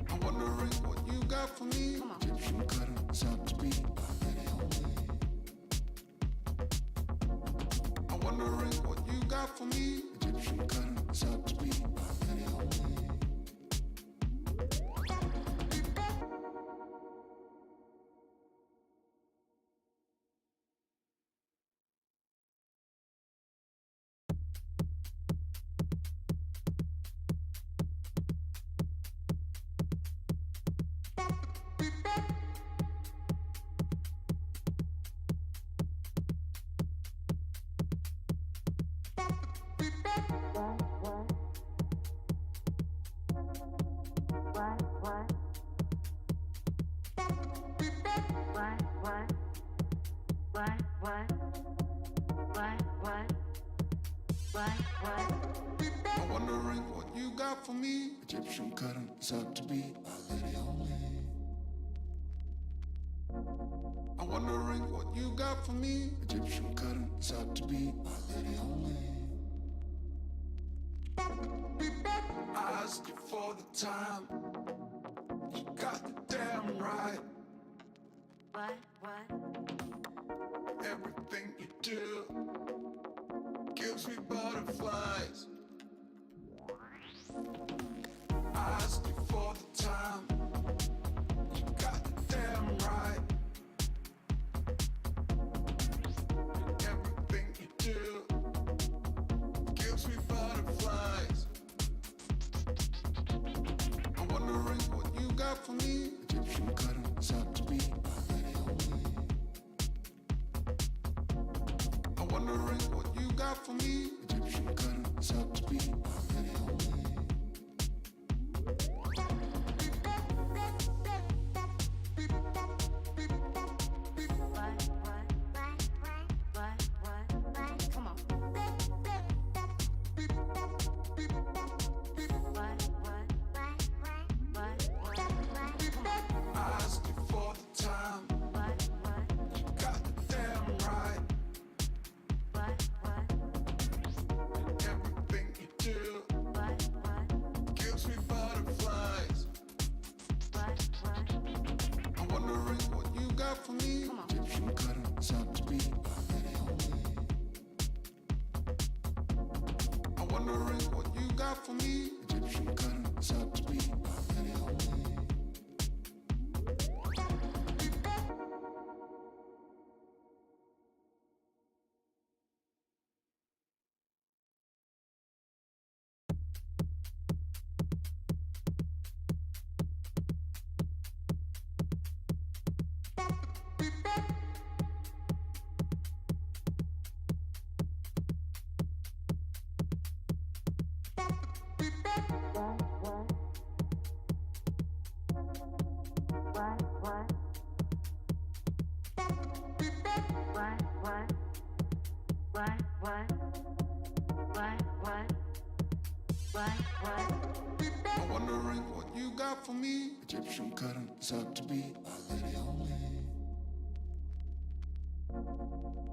[SPEAKER 1] I'm wondering what you got for me. Egyptian curtains out to be my lady only. I'm wondering what you got for me. Egyptian curtains out to be my lady only. I'm wondering what you got for me. Egyptian cotton is out to be my lady only. I'm wondering what you got for me. Egyptian cotton is out to be my lady only. I asked you for the time. You got the damn right. Everything you do gives me butterflies. I asked you for the time. You got the damn right. Everything you do gives me butterflies. I'm wondering what you got for me. Egyptian cotton is out to be my lady only. I'm wondering what you got for me. Egyptian cotton is out to be my lady only. I asked you for the time. You got the damn right. Everything you do gives me butterflies. I'm wondering what you got for me. Egyptian cotton is out to be my lady only. I'm wondering what you got for me. Egyptian cotton is out to be my lady only. I'm wondering what you got for me. Egyptian cotton is out to be my lady only.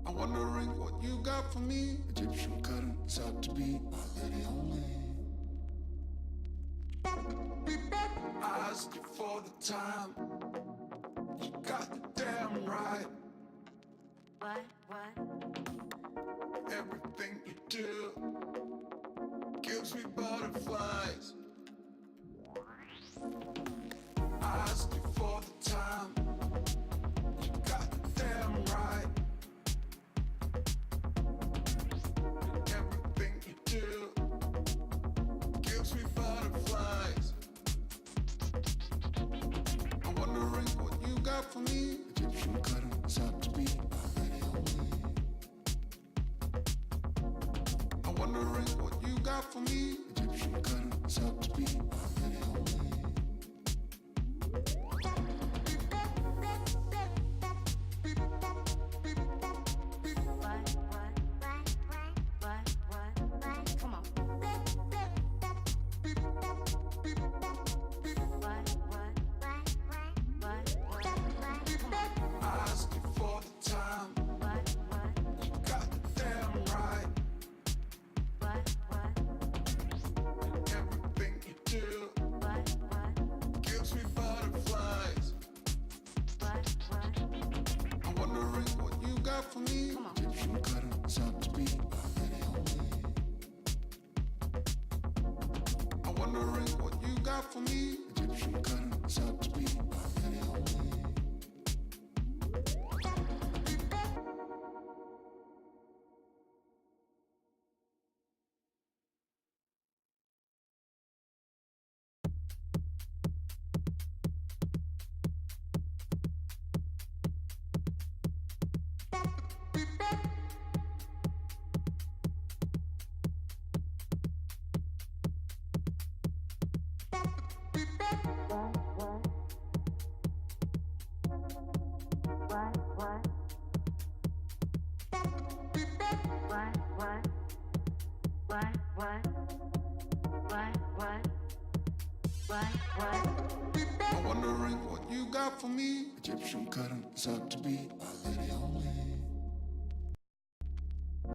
[SPEAKER 1] I'm wondering what you got for me. Egyptian cotton is out to be my lady only. I asked you for the time. You got the damn right. Everything you do gives me butterflies. I asked you for the time. You got the damn right. Everything you do gives me butterflies. I'm wondering what you got for me. Egyptian cotton is out to be my lady only. I'm wondering what you got for me. Egyptian cotton is out to be my lady only. I asked you for the time. You got the damn right. Everything you do gives me butterflies. I'm wondering what you got for me. Egyptian cotton is out to be my lady only. I'm wondering what you got for me. Egyptian cotton is out to be my lady only. out for me. Egyptian cutting, it's up to be a lady only.